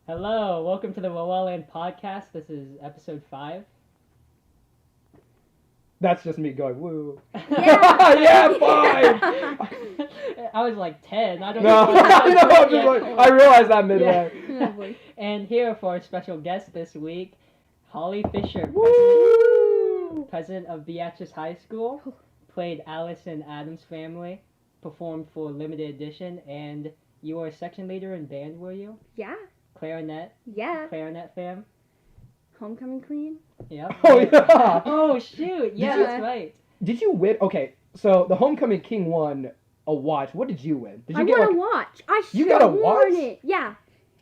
Hello, welcome to the Roeland podcast. This is episode 5. That's just me going, woo. Yeah. Yeah, fine. I was like 10. I don't No, know. I'm just like, I realized that midway. Oh, And here for our special guest this week, Holly Fischer, Woo! president of Beatrice High School, played Alice in Addams Family, performed for limited edition, and you were a section leader in band, were you? Yeah. Clarinet fam. Homecoming queen. Yep. Oh, yeah. Oh, shoot. Yeah, you- that's right. Did you win? Okay, so the Homecoming King won a watch. What did you win? Did you I get want like? a watch. I should You got a have worn watch? it. Yeah.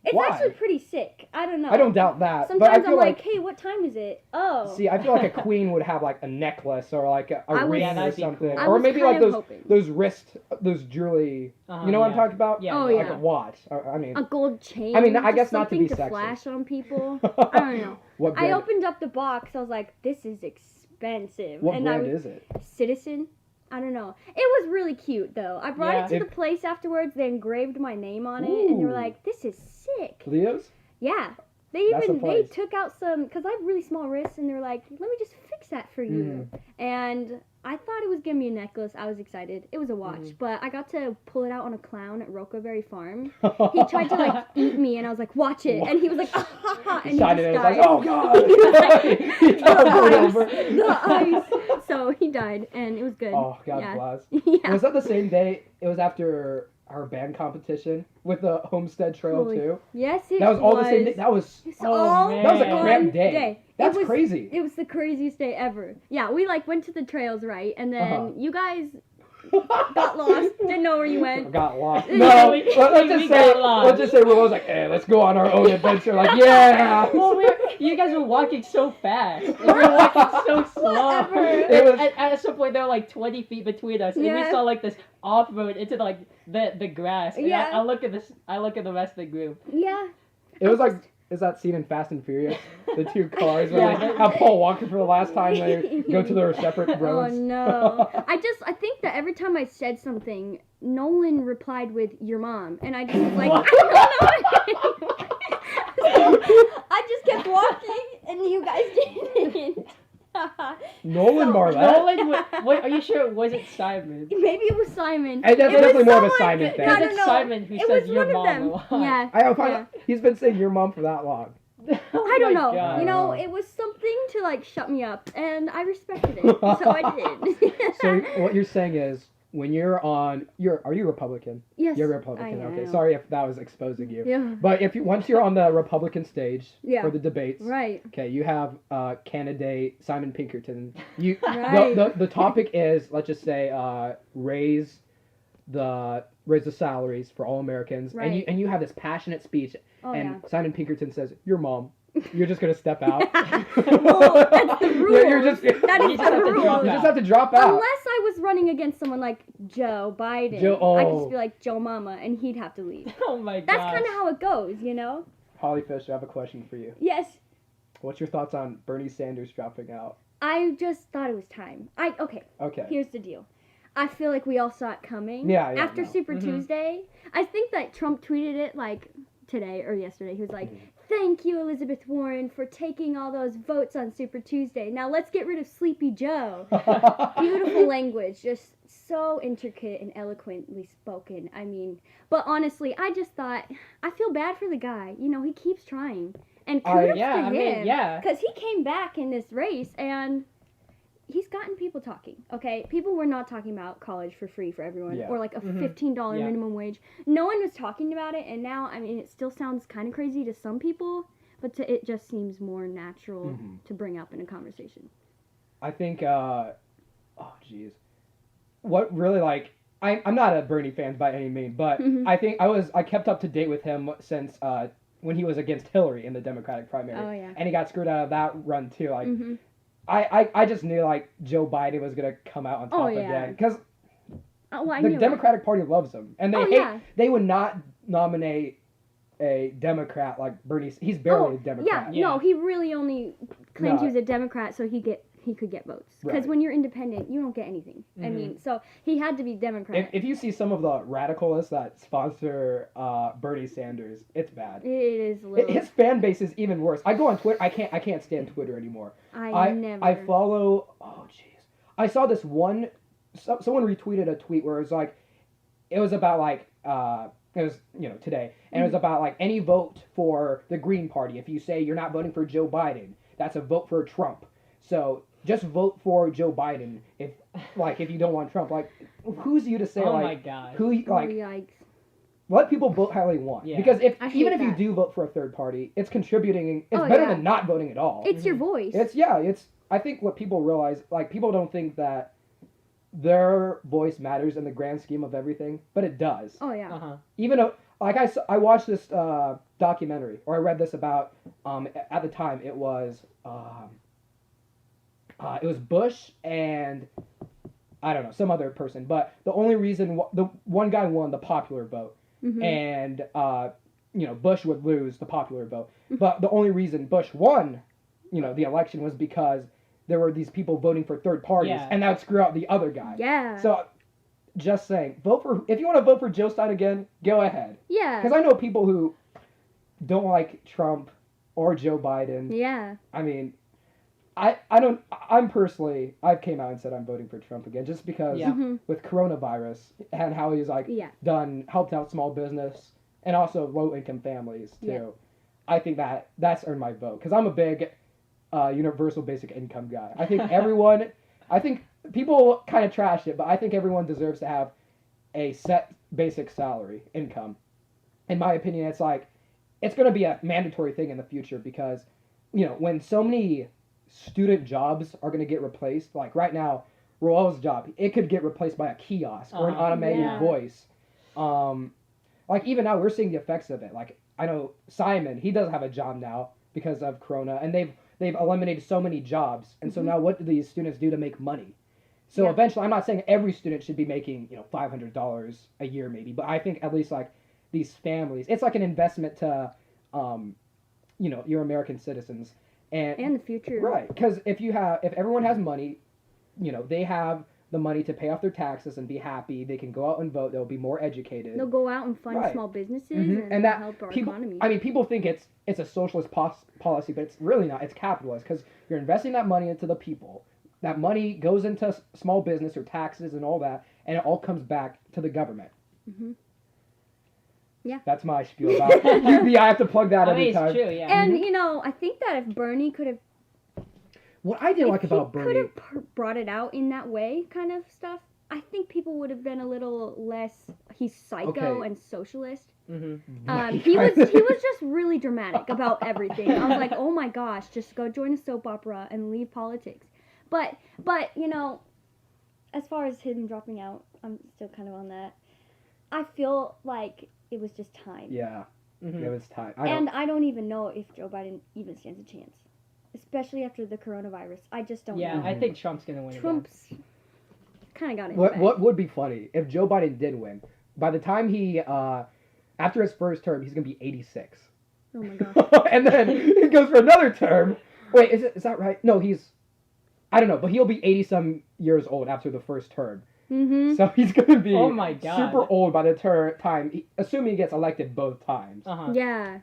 It's Why? actually pretty sick. I don't know. I don't doubt that. but I Sometimes feel I'm like, hey, what time is it? Oh. see, I feel like a queen would have like a necklace or like a I was- ring Yeah, or that'd be something, cool. I or was maybe kind like of those hoping. jewelry. Uh-huh, You know what I'm yeah. talking about? Yeah. Oh, Like yeah. a watch. I mean, A gold chain. I mean, I just guess not to something be sexist. flash on people. I don't know. what I brand? opened up the box. I was like, this is expensive. What and brand I was, is it? Citizen. I don't know. It was really cute though. I brought Yeah. it to the place afterwards. They engraved my name on it, and they were Ooh. like, "This is sick." Leo's? Yeah. They That's the even they place. took out some because I have really small wrists, and they were like, "Let me just fix that for you." And I thought it was gonna be a necklace. I was excited. It was a watch, but I got to pull it out on a clown at Rocaberry Farm. He tried to like eat me, and I was like, "Watch it!" And he was like, "Ah, ha, ha," and he Shot just it in. It's died. like, oh god! He was like, He the tumbled ice, over. the ice. So he died, and it was good. Oh, God Yeah. bless. Yeah. Was that the same day? It was after our band competition with the Homestead Trail Holy- too. Yes, it That was all the same day. That was It's Oh, all man. that was a one cramped day. That's it was, crazy. It was the craziest day ever. Yeah, we like went to the trails, right? And then Uh-huh. you guys got lost, didn't know where you went. Got lost. We- No, we let's just say got lost. let's just say Roel was like, "Hey, let's go on our own adventure." Like, yeah. Well, you guys were walking so fast. And we were walking so slow. Whatever. It was- At some point, there were like 20 feet between us, and we Yeah. saw like this off-road into like the grass. And Yeah. I look at this. I look at the rest of the group. Yeah. It was like, is that scene in Fast and Furious? The two cars where Yeah. they have Paul Walker for the last time. They go to their separate Oh roads. no. I think that every time I said something, Nolan replied with "your mom," and I just was like, What? I don't know. So I just kept walking, and you guys didn't. Nolan So- Marlette. Nolan, what? Are you sure it wasn't Simon? Maybe it was Simon. And that's It was definitely more of a someone- Simon Because thing. No, no, it's no. Simon who It says was your one of mom them. a lot. Yeah. I find Yeah. he's been saying your mom for that long. Oh I don't my know. God. You know, it was something to like shut me up, and I respected it, so I did. So what you're saying is, when you're on, are you Republican? yes, You're Republican. I Okay, am. sorry if that was exposing you. Yeah. But once you're on the Republican stage Yeah. for the debates, Right. okay, you have candidate Simon Pinkerton. You Right. the topic is, let's just say, raise the salaries for all Americans, Right. and you have this passionate speech, Oh and yeah. Simon Pinkerton says, "Your mom." You're just gonna step out. Well, that's the rule. Yeah, you're just. That You is just the have to rule. drop You just have to drop out. Unless I was running against someone like Joe Biden, I could just be like Joe Mama, and he'd have to leave. Oh my god. That's kind of how it goes, you know. Holly Fischer, I have a question for you. Yes. What's your thoughts on Bernie Sanders dropping out? I just thought it was time. Okay. Okay. Here's the deal. I feel like we all saw it coming. Yeah, After no. Super Mhm. Tuesday, I think that Trump tweeted it like today or yesterday. He was like, Mhm. "Thank you, Elizabeth Warren, for taking all those votes on Super Tuesday. Now let's get rid of Sleepy Joe." Beautiful language, just so intricate and eloquently spoken. I mean, but honestly, I just thought, I feel bad for the guy. You know, he keeps trying. And kudos Yeah, to I him. mean, yeah. Because he came back in this race and he's gotten people talking, okay? People were not talking about college for free for everyone Yeah. or like a Mhm. $15 Yeah. minimum wage. No one was talking about it, and now, I mean, it still sounds kind of crazy to some people, but it just seems more natural Mhm. to bring up in a conversation. I think, oh jeez. What really, like, I'm not a Bernie fan by any means, but Mhm. I think I kept up to date with him since when he was against Hillary in the Democratic primary. Oh, yeah. And he got screwed out of that run too. Like, Mhm. I just knew, like, Joe Biden was going to come out on top Oh, yeah. again. Because Oh, well, I the knew it. Democratic Party loves him. And they Oh, hate, yeah. they would not nominate a Democrat like Bernie. He's barely a Democrat. Yeah, no, Yeah. he really only claimed he No. was a Democrat so he he could get votes. Because Right. when you're independent, you don't get anything. I Mhm. mean, so he had to be Democrat. If you see some of the radicalists that sponsor Bernie Sanders, it's bad. It is a little. His fan base is even worse. I go on Twitter. I can't stand Twitter anymore. I follow. Oh jeez. I saw this one. Someone retweeted a tweet where it was about like it was today, and it was about like any vote for the Green Party. If you say you're not voting for Joe Biden, that's a vote for Trump. So just vote for Joe Biden if you don't want Trump. Like, who's you to say Oh my God. who like Yikes. let people vote how they want. Yeah. Because I hate even if you that. do vote for a third party, it's contributing. It's Oh, better yeah. than not voting at all. It's your voice. It's I think what people realize, like, people don't think that their voice matters in the grand scheme of everything, but it does. Oh, yeah. Uh-huh. Even though, like, I watched this documentary, or I read this about at the time it was Bush and I don't know, some other person, but the only reason the one guy won the popular vote, Mhm. and Bush would lose the popular vote, but the only reason Bush won the election was because there were these people voting for third parties, Yeah. and that would screw out the other guy. Yeah. So, just saying, if you want to vote for Joe Stein again, go ahead. Yeah. Because I know people who don't like Trump or Joe Biden. Yeah. I mean, I'm personally, I've came out and said I'm voting for Trump again, just because Yeah. Mhm. with coronavirus and how he's Yeah. helped out small business and also low income families too. Yeah. I think that's earned my vote, because I'm a big universal basic income guy. I think people kind of trash it, but I think everyone deserves to have a set basic salary income. In my opinion, it's going to be a mandatory thing in the future, because when so many student jobs are going to get replaced, like right now Roel's job, it could get replaced by a kiosk or an automated Yeah. voice. Like, even now we're seeing the effects of it. Like, I know Simon, he doesn't have a job now because of Corona, and they've eliminated so many jobs, and so now what do these students do to make money? So Yeah. eventually, I'm not saying every student should be making $500 a year maybe, but I think at least like these families, it's like an investment to your American citizens, And the future. right, because if everyone has money, they have the money to pay off their taxes and be happy. They can go out and vote. They'll be more educated. They'll go out and fund Right. small businesses Mhm. and And that help our people, economy. I mean, people think it's a socialist policy, but it's really not. It's capitalist, because you're investing that money into the people. That money goes into small business or taxes and all that, and it all comes back to the government. Mhm. Yeah. That's my spiel about UBI. I have to plug that I every mean, time. it's true, yeah. And I think that if Bernie could have, What I didn't like about could Bernie, have brought it out in that way, kind of stuff, I think people would have been a little less. He's psycho Okay. and socialist. Mm-hmm. He was just really dramatic about everything. I was like, oh my gosh, just go join a soap opera and leave politics. But as far as him dropping out, I'm still kind of on that. I feel like it was just time. yeah, Mm-hmm. it was time. I don't even know if Joe Biden even stands a chance, especially after the coronavirus. I just don't Yeah, know. I think Trump's gonna win Trump's kind of got it. What would be funny if Joe Biden did win? By the time he after his first term, he's gonna be 86, Oh my god. and then he goes for another term. Wait, is that right? No, I don't know, but he'll be 80 some years old after the first term. Mhm. So he's gonna be Oh my God. super old by the time, assuming he gets elected both times. Uh-huh. Yeah.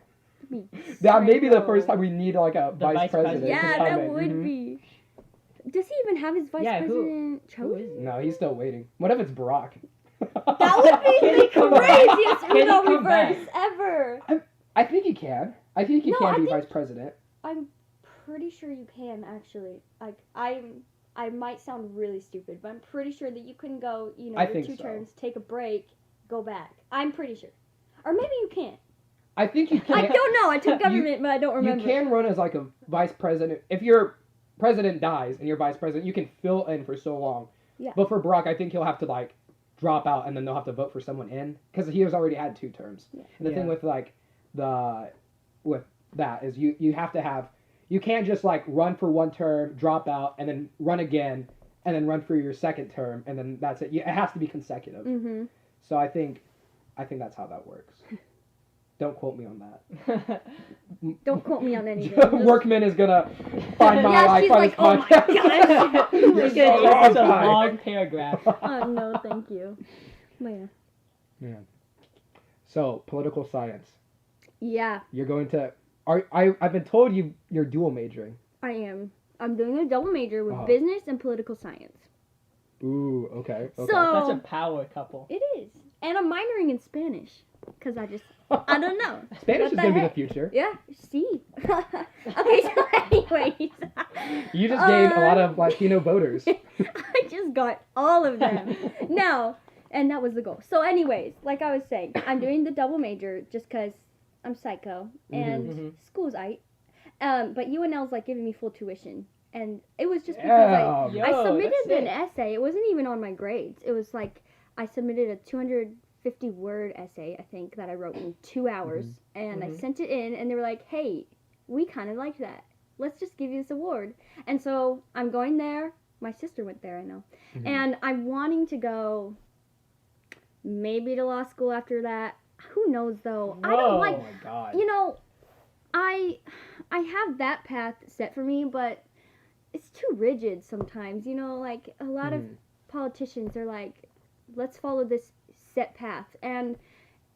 That may be the psycho. first time we need like a The vice vice president. president. to Yeah, come that in. would Mhm. be. Does he even have his vice Yeah, who- president Who chosen? is it? No, he's still waiting. What if it's Barack? That would be Can the he come back? craziest Can he Uno come back? reverse ever. I think he can. I think he No, can I be think- vice president. I'm pretty sure you can actually. Like I might sound really stupid, but I'm pretty sure that you can go, I your think 2 so. terms, take a break, go back. I'm pretty sure. Or maybe you can't. I think you can. I don't know. I took government, but I don't remember. You can run as like a vice president. If your president dies and you're vice president, you can fill in for so long. Yeah. But for Barack, I think he'll have to like drop out, and then they'll have to vote for someone in, because he has already had 2 terms. Yeah. And the thing Yeah. with with that is you have to have, you can't just like run for 1 term, drop out, and then run again, and then run for your second term, and then that's it. It has to be consecutive. Mm-hmm. So I think that's how that works. Don't quote me on that. Don't quote me on anything. Workman is gonna find my Yeah, she's on like, this oh my podcast. gosh. It's a Time. long paragraph. Oh, no, thank you. But Yeah. So, political science. yeah, You're going to. I've been told you're dual majoring. I am. I'm doing a double major with Uh-huh. business and political science. Ooh, okay. So That's a power couple. it is, and I'm minoring in Spanish because I don't know. Spanish What is the going to be the heck? future. Yeah, see. Okay, so anyways. You just gained a lot of Latino voters. I just got all of them. No, and that was the goal. So anyways, like I was saying, I'm doing the double major just because I'm psycho and Mhm. school's but UNL's like giving me full tuition. And it was just because Yeah. I Yo, submitted that's an sick. essay. It wasn't even on my grades. It was like I submitted a 250 word essay, I think, that I wrote in 2 hours. And I Mhm. sent it in, and they were like, hey, we kind of like that. Let's just give you this award. And so I'm going there. My sister went there, I know. Mhm. And I'm wanting to go maybe to law school after that. Who knows, though? I don't Whoa. like, Oh my god. you know, I have that path set for me, but it's too rigid sometimes. You know, like a lot of Mhm. politicians are like, let's follow this set path. And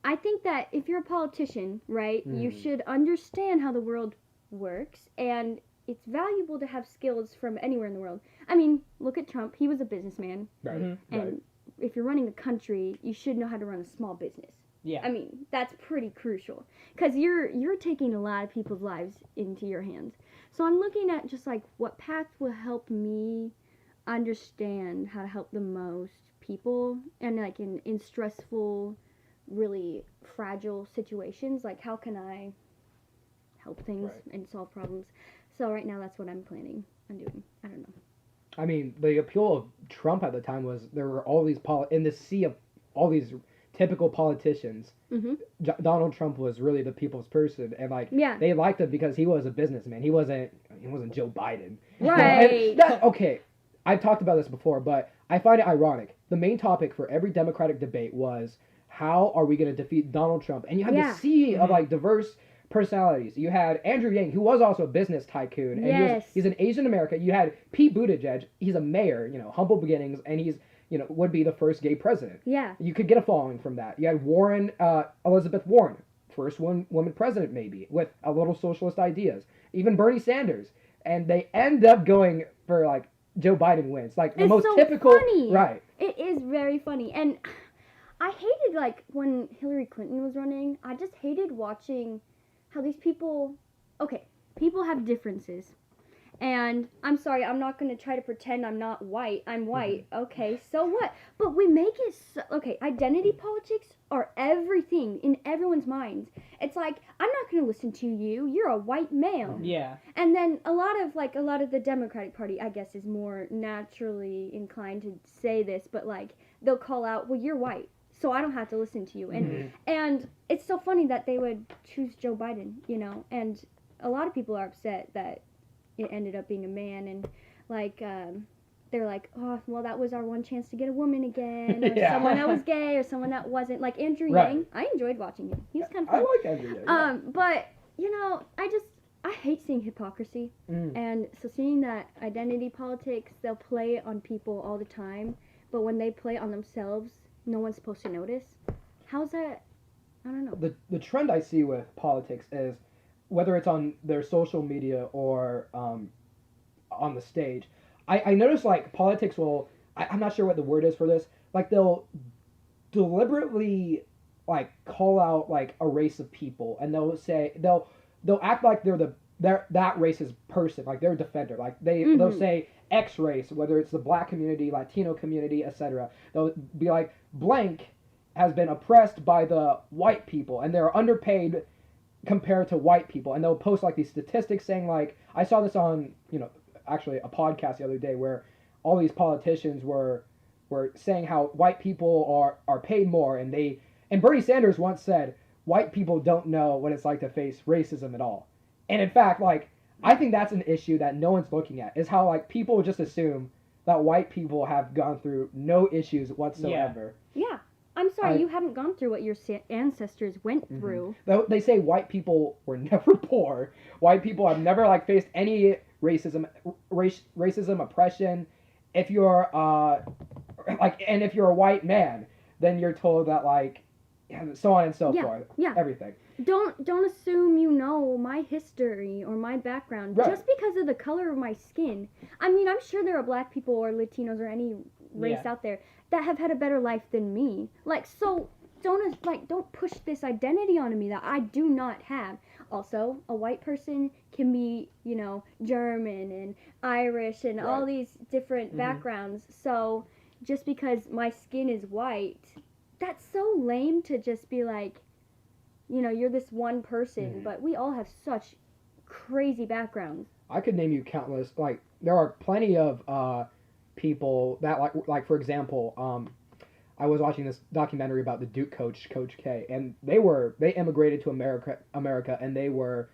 I think that if you're a politician, right, you Mhm. should understand how the world works, and it's valuable to have skills from anywhere in the world. I mean, look at Trump. He was a businessman. Right. Mhm. And Right. if you're running a country, you should know how to run a small business. Yeah. I mean, that's pretty crucial because you're taking a lot of people's lives into your hands. So I'm looking at just like what path will help me understand how to help the most people, and like in stressful, really fragile situations, like how can I help things Right. and solve problems. So right now that's what I'm planning on doing. I don't know. I mean, the appeal of Trump at the time was there were all these in the sea of all these typical politicians. Mhm. Donald Trump was really the people's person, and like Yeah. they liked him because he was a businessman. He wasn't Joe Biden. You know, Right. and okay, I've talked about this before, but I find it ironic. The main topic for every Democratic debate was how are we going to defeat Donald Trump? And you had Yeah. this sea of Mhm. like diverse personalities. You had Andrew Yang, who was also a business tycoon, and Yes. he's an Asian American. You had Pete Buttigieg, he's a mayor, humble beginnings, and he's would be the first gay president. Yeah. You could get a following from that. You had Elizabeth Warren, first woman president maybe, with a little socialist ideas. Even Bernie Sanders, and they end up going for like Joe Biden wins, like the It's most so typical, funny. right? It is very funny. And I hated, like, when Hillary Clinton was running, I just hated watching how these people, okay, people have differences. And I'm sorry, I'm not going to try to pretend I'm not white. I'm white. Okay, so what? But we make it so, okay, identity politics are everything in everyone's minds. It's like, I'm not going to listen to you. You're a white male. Yeah. And then a lot of the Democratic Party, I guess, is more naturally inclined to say this, but like they'll call out, "Well, you're white, so I don't have to listen to you." And it's so funny that they would choose Joe Biden, and a lot of people are upset that it ended up being a man, and like they're like, "Oh, well, that was our one chance to get a woman again, or Yeah. someone that was gay, or someone that wasn't." Like Andrew Right. Yang, I enjoyed watching him. He was kind of I fun. like Andrew Yang. But I hate seeing hypocrisy. Mm. And so seeing that identity politics, they'll play it on people all the time, but when they play it on themselves, no one's supposed to notice. How's that? I don't know. The trend I see with politics is whether it's on their social media or on the stage. I notice like politics will. I'm not sure what the word is for this. Like they'll deliberately like call out like a race of people, and they'll act like they're that race's person, like they're a defender. Like they'll say X race, whether it's the black community, Latino community, etc. They'll be like blank has been oppressed by the white people, and they're underpaid compared to white people, and they'll post like these statistics saying like I saw this on actually a podcast the other day where all these politicians were saying how white people are paid more, and Bernie Sanders once said white people don't know what it's like to face racism at all. And in fact, like I think that's an issue that no one's looking at, is how like people just assume that white people have gone through no issues whatsoever. Yeah. I'm sorry, you haven't gone through what your ancestors went through. Though they say white people were never poor. White people have never like faced any racism, oppression. If you're and if you're a white man, then you're told that like, so on and so forth. Yeah. Everything. Don't assume you know my history or my background just because of the color of my skin. I mean, I'm sure there are black people or Latinos or any race out there that have had a better life than me. Like, so don't push this identity onto me that I do not have. Also, a white person can be, you know, German and Irish and all these different backgrounds. So just because my skin is white, that's so lame to just be like, you know, you're this one person, but we all have such crazy backgrounds. I could name you countless. Like, there are plenty of people that like for example, I was watching this documentary about the Duke coach, Coach K, and they immigrated to America, and they were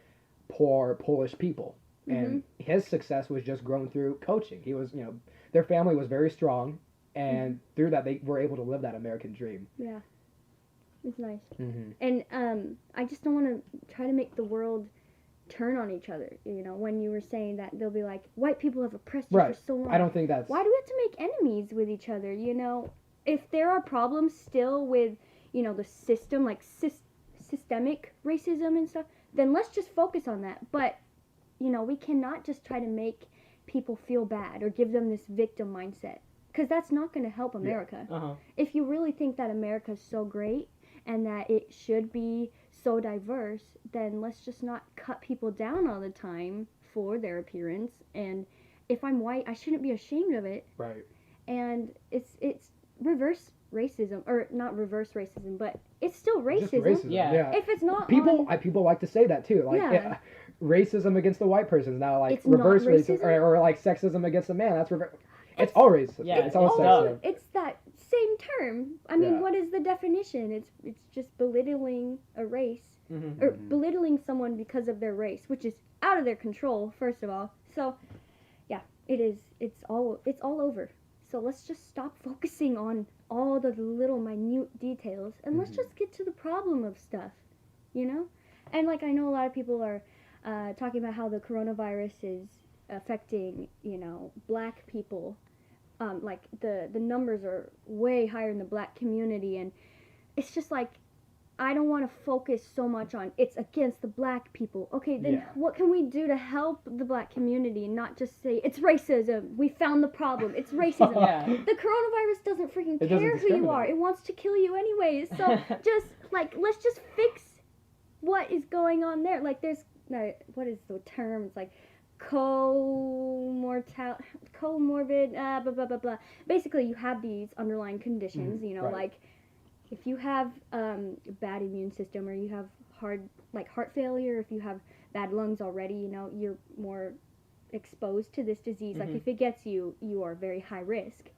poor Polish people, and his success was just grown through coaching. He was, you know, their family was very strong, and through that they were able to live that American dream. Yeah. It's nice. And I just don't want to try to make the world turn on each other. You know, when you were saying that they'll be like, white people have oppressed you for so long. I don't think that's... Why do we have to make enemies with each other, you know? If there are problems still with, you know, the system, like systemic racism and stuff, then let's just focus on that. But, you know, we cannot just try to make people feel bad or give them this victim mindset. Because that's not going to help America. If you really think that America is so great, and that it should be so diverse, then let's just not cut people down all the time for their appearance. And if I'm white, I shouldn't be ashamed of it. Right. And it's reverse racism, or not reverse racism, but it's still racism. Just racism. Yeah. If it's not people like to say that too. Like racism against the white person is now like it's reverse not racism, or like sexism against a man. That's reverse. It's all racism. Yeah, it's all sexism. It's that same term. I mean, what is the definition? It's just belittling a race, or belittling someone because of their race, which is out of their control, first of all. So, yeah, it is. It's all over. So let's just stop focusing on all the little minute details, and let's just get to the problem of stuff, you know? And like, I know a lot of people are talking about how the coronavirus is affecting, you know, black people. Like the numbers are way higher in the black community, and it's just like, I don't want to focus so much on it's against the black people. Okay, then what can we do to help the black community and not just say it's racism? We found the problem. It's racism. The coronavirus doesn't freaking care who you are. It wants to kill you anyways. So just like, let's just fix what is going on there. Like, there's what is the term? It's like comorbid, blah, blah, blah, blah. Basically, you have these underlying conditions, you know, like if you have a bad immune system, or you have heart failure, if you have bad lungs already, you know, you're more exposed to this disease. Like, if it gets you, you are very high risk.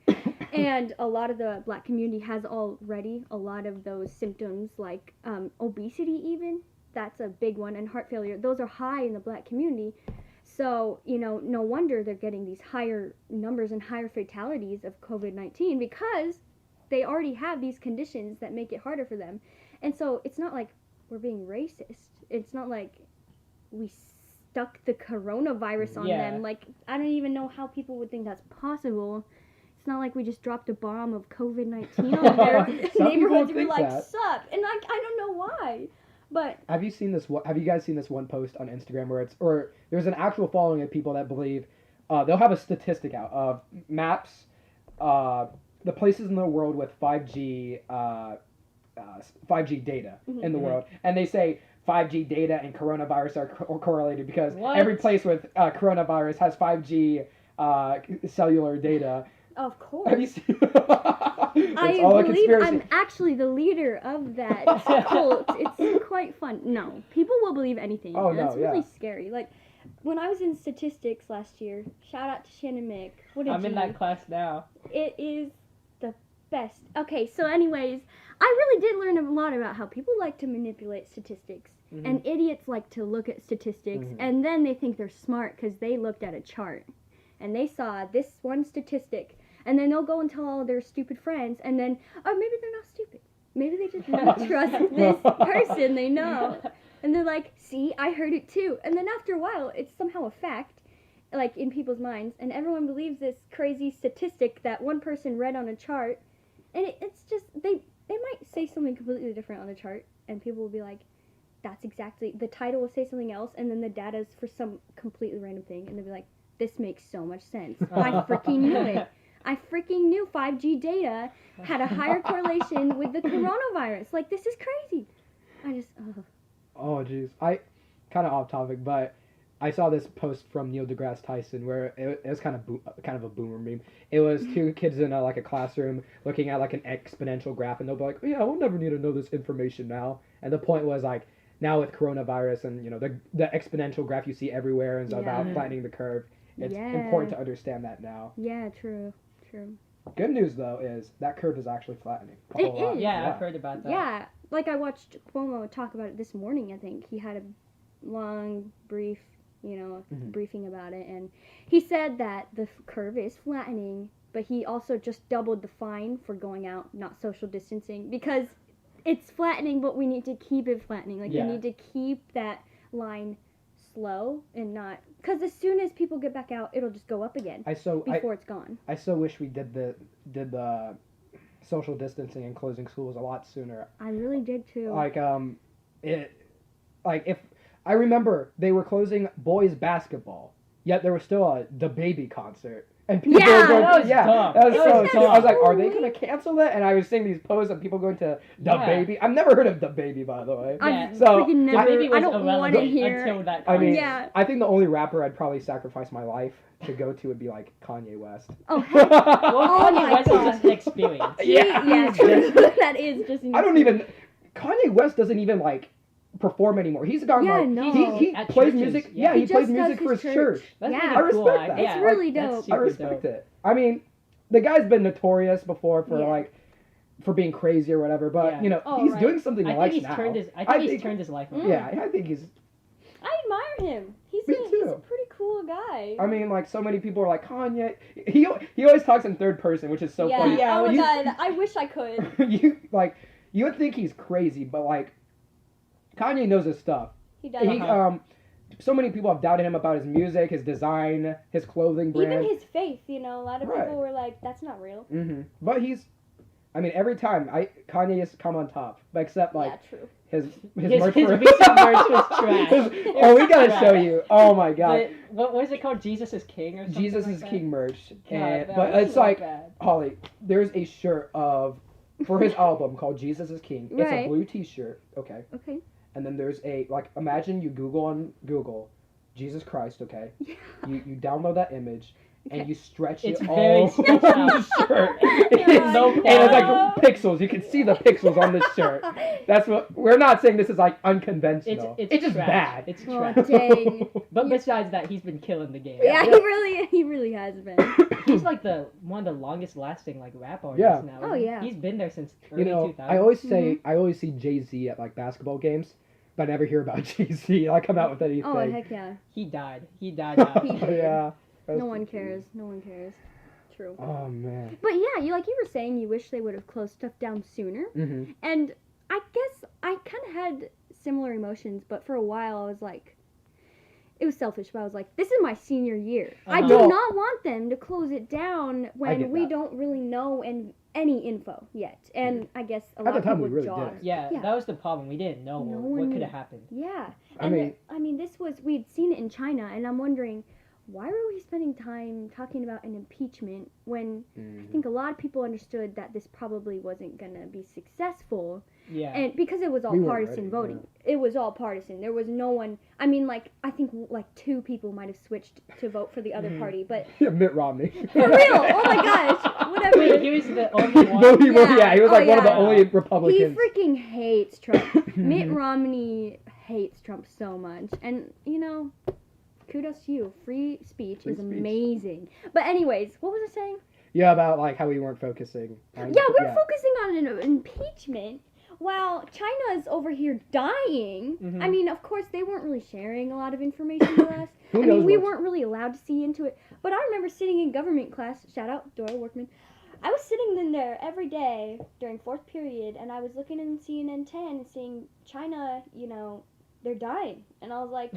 And a lot of the black community has already a lot of those symptoms, like obesity even. That's a big one. And heart failure. Those are high in the black community. So, you know, no wonder they're getting these higher numbers and higher fatalities of COVID-19, because they already have these conditions that make it harder for them. And so it's not like we're being racist. It's not like we stuck the coronavirus on them. Like, I don't even know how people would think that's possible. It's not like we just dropped a bomb of COVID-19 on their neighborhoods. We're like, sup. And I don't know why. But have you guys seen this one post on Instagram where there's an actual following of people that believe they'll have a statistic out of maps, the places in the world with 5G data in the world, and they say 5G data and coronavirus are correlated because every place with coronavirus has 5G cellular data. Of course. Have you seen? I believe I'm actually the leader of that cult. It's quite fun. No, people will believe anything. Oh, That's really scary. Like, when I was in statistics last year, shout out to Shannon Mick. I'm in that class now. It is the best. Okay, so anyways, I really did learn a lot about how people like to manipulate statistics. And idiots like to look at statistics, and then they think they're smart because they looked at a chart. And they saw this one statistic. And then they'll go and tell all their stupid friends, and then, or maybe they're not stupid. Maybe they just don't trust this person they know. And they're like, see, I heard it too. And then after a while, it's somehow a fact, like in people's minds, and everyone believes this crazy statistic that one person read on a chart. And it's just, they might say something completely different on the chart, and people will be like, that's exactly, the title will say something else, and then the data's for some completely random thing, and they'll be like, this makes so much sense. I freaking knew it. I freaking knew 5G data had a higher correlation with the coronavirus. Like, this is crazy. I just, Oh, jeez. I kind of off topic, but I saw this post from Neil deGrasse Tyson where it was kind of a boomer meme. It was two kids in a classroom looking at like an exponential graph, and they'll be like, oh, yeah, we'll never need to know this information now. And the point was like, now with coronavirus and the exponential graph you see everywhere and it's about flattening the curve. It's important to understand that now. Yeah, true. Good news though is that curve is actually flattening. It is. Yeah, I've heard about that. Yeah, like I watched Cuomo talk about it this morning. I think he had a long, brief, briefing about it, and he said that the curve is flattening, but he also just doubled the fine for going out, not social distancing, because it's flattening, but we need to keep it flattening. Like we need to keep that line slow and not, because as soon as people get back out, it'll just go up again before it's gone. I so wish we did the social distancing and closing schools a lot sooner. I really did too. If I remember they were closing boys basketball, yet there was still the baby concert. And people were going, dumb. That was so dumb. I was like, are they going to cancel that? And I was seeing these posts of people going to the baby. I've never heard of the baby, by the way. I've so freaking never. The baby was I don't want to hear. until that. I mean, Yeah. I think the only rapper I'd probably sacrifice my life to go to would be like Kanye West. Oh, heck. Well, Oh Kanye my West God. is just an experience. Yeah. True. That is just. I don't even. Kanye West doesn't even perform anymore. He's gone no. he At plays churches, music. yeah. He He plays just music does for his his church. church. That's Yeah. really I respect cool. that. It's Yeah. really That's dope. super I respect dope. it. I mean, the guy's been notorious before for for being crazy or whatever, but Oh, he's right. doing something he I likes think he's now. turned his. I I think he's think- turned his life Mm. around. Yeah, I think he's. I admire him. He's Me a too. pretty cool guy. I mean, like so many people are like Kanye. He always talks in third person, which is so funny. Oh my You- God, I wish I could. you would think he's crazy, but like Kanye knows his stuff. He does. So many people have doubted him about his music, his design, his clothing brand. Even his faith, a lot of Right. people were like, "That's not real." But every time Kanye has come on top, but except Yeah, true. his His merch. recent merch was trash. Oh, we gotta trash. show you. Oh my God, What was it called? Jesus is King or something? Jesus like is that? King merch. God, And, that but was it's so like bad. Holly. There's a shirt for his album called Jesus is King. It's a Right. blue T-shirt. Okay. Okay. And then there's imagine you Google on Google, Jesus Christ. Okay. Yeah. You download that image. And Okay. you stretch It's it very all over stretched the out. shirt. No And it's like quality. pixels. You can see the pixels on this shirt. That's what we're not saying. This is like unconventional. It's just trash. bad. It's Oh, trash. dang. But besides that, he's been killing the game. Yeah, he really has been. He's like one of the longest lasting rap artists Yeah. now. Oh, yeah. He's been there since early 2000s. I always see Jay-Z at like basketball games, but I never hear about Jay-Z. I come out with anything. Oh heck yeah. He died. Now. Yeah. No one cares. True. Oh man. But yeah, you were saying you wish they would have closed stuff down sooner. Mm-hmm. And I guess I kind of had similar emotions, but for a while I was like, it was selfish, but I was like, this is my senior year. I Uh-huh. do No. not want them to close it down get when we that. don't really know any info yet. And I guess a At lot the of time, people we really jaws. didn't. Yeah, Yeah. that was the problem. We didn't know No what one could knew. have happened. Yeah. I And mean- we'd seen it in China, and I'm wondering, why were we spending time talking about an impeachment when I think a lot of people understood that this probably wasn't going to be successful? Yeah. And because it was all We weren't partisan ready, voting. It was all partisan. There was no one, I mean, I think two people might have switched to vote for the other party, but Yeah, Mitt Romney. for real, oh my gosh, whatever. Wait, he was the only one. No, he was like one of the yeah. only He Republicans. freaking hates Trump. Mitt Romney hates Trump so much. And, kudos to you. Free speech Free is speech. amazing. But anyways, what was I saying? Yeah, about like how we weren't focusing. On, Yeah, we're focusing on an impeachment while China's over here dying. Mhm. I mean, of course, they weren't really sharing a lot of information with us. Who I knows mean, we what's- weren't really allowed to see into it. But I remember sitting in government class, shout out Doyle Workman, I was sitting in there every day during 4th period, and I was looking in CNN 10 and seeing China, they're dying. And I was like,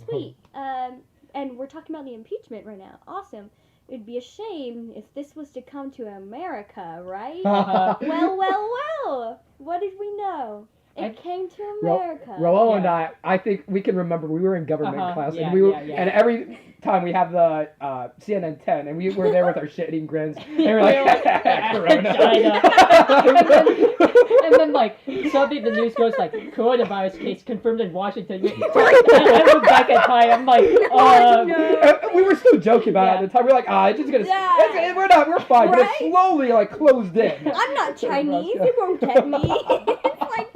sweet. And we're talking about the impeachment right now. Awesome. It'd be a shame if this was to come to America, right? Well. What did we know? It came to America. Roel and I think we can remember we were in government class, yeah, and we were, yeah. and every time we have the CNN 10, and we were there with our shit-eating grins, and we were like, Corona. China. and then like suddenly the news goes like coronavirus case confirmed in Washington. I look back at time. I'm like, no. We were still joking about it at the time. We were like, it's just gonna, we're fine. But it slowly like closed in. I'm not Chinese. It won't get me. It's like,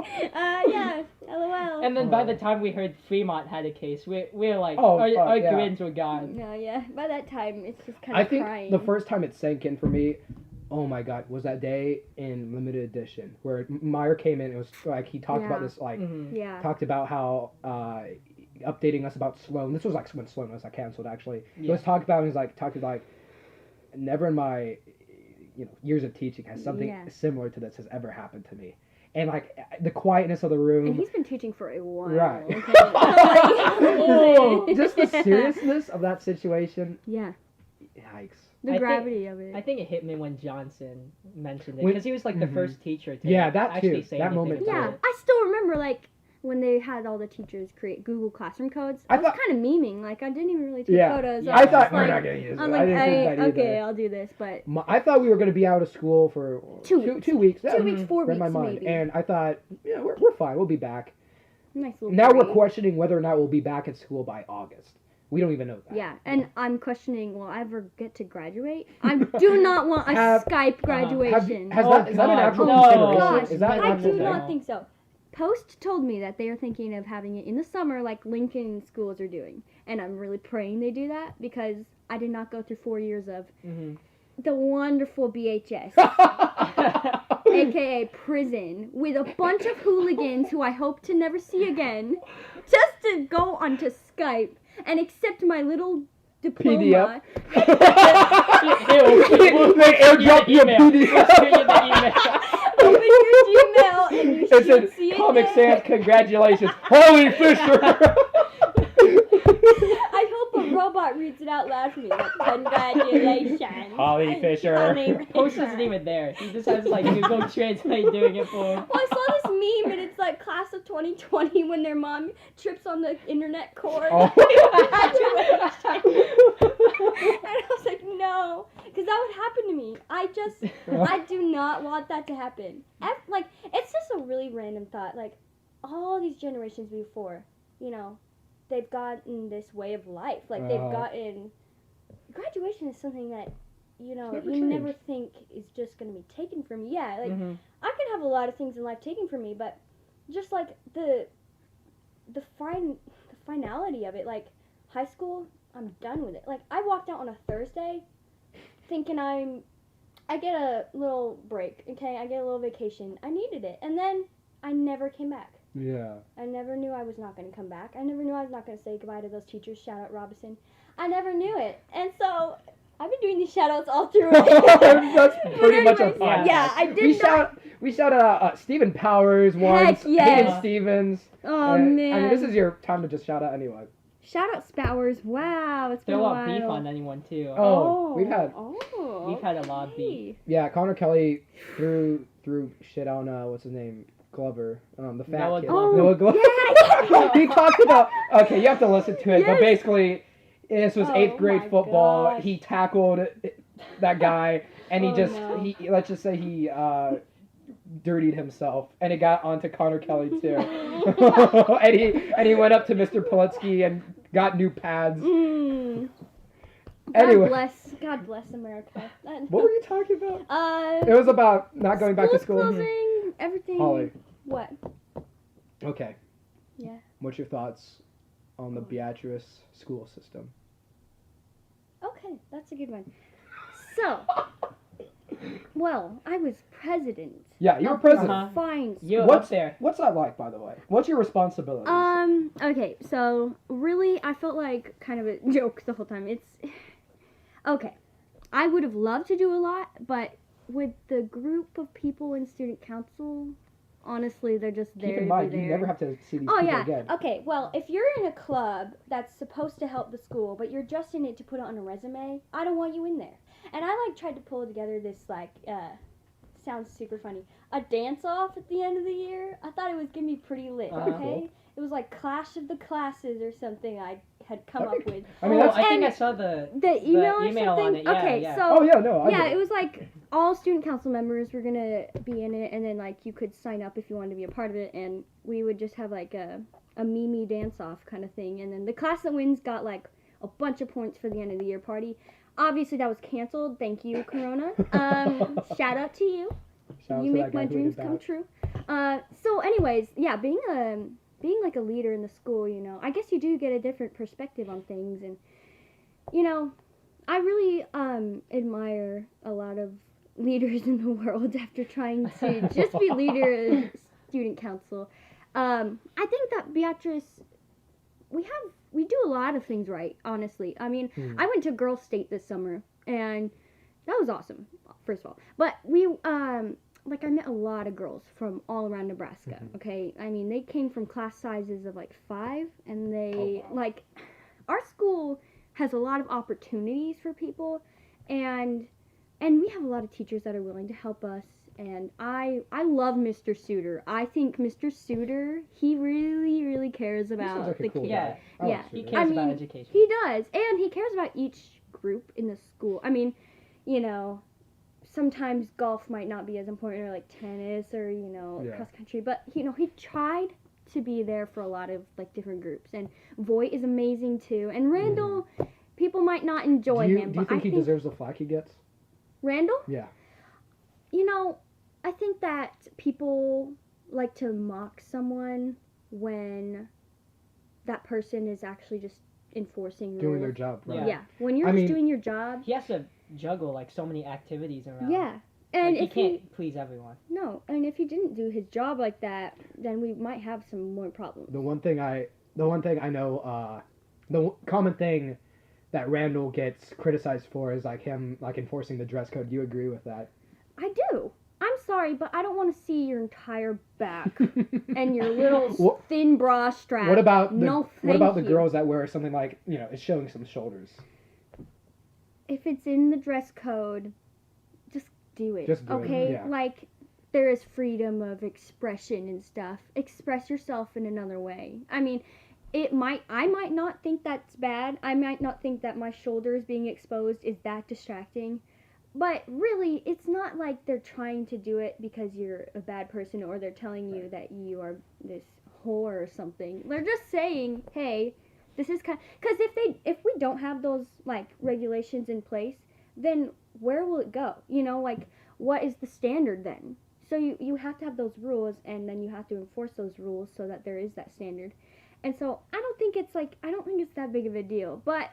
LOL. And then by the time we heard Fremont had a case, we're like, our grins were gone. No, by that time, it's just kind I of think crying. the first time it sank in for me, oh my god, was that day in limited edition where Meyer came in. It was like he talked about this, like talked about how updating us about Sloan. This was like when Sloan was canceled. Actually, he was talking about. He's like talking like, never in my years of teaching has something similar to this has ever happened to me. And like the quietness of the room. And he's been teaching for a while. Right. Okay. Just the seriousness of that situation. Yeah. Yikes. The gravity of it. I think it hit me when Johnson mentioned it because he was like the first teacher to that actually too. say That anything moment. about Yeah, it. I still remember like when they had all the teachers create Google Classroom codes. I was kind of memeing, like I didn't even really take photos. I thought we're not gonna use it. I'm like, okay, I'll do this, but I thought we were gonna be out of school for 2 weeks. 2 weeks. 2 weeks, 4 read weeks, my mind. maybe. And I thought, we're fine. We'll be back. Nice little. Now break. we're questioning whether or not we'll be back at school by August. We don't even know that. Yeah, and I'm questioning, will I ever get to graduate? I do not want a Skype graduation. Is that an actual consideration? consideration? Is that an I actual do thing? not think so. Post told me that they are thinking of having it in the summer like Lincoln schools are doing. And I'm really praying they do that because I did not go through 4 years of the wonderful BHS, aka prison, with a bunch of hooligans who I hope to never see again, just to go onto Skype and accept my little diploma. They airdrop your PDF. Open your Gmail and you should see it. Comic Sans, congratulations, Holy Fischer. I hope a robot reads it out loud for me. Like, congratulations, Holly Fisher. Post isn't even there. He just has like Google Translate doing it for him. Well, I saw this meme and it's like class of 2020 when their mom trips on the internet cord. Graduation. And I was like, no, because that would happen to me. I do not want that to happen. Like, it's just a really random thought. Like, all these generations before, they've gotten this way of life. Like, they've gotten... Graduation is something that, you never think is just going to be taken from you. Yeah, like, I can have a lot of things in life taken from me, but just, like, the finality of it, like, high school, I'm done with it. Like, I walked out on a Thursday thinking I get a little break, okay? I get a little vacation. I needed it. And then I never came back. Yeah. I never knew I was not going to come back. I never knew I was not going to say goodbye to those teachers. Shout out Robinson. I never knew it. And so I've been doing these shout outs all through it. That's pretty much a podcast. Yeah, I did We shout out Stephen Powers once. Heck yes. Hayden Stevens. Oh, man. I mean, this is your time to just shout out anyone. Shout out Spowers. Wow, it's been a Throw while. out beef on anyone too. We've had a lot of beef. Yeah, Connor Kelly threw shit on what's his name, Glover, the fat Noah kid. Glover. Noah Glover. Yeah. He talked about. Okay, you have to listen to it, but basically, this was 8th grade my football. gosh. He tackled that guy, and he let's just say he dirtied himself, and it got onto Connor Kelly too. and he went up to Mr. Politsky and got new pads. Anyway. God bless America. What were you talking about? It It was about not going back to school. Closing, everything. Holly. What? Okay. Yeah. What's your thoughts on the Beatrice school system? Okay, that's a good one. So, well, I was president. Yeah, you were president. Fine. You're up there. What's that like, by the way? What's your responsibilities? Okay, so really, I felt like kind of a joke the whole time. Okay. I would have loved to do a lot, but with the group of people in student council, honestly, they're just there Keep in to mind, be you there. never have to see these Oh people yeah. again. Okay. Well, if you're in a club that's supposed to help the school, but you're just in it to put it on a resume, I don't want you in there. And I tried to pull together this sounds super funny, a dance off at the end of the year. I thought it was gonna be pretty lit. Uh-huh. Okay. Cool. It was like Clash of the Classes or something I had come Okay. up with. I mean, oh, that's... I think I And saw the email or email something. on it. Yeah, okay. yeah. So. Oh, yeah, no, I Yeah, get it was like all student council members were gonna be in it, and then like you could sign up if you wanted to be a part of it, and we would just have like a Mimi dance off kind of thing, and then the class that wins got like a bunch of points for the end of the year party. Obviously that was canceled. Thank you, Corona. Shout out to you. Shout out You to make that guy my who dreams did come that. true. So anyways, yeah, being like a leader in the school, you know, I guess you do get a different perspective on things, and you know, I really admire a lot of leaders in the world after trying to just be leader of student council. I think that Beatrice, we do a lot of things right, honestly. I mean, I went to Girl State this summer, and that was awesome, first of all. But we, I met a lot of girls from all around Nebraska, okay? I mean, they came from class sizes of, 5, and they, our school has a lot of opportunities for people, and we have a lot of teachers that are willing to help us, and I love Mr. Suter. I think Mr. Suter, he really, really cares about like a the cool kids. Yeah. I Yeah. like He Suter. cares I about mean, education. He does, and he cares about each group in the school. I mean, you know, sometimes golf might not be as important, or like tennis, or Yeah. cross country, but he tried to be there for a lot of different groups. And Voight is amazing too, and Randall, people might not enjoy him, Do you but think I he think deserves the flack he gets? Randall, Yeah. I think that people like to mock someone when that person is actually just enforcing rules. Doing their job, right? Yeah, when you're I just mean- doing your job. He has to juggle so many activities around. Yeah, and he if can't please everyone. and if he didn't do his job like that, then we might have some more problems. The one thing I know, the common thing that Randall gets criticized for is him enforcing the dress code. Do you agree with that? I do. I'm sorry, but I don't want to see your entire back and your little What- thin bra strap. What about the No, what about thank the you. girls that wear something it's showing some shoulders? If it's in the dress code, just do it. Just do it, okay? yeah. There is freedom of expression and stuff. Express yourself in another way. I mean, I might not think that's bad. I might not think that my shoulders being exposed is that distracting. But really, it's not like they're trying to do it because you're a bad person, or they're telling you that you are this whore or something. They're just saying, hey, this is because if we don't have those regulations in place, then where will it go? What is the standard then? So you have to have those rules, and then you have to enforce those rules so that there is that standard. And so I don't think it's that big of a deal. But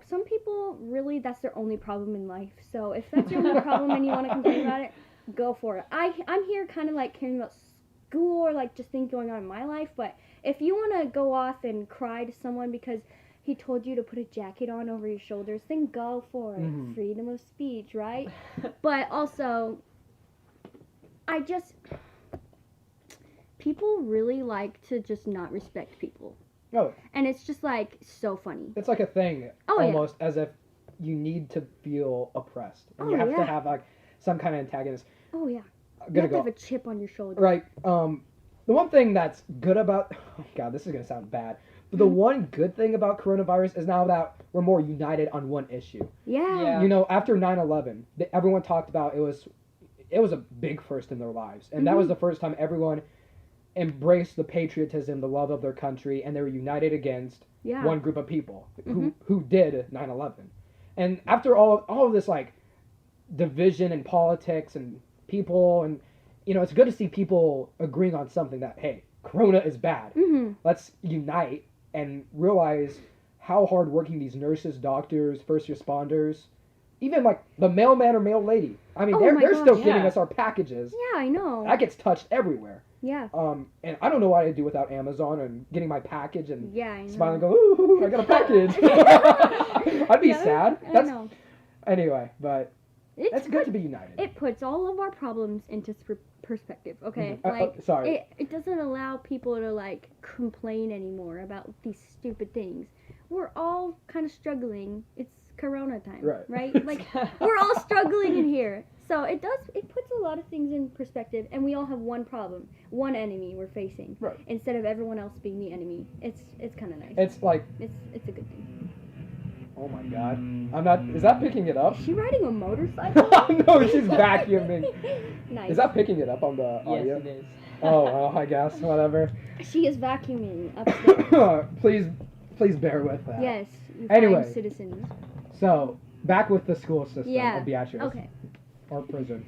some people really, that's their only problem in life. So if that's your only problem and you want to complain about it, go for it. I'm here kind of caring about school, or just things going on in my life. But if you want to go off and cry to someone because he told you to put a jacket on over your shoulders, then go for it. Mhm. Freedom of speech, right? But also, people really like to just not respect people. Oh. And it's just so funny. It's like a thing, Oh, yeah. almost as if you need to feel oppressed, and you Oh, have yeah. to have some kind of antagonist. Oh yeah. I'm You gonna have to go have a chip on your shoulder. right. The one thing that's good about God, this is gonna sound bad, but the one good thing about coronavirus is now that we're more united on one issue. Yeah. Yeah. After 9/11, everyone talked about it was a big first in their lives, and that was the first time everyone embraced the patriotism, the love of their country, and they were united against Yeah. one group of people who did 9/11. And after all of this division and politics and people, and it's good to see people agreeing on something that, hey, Corona is bad. Mhm. Let's unite and realize how hardworking these nurses, doctors, first responders, even the mailman or mail lady. I mean, Oh they're my still gosh, giving yeah. us our packages. Yeah, I know. That gets touched everywhere. Yeah. And I don't know what I'd do without Amazon and getting my package and Yeah, I know. smiling, go, ooh, I got a package. I'd be Yeah, sad. I know. Anyway, but It's good to be united. It puts all of our problems into perspective, okay? Sorry. It doesn't allow people to, like, complain anymore about these stupid things. We're all kind of struggling. It's Corona time, right? Like, we're all struggling in here. So it puts a lot of things in perspective, and we all have one problem, one enemy we're facing. Right. Instead of everyone else being the enemy. It's kind of nice. It's like... It's a good thing. Oh my god. I'm not... Is that picking it up? Is she riding a motorcycle? No, she's vacuuming. Nice. Is that picking it up on the audio? Yes, it is. Oh, well, I guess. Whatever. She is vacuuming upstairs. Please bear with that. Yes. Anyway. Fine citizens. So, back with the school system Yeah. of Beatrice. Okay. Or prison.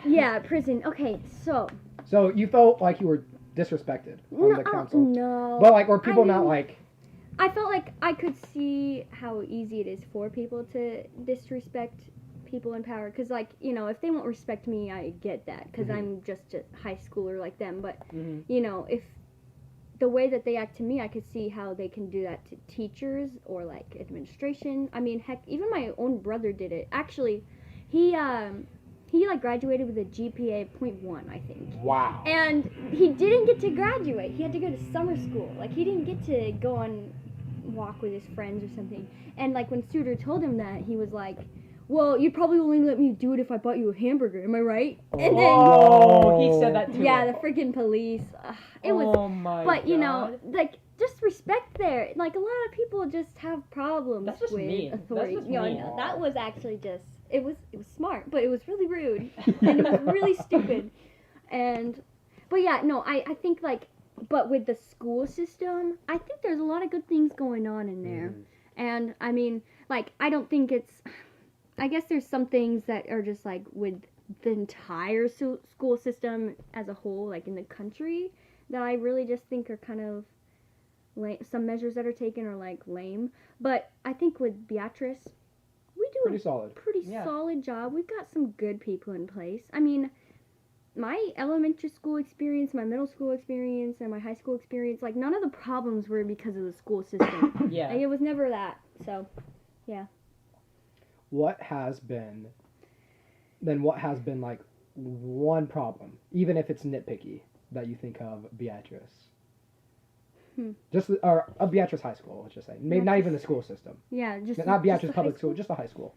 Yeah, prison. Okay, so. So, you felt like you were disrespected on the council? No. But, like, were people not, like... I felt like I could see how easy it is for people to disrespect people in power. Because, like, you know, if they won't respect me, I get that. Because I'm just a high schooler like them. But, you know, if the way that they act to me, I could see how they can do that to teachers or, like, administration. I mean, heck, even my own brother did it. Actually, he like, graduated with a GPA of 0.1, I think. Wow. And he didn't get to graduate. He had to go to summer school. Like, he didn't get to go on walk with his friends or something. And, like, when Suter told him that, he was like, well, you'd probably only let me do it if I bought you a hamburger, am I right? And then he said that too. Yeah, the freaking police. It was. Oh my god. But, you know, like, just respect there. Like, a lot of people just have problems That's just with mean. authority. That's just No, mean. no, that was actually just, it was smart, but it was really rude. And it was really stupid. But yeah, no, I think, like, but with the school system, I think there's a lot of good things going on in there. And, I mean, like, I don't think I guess there's some things that are just, like, with the entire school system as a whole, like, in the country, that I really just think are kind of lame. Some measures that are taken are, like, lame. But I think with Beatrice, we do pretty solid. Solid job. We've got some good people in place. I mean, my elementary school experience, my middle school experience, and my high school experience, like, none of the problems were because of the school system. Yeah. Like, it was never that. So, yeah. What has been, like, one problem, even if it's nitpicky, that you think of Beatrice? Or Beatrice High School, let's just say. Maybe not even the school system. Yeah, just not Beatrice just Public School, just the high school.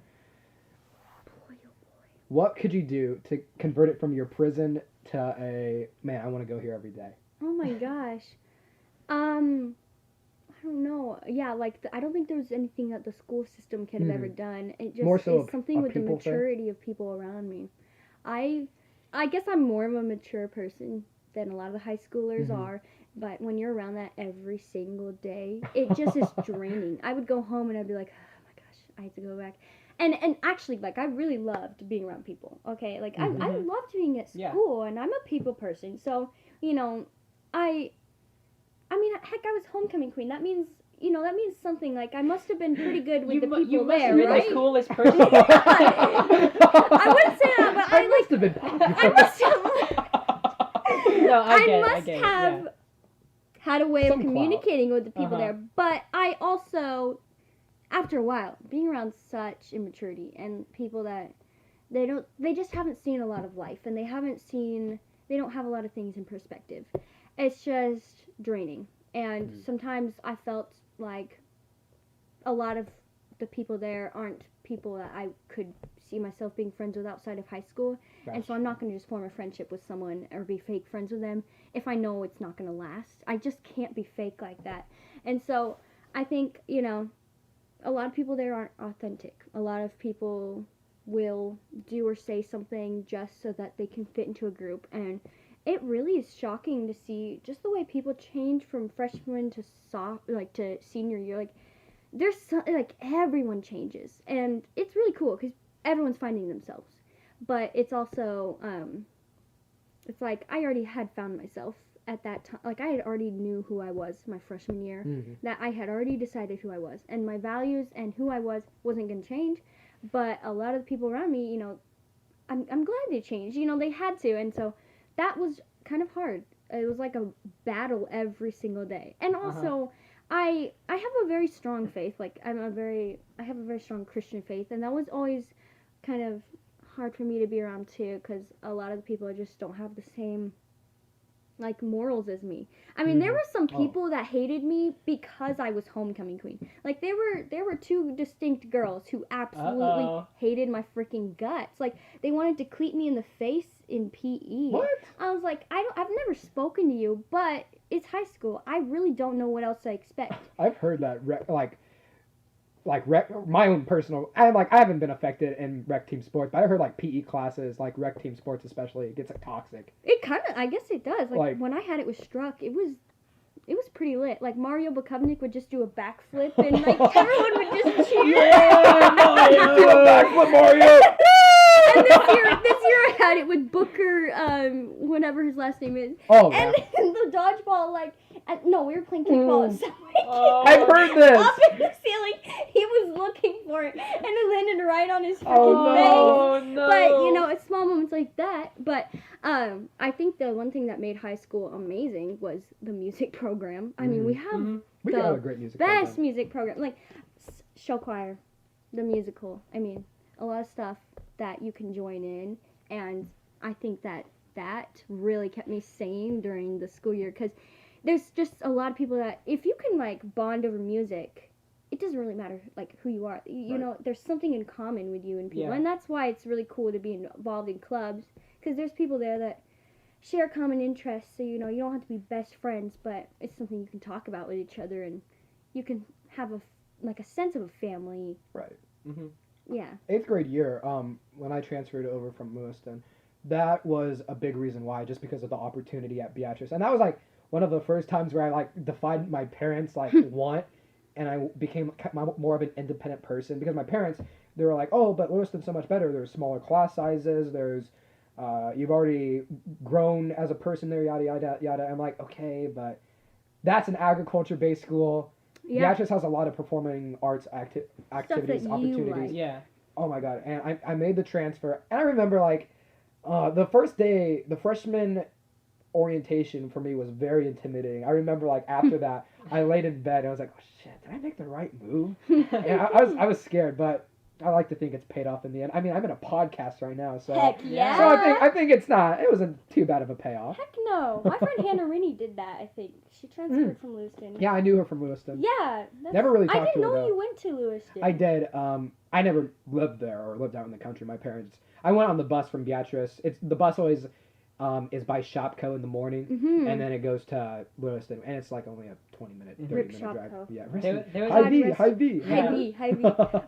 Boy, oh boy. What could you do to convert it from your prison to a, man, I want to go here every day? Oh my gosh. I don't know. Yeah, like, I don't think there's anything that the school system could have ever done. It just More so is something with the maturity of people around me. I guess I'm more of a mature person than a lot of the high schoolers are, but when you're around that every single day, it just is draining. I would go home and I'd be like, oh my gosh, I have to go back. And actually, like, I really loved being around people, okay? Like, I loved being at school, and I'm a people person, so, you know, I mean, heck, I was homecoming queen. That means, you know, something. Like, I must have been pretty good with the people there, right? You must have been the coolest person. I wouldn't say that, but I must have been popular. I must have. No, I must have had a way of communicating with the people there. But I also, after a while, being around such immaturity and people that they just haven't seen a lot of life, and they don't have a lot of things in perspective. It's just draining. And sometimes I felt like a lot of the people there aren't people that I could see myself being friends with outside of high school. Gotcha. And so I'm not going to just form a friendship with someone or be fake friends with them if I know it's not going to last. I just can't be fake like that. And so I think, you know, a lot of people there aren't authentic. A lot of people will do or say something just so that they can fit into a group. And it really is shocking to see just the way people change from freshman to to senior year. Like, like, everyone changes, and it's really cool because everyone's finding themselves. But it's also, it's like I already had found myself at that time. Like, I had already knew who I was my freshman year. That I had already decided who I was, and my values and who I wasn't going to change. But a lot of the people around me, you know, I'm glad they changed. You know, they had to, and so that was kind of hard. It was like a battle every single day. And also, I have a very strong faith. Like, I have a very strong Christian faith, and that was always kind of hard for me to be around too, because a lot of the people just don't have the same like morals as me. I mean, there were some people that hated me because I was homecoming queen. Like there were two distinct girls who absolutely hated my freaking guts. Like they wanted to cleat me in the face in PE. What? I was like, I've never spoken to you, but it's high school. I really don't know what else I expect. I've heard that my own personal. I haven't been affected in rec team sports, but I heard like PE classes, like rec team sports especially, it gets like toxic. It kind of, I guess it does. Like when I had it with Struck, it was pretty lit. Like Mario Bukovnik would just do a backflip, and like everyone would just cheer. Yeah, Mario, do a backflip, Mario. And this year I had it with Booker, whatever his last name is. Oh, and then the dodgeball, no, we were playing kickball at I've heard this. Up in the ceiling, he was looking for it, and it landed right on his freaking face. No. But it's small moments like that. But I think the one thing that made high school amazing was the music program. I mean, we have we got a great music best program. music program, like show choir, the musical. I mean, a lot of stuff that you can join in, and I think that really kept me sane during the school year, because there's just a lot of people that if you can like bond over music, it doesn't really matter like who you are. You know, there's something in common with you and people, and that's why it's really cool to be involved in clubs, because there's people there that share common interests. So you don't have to be best friends, but it's something you can talk about with each other, and you can have a sense of a family. Right. Mm-hmm. Yeah. 8th grade year, when I transferred over from Lewiston, that was a big reason why, just because of the opportunity at Beatrice. And that was like one of the first times where I like defied my parents' like want, and I became more of an independent person, because my parents, they were like, oh, but Lewiston's so much better. There's smaller class sizes. There's, you've already grown as a person there, yada, yada, yada. I'm like, okay, but that's an agriculture-based school. Yeah. Beatrice has a lot of performing arts activities, opportunities. Like. Yeah. Oh my god! And I made the transfer, and I remember like the first day, the freshman orientation for me was very intimidating. I remember like after that, I laid in bed and I was like, oh shit, did I make the right move? And I was scared, but I like to think it's paid off in the end. I mean, I'm in a podcast right now, so Heck yeah. So I think it wasn't too bad of a payoff. Heck no. My friend Hannah Rennie did that, I think. She transferred from Lewiston. Yeah, I knew her from Lewiston. Yeah. Never really talked I didn't to her, know though. you went to Lewiston. I did. I never lived there or lived out in the country. My parents. I went on the bus from Beatrice. The bus always is by Shopko in the morning, and then it goes to Lewiston, and it's like only a 20-minute, 30-minute drive. Shopko. Yeah, There was High V. High V.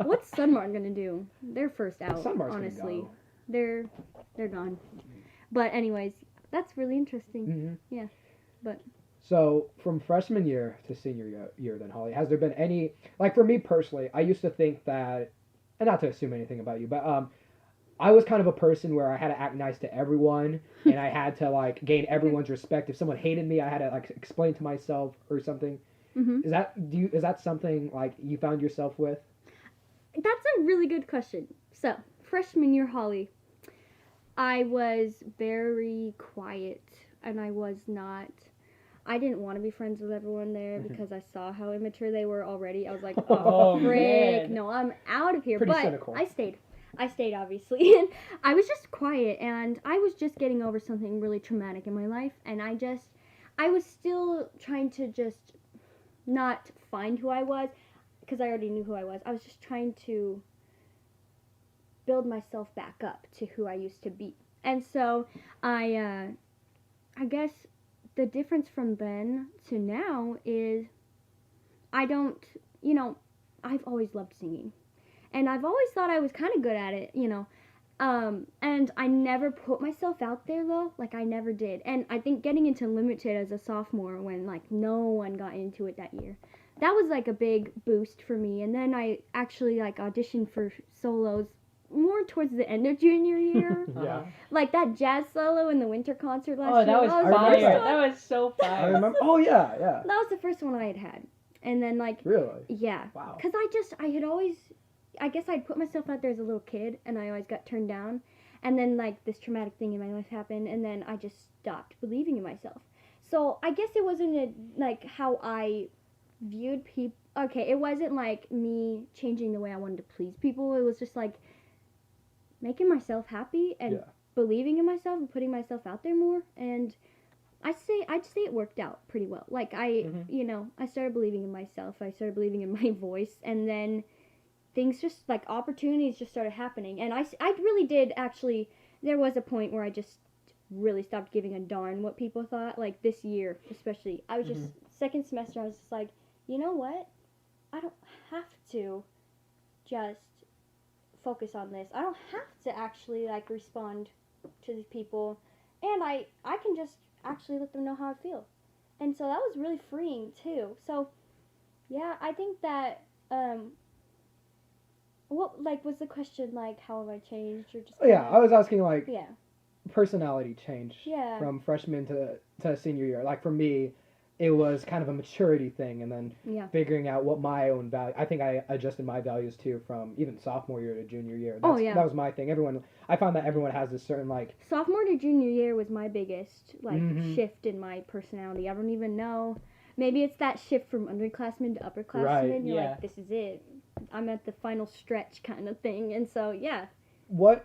What's Sunmartin gonna do? They're first out. Sunmartin's honestly, gonna go. they're gone. But anyways, that's really interesting. Mm-hmm. Yeah, but. So from freshman year to senior year, then Holly, has there been any, like for me personally, I used to think that, and not to assume anything about you, but I was kind of a person where I had to act nice to everyone, and I had to like gain everyone's respect. If someone hated me, I had to like explain to myself or something. Mm-hmm. Is that something like you found yourself with? That's a really good question. So freshman year, Holly, I was very quiet, and I didn't want to be friends with everyone there because I saw how immature they were already. I was like, oh, frick, man. no, I'm out of here. Pretty but cynical. I stayed, obviously. And I was just quiet, and I was just getting over something really traumatic in my life. And I was still trying to just not find who I was, because I already knew who I was. I was just trying to build myself back up to who I used to be. And so I guess the difference from then to now is I've always loved singing. And I've always thought I was kind of good at it, and I never put myself out there, though. Like, I never did. And I think getting into Limited as a sophomore when, like, no one got into it that year, that was, like, a big boost for me. And then I actually, like, auditioned for solos more towards the end of junior year. Yeah. Like that jazz solo in the winter concert last Oh, year. that was fire. That was so fire. I remember. Oh yeah. That was the first one I had. And then like. Really? Yeah. Wow. Because I guess I'd put myself out there as a little kid, and I always got turned down. And then like this traumatic thing in my life happened, and then I just stopped believing in myself. So I guess it wasn't like how I viewed people. Okay, it wasn't like me changing the way I wanted to please people. It was just like making myself happy and Yeah. believing in myself and putting myself out there more. And I'd say it worked out pretty well. Like I started believing in myself. I started believing in my voice, and then things just like opportunities just started happening. And I really did actually. There was a point where I just really stopped giving a darn what people thought. Like this year, especially, I was just second semester. I was just like, you know what? I don't have to just focus on this. I don't have to actually like respond to these people, and I can just actually let them know how I feel. And so that was really freeing too. So yeah, I think that what like was the question, like how have I changed, or just Yeah, kinda- I was asking like yeah personality change yeah from freshman to senior year. Like for me, it was kind of a maturity thing, and then yeah figuring out what my own value. I think I adjusted my values too from even sophomore year to junior year. That was my thing. I found that everyone has this certain like sophomore to junior year was my biggest like Mhm. shift in my personality. I don't even know. Maybe it's that shift from underclassmen to upperclassmen. Right, You're yeah. like, this is it. I'm at the final stretch kind of thing. And so yeah. what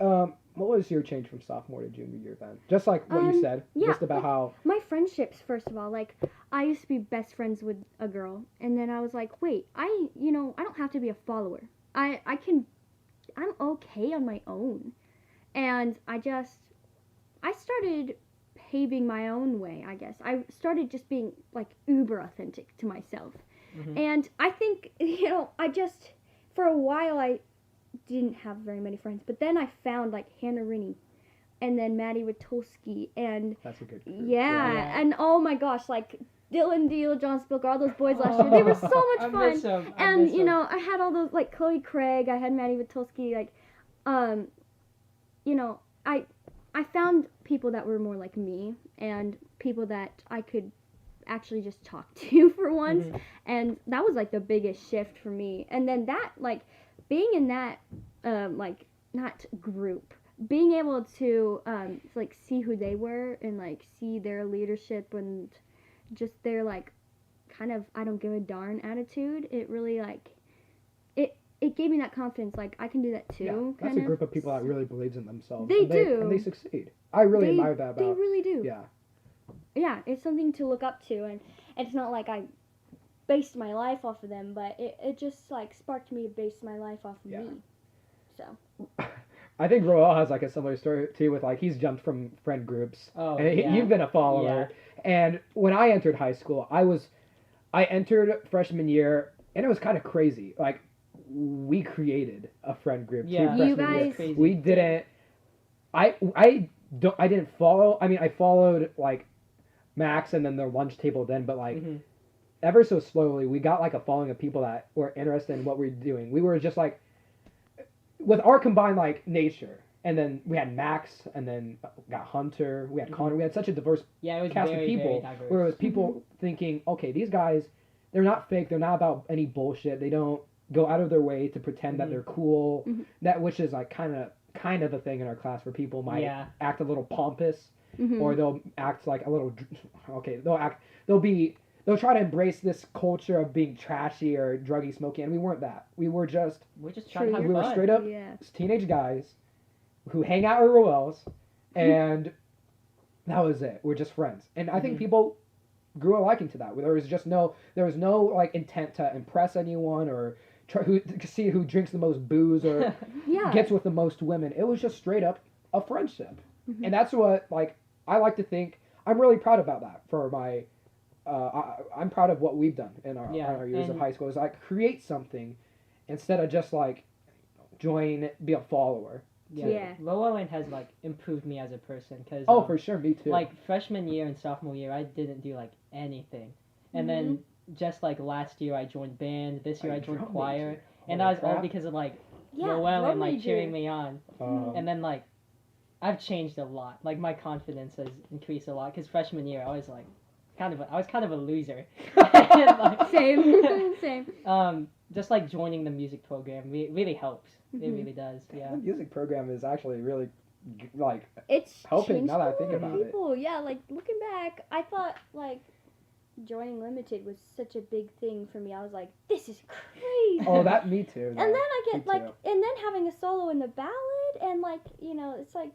was your change from sophomore to junior year then? Just like what you said, yeah, just about like, how my friendships, first of all, like I used to be best friends with a girl, and then I was like, wait, I don't have to be a follower. I'm okay on my own. And I started paving my own way, I guess. I started just being like uber authentic to myself. And I think, I just, for a while I didn't have very many friends, but then I found like Hannah Rinney and then Maddie Witulski and that's a good group. yeah, and oh my gosh, like Dylan Deal, John Spilker, all those boys last year, they were so much I fun. miss 'em. I And miss 'em. I had all those like Chloe Craig, I had Maddie Witulski, like I found people that were more like me and people that I could actually just talk to for once. And that was like the biggest shift for me. And then that, like, being in that like not group, being able to like see who they were and like see their leadership and just their like kind of I don't give a darn attitude, it really like it gave me that confidence, like I can do that too. That's a group of people that really believes in themselves. They and do. And they succeed. I really admire that about They really do. Yeah. Yeah, it's something to look up to, and it's not like I based my life off of them, but it just like sparked me to base my life off of me. So I think Roel has like a similar story too with like he's jumped from friend groups. Oh, and yeah. You've been a follower. And when I entered high school, I entered freshman year and it was kind of crazy. Like we created a friend group too freshman You guys year. We didn't I didn't follow. I mean, I followed like Max and then their lunch table then, but like ever so slowly we got like a following of people that were interested in what we were doing. We were just like with our combined like nature, and then we had Max, and then got Hunter, we had Connor. We had such a diverse it was cast very, of people, very diverse. where it was people thinking, okay, these guys, they're not fake, they're not about any bullshit, they don't go out of their way to pretend that they're cool. That which is like kind of the thing in our class where people might act a little pompous, or they'll act like a little they'll try to embrace this culture of being trashy or druggy, smoky, and we weren't that. We're just trying to have we were fun. straight up teenage guys who hang out with Roels, and that was it. We're just friends, and I think people grew a liking to that. There was no like intent to impress anyone or to see who drinks the most booze or gets with the most women. It was just straight up a friendship, and that's what like I like to think. I'm really proud about that for my. I'm proud of what we've done in our years of high school. Is like create something instead of just like be a follower. Roeland has like improved me as a person because for sure, me too. Like freshman year and sophomore year, I didn't do like anything, and then just like last year I joined band. This year I joined choir, and that was all because of like Roeland like cheering me on, and then like I've changed a lot. Like my confidence has increased a lot because freshman year I was like. I was kind of a loser. Like, same. Just like joining the music program really helps. It really does. Yeah. The music program is actually really like it's helping now that I think about people. It. Yeah, like looking back, I thought like joining Limited was such a big thing for me. I was like, this is crazy. Oh, that me too. No, and then I get like, and then having a solo in the ballad, and like it's like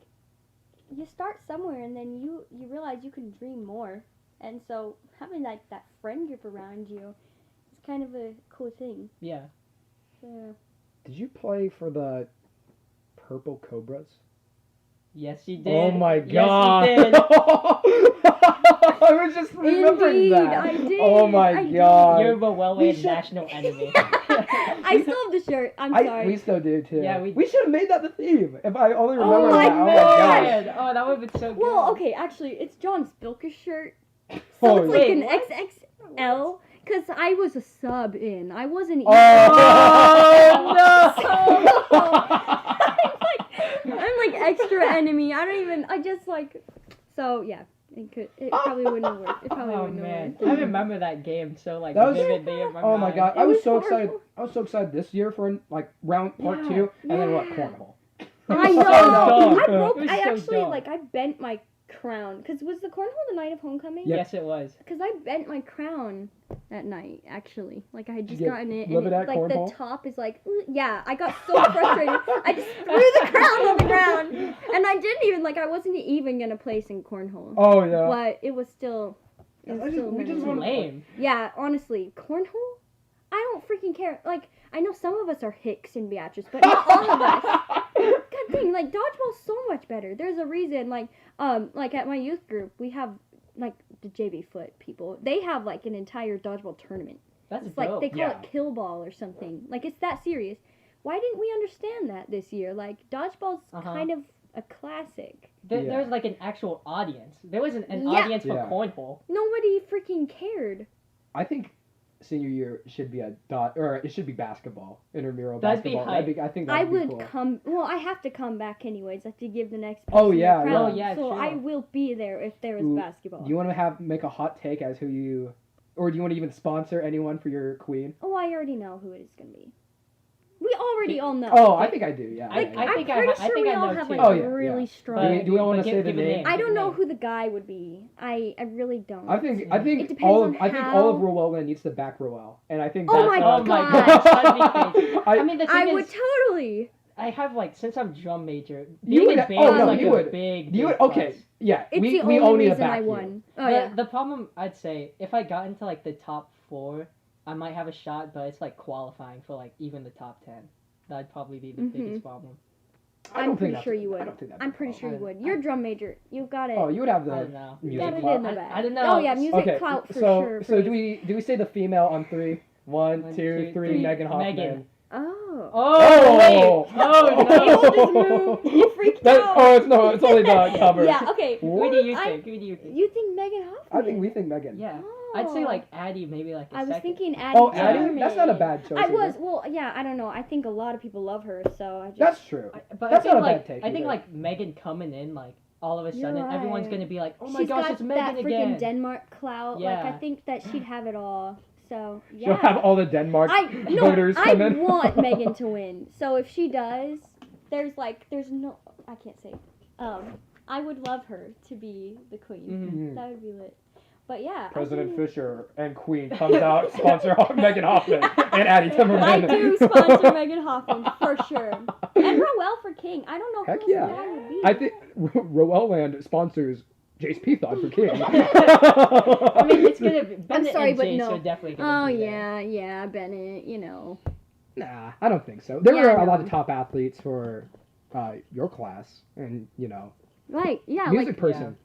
you start somewhere and then you realize you can dream more, and so having like that friend group around you is kind of a cool thing. Yeah. Yeah. Did you play for the Purple Cobras? Yes, you did. Oh my god! Yes, you did. I was just remembering Indeed, that. I did. Oh my I did. god! You're a well-weighed should- national enemy. I still have the shirt. I'm sorry. We still do too. Yeah, we should have made that the theme. If I only Oh remember my that. Oh my gosh! man! Oh, that would have been so good. Well, okay, actually, it's John Spilker's shirt, so Oh, it's like wait, an what? XXL. Because I was a sub in. I wasn't even. Oh no! I'm like extra enemy. I don't even. I just like. So yeah, it probably wouldn't have worked. It probably Oh wouldn't man, have I worked. remember that game so like That was- vividly in my Oh my mind. god! I It was was so horrible. excited. I was so excited this year for like round part 2, and then what? Yeah. Cornhole. I It know. was so dumb. I broke. It was I so actually dumb. like. I bent my crown. Because was the cornhole the night of homecoming? Yep. Yes, it was. Because I bent my crown that night, actually. Like, I had just Did you gotten it, live and it at like, cornhole? the top is like, yeah, I got so frustrated. I just threw the crown on the ground. And I didn't even, like, I wasn't even going to place in cornhole. Oh yeah. But it was still, Yeah, it I was just- still we just It's memorable. wanna- lame. Yeah, honestly, cornhole? I don't freaking care. Like, I know some of us are Hicks and Beatrice, but not all of us. God dang, like, dodgeball's so much better. There's a reason, like at my youth group, we have, like, the JV Foot people. They have, like, an entire dodgeball tournament. That's It's dope. like, they call Yeah. it kill ball or something. Like, it's that serious. Why didn't we understand that this year? Like, dodgeball's Uh-huh. kind of a classic. Yeah. There was like an actual audience. There was an Yeah. audience for Yeah. cornhole. Nobody freaking cared. I think senior year should be it should be basketball, intramural That'd be basketball. hype. I think I that'd be would cool. come. Well, I have to come back anyways. I have to give the next. Oh, person yeah, their crown. yeah. Oh, yeah, So true. I will be there if there is Ooh, basketball. Do you want to make a hot take as who you, or do you want to even sponsor anyone for your queen? Oh, I already know who it is gonna be. We already all know. Oh, I think I do. Yeah. I- yeah, yeah. I think I'm pretty I sure think we I all know have too. like Oh, a yeah, really yeah. strong. Do we all wanna but say the give a name? I don't know name. who the guy would be. I really don't. I think It depends all on of all how- of Roeland needs to back Roel, and I think Oh that's my Oh my God. gosh, that'd be crazy. I mean, the thing I is, would totally. I have like since I'm drum major, You being would- in band oh, is no, like you a would. big. You big okay? plus. Yeah, It's we the we only all need to reason back I you. won. Oh the, yeah. the problem I'd say if I got into like the top 4, I might have a shot, but it's like qualifying for like even the top 10. That'd probably be the Mhm. biggest problem. I I'm don't pretty think sure that's- you I would. don't think that'd I'm be a pretty sure you problem. would. You're a drum major. You've got it. Oh, you would have I the don't know. You music got it club. in the I- bag. I don't know. Oh yeah, music Okay, clout for so sure. so please. do we say the female on 3? 1, 2, 3. 3. Megan Hoffman. Megan. Oh. Oh, wait. Oh People just no. moved. You freaked That- out. Oh, it's only the cover. Yeah. Okay. Who do you I- think? Who do you think? You think Megan Hoffman? I think we think Megan. Yeah. Oh. I'd say like Addie, maybe like a I was second. thinking Addie. Oh, Yeah. Addie? That's not a bad choice. I either. was. Well, yeah. I don't know. I think a lot of people love her, so I just. That's true. But That's I think not a like bad take I think either. like Megan coming in like all of a You're sudden everyone's right. gonna be like, oh my She's gosh, got it's Megan that again. freaking Denmark clout. Yeah. Like I think that she'd have it all. So yeah. She'll have all the Denmark voters I come in. want Megan to win. So if she does, there's no. I can't say. I would love her to be the queen. Mhm. That would be lit. But yeah. President I think- Fischer and Queen comes out, sponsor Megan Hoffman and Addie Timmerman. I do sponsor Megan Hoffman for sure. And Roel for king. I don't know Heck who yeah. else the guy would be. I think Roeland sponsors Jace Peathod for king. I mean, it's gonna be Bennett sorry, and but Jace no. are definitely gonna Oh be there. yeah, Bennett. You know. Nah, I don't think so. There Yeah, were I a lot know. of top athletes for your class, and Right. Yeah. music like. person.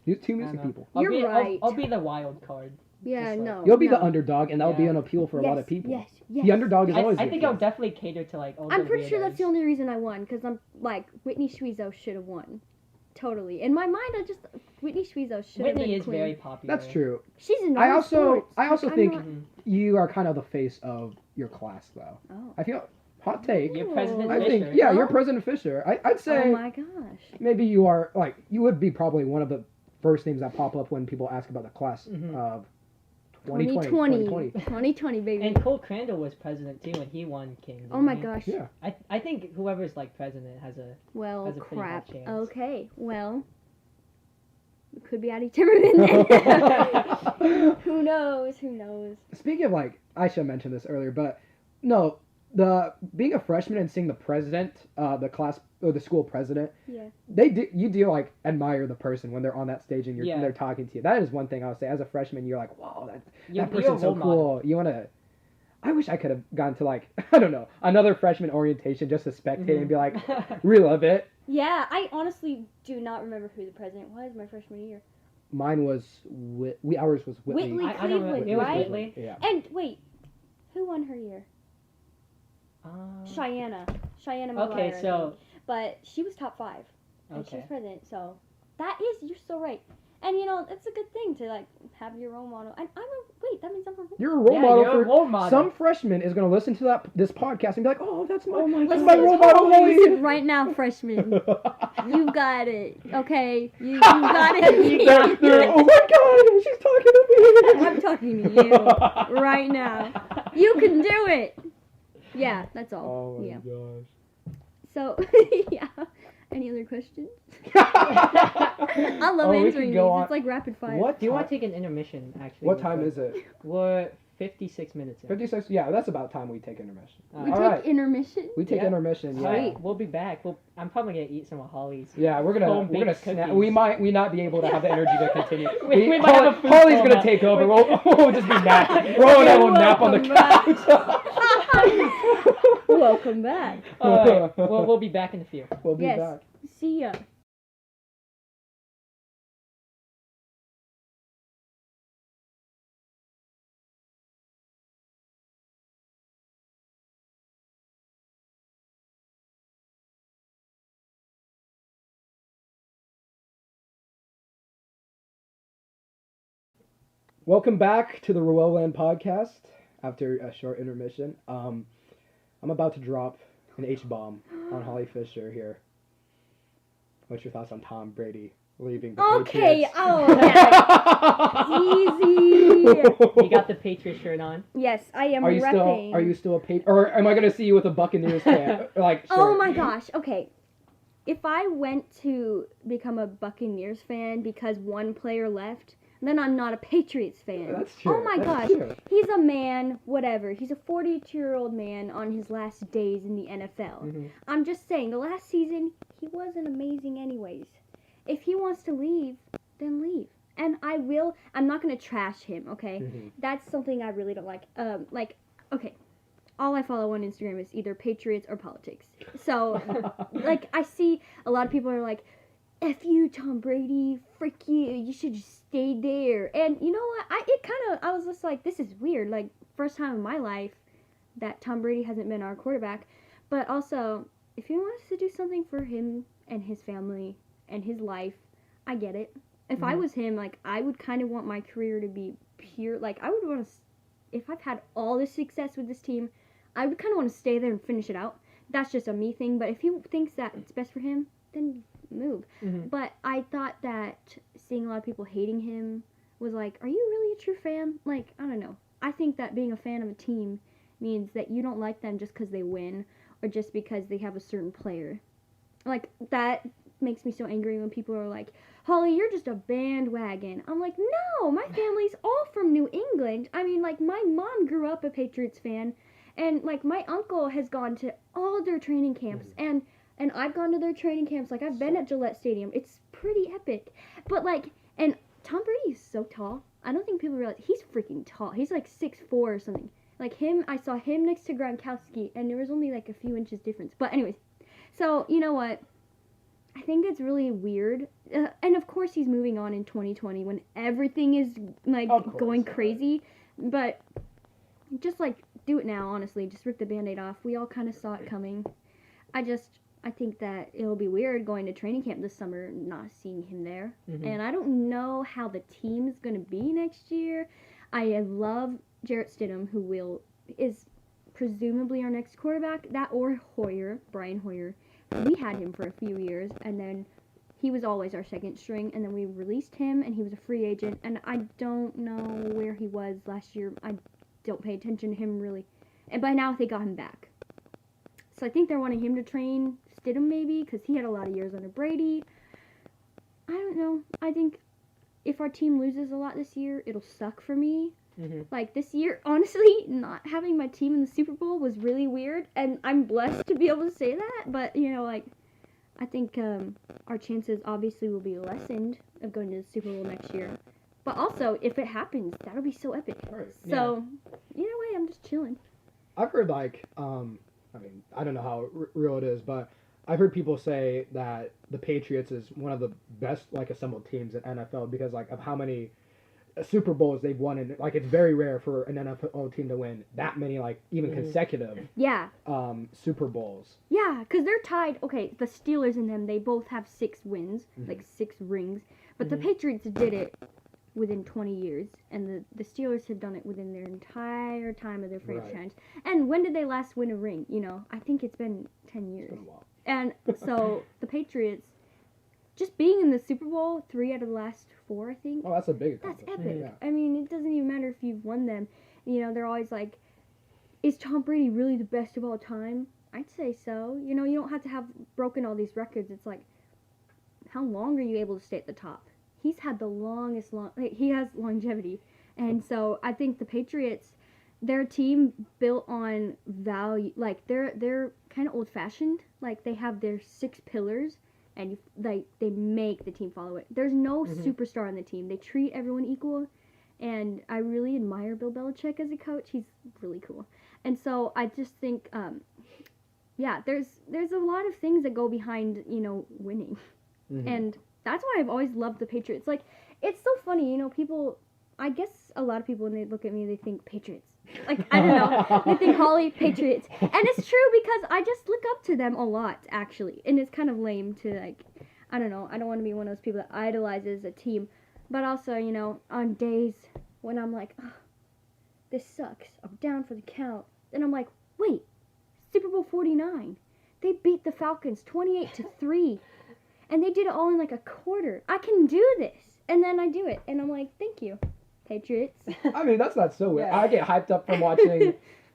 Two I music know. people. I'll You're be, right. I'll be the wild card. Yeah. Just like- No. You'll be no. the underdog, and that'll be Yeah. an appeal for a lot of people. Yes. Yes. The underdog is always. I the think I'll appeal. definitely cater to like all I'm the pretty sure that's the weirdos. only reason I won, because I'm like, Whitney Schwiezo should have won. Totally. In my mind, Whitney Schwiezo should have been Whitney is queen. very popular. That's true. She's in I all also sports. I'm think not- Mhm. you are kind of the face of your class, though. Oh. I feel hot take. You're President I think Fisher. yeah, you're Oh. President Fisher. I'd say Oh my gosh. maybe you are like you would be probably one of the first names that pop up when people ask about the class Mhm. of 2020. 2020. 2020, baby. And Cole Crandall was president too, and he won King. Oh my didn't gosh. Yeah. he? I think whoever's like president has a. Well, Has a pretty crap. high chance. Okay. Well, it could be Addie Timmerman then. Who knows? Who knows? Speaking of like, I should have mentioned this earlier, but no, being a freshman and seeing the president, the class or the school president, Yeah. You do like admire the person when they're on that stage and and they're talking to you. That is one thing I would say. As a freshman, you're like, wow, that person's so cool. You wanna. I wish I could have gone to like I don't know another freshman orientation just to spectate and be like, relive it. Yeah, I honestly do not remember who the president was my freshman year. Mine was ours was Whitley. Whitley I don't know. Cleveland, It was right? Whitley. Yeah. And wait, who won her year? Cheyenne Maguire, Okay, I so think. But she was top 5, and she was okay. president. So you're so right. And it's a good thing to like have your role model. And that means I'm a You're a role model you're a role model. Some freshman is gonna listen to this podcast and be like, oh, that's my Listen, role model. listen right now, freshman. You've got it. Okay, you got it. Oh my God, she's talking to me. I'm talking to you right now. You can do it. Yeah, that's all. Oh my gosh. So, yeah. Any other questions? I love answering these. It's like rapid fire. Do you want to take an intermission, actually? What time is it? We're 56 minutes in. 56? Yeah, that's about time we take intermission. We take intermission? We take intermission, yeah. Alright, we'll be back. I'm probably going to eat some of Holly's. Yeah, we're gonna snap. We might not be able to have the energy to continue. we might have a food Holly's coma. gonna take over. We'll just be napping. Roel and I will nap on the couch. Welcome back. Alright, we'll be back in a few. We'll be back. See ya. Welcome back to the Roeland podcast after a short intermission. I'm about to drop an H-bomb on Holly Fischer here. What's your thoughts on Tom Brady leaving the Patriots? Easy. You got the Patriot shirt on? Yes, I am Are you still a Patriot? Or am I going to see you with a Buccaneers fan? Shirt? Oh my gosh. Okay. If I went to become a Buccaneers fan because one player left, then I'm not a Patriots fan. That's true. Oh my gosh. True. He's a man, whatever. He's a 42-year-old man on his last days in the NFL. Mm-hmm. I'm just saying, the last season, he wasn't amazing anyways. If he wants to leave, then leave. And I'm not going to trash him, okay? Mm-hmm. That's something I really don't like. Okay, all I follow on Instagram is either Patriots or politics. So, I see a lot of people are like, F you, Tom Brady, frick you should just stay there. And you know what, I was just like, this is weird, like, first time in my life that Tom Brady hasn't been our quarterback. But also, if he wants to do something for him and his family and his life, I get it. If I was him, like, I would kind of want my career to be pure, like, I would want to, if I've had all this success with this team, I would kind of want to stay there and finish it out. That's just a me thing, but if he thinks that it's best for him, then move. Mm-hmm. But I thought that seeing a lot of people hating him was like, are you really a true fan? Like, I don't know. I think that being a fan of a team means that you don't like them just because they win or just because they have a certain player. Like, that makes me so angry when people are like, Holly, you're just a bandwagon. I'm like, no, my family's all from New England. I mean, like, my mom grew up a Patriots fan, and, like, my uncle has gone to all their training camps, and I've gone to their training camps. Like, I've been at Gillette Stadium. It's pretty epic. But, like, and Tom Brady is so tall. I don't think people realize he's freaking tall. He's, like, 6'4" or something. Like, I saw him next to Gronkowski, and there was only, like, a few inches difference. But anyways, so, you know what? I think it's really weird. And, of course, he's moving on in 2020 when everything is, like, going crazy. But just, like, do it now, honestly. Just rip the Band-Aid off. We all kind of saw it coming. I think that it'll be weird going to training camp this summer and not seeing him there. Mm-hmm. And I don't know how the team's going to be next year. I love Jarrett Stidham, who is presumably our next quarterback. That or Brian Hoyer. We had him for a few years, and then he was always our second string, and then we released him, and he was a free agent, and I don't know where he was last year. I don't pay attention to him, really. And by now, they got him back. So I think they're wanting him to train Stidham, maybe, because he had a lot of years under Brady. I don't know. I think if our team loses a lot this year, it'll suck for me, Mm-hmm. Like, this year, honestly, not having my team in the Super Bowl was really weird, and I'm blessed to be able to say that, but, you know, like, I think our chances obviously will be lessened of going to the Super Bowl next year. But also, if it happens, that'll be so epic. Right. So, either way, I'm just chilling. I've heard, like, I mean, I don't know how real it is, but I've heard people say that the Patriots is one of the best, like, assembled teams in NFL because, like, of how many Super Bowls they've won. And, like, it's very rare for an NFL team to win that many, like, even consecutive Super Bowls. Yeah, because they're tied. Okay, the Steelers and them, they both have 6 wins, like 6 rings. But the Patriots did it within 20 years, and the Steelers have done it within their entire time of their franchise. Right. And when did they last win a ring? You know, I think it's been 10 years. It's been a while. And so the Patriots, just being in the Super Bowl 3 out of the last 4, I think. Oh, that's a big That's accomplishment. epic. Yeah. I mean, it doesn't even matter if you've won them. You know, they're always like, is Tom Brady really the best of all time? I'd say so. You know, you don't have to have broken all these records. It's like, how long are you able to stay at the top? He's had the longest he has longevity. And so I think the Patriots, their team built on value, like they're kind of old-fashioned. Like, they have their 6 pillars, and they make the team follow it. There's no superstar on the team. They treat everyone equal, and I really admire Bill Belichick as a coach. He's really cool. And so I just think, there's a lot of things that go behind, you know, winning. And that's why I've always loved the Patriots. Like, it's so funny, you know, people, I guess a lot of people, when they look at me, they think Patriots. Like, I don't know. They think Holly, Patriots. And it's true because I just look up to them a lot, actually. And it's kind of lame to, like, I don't know. I don't want to be one of those people that idolizes a team. But also, you know, on days when I'm like, oh, this sucks, I'm down for the count. Then I'm like, wait, Super Bowl 49. They beat the Falcons 28-3. And they did it all in like a quarter. I can do this. And then I do it. And I'm like, thank you, Patriots. I mean, that's not so weird. I get hyped up from watching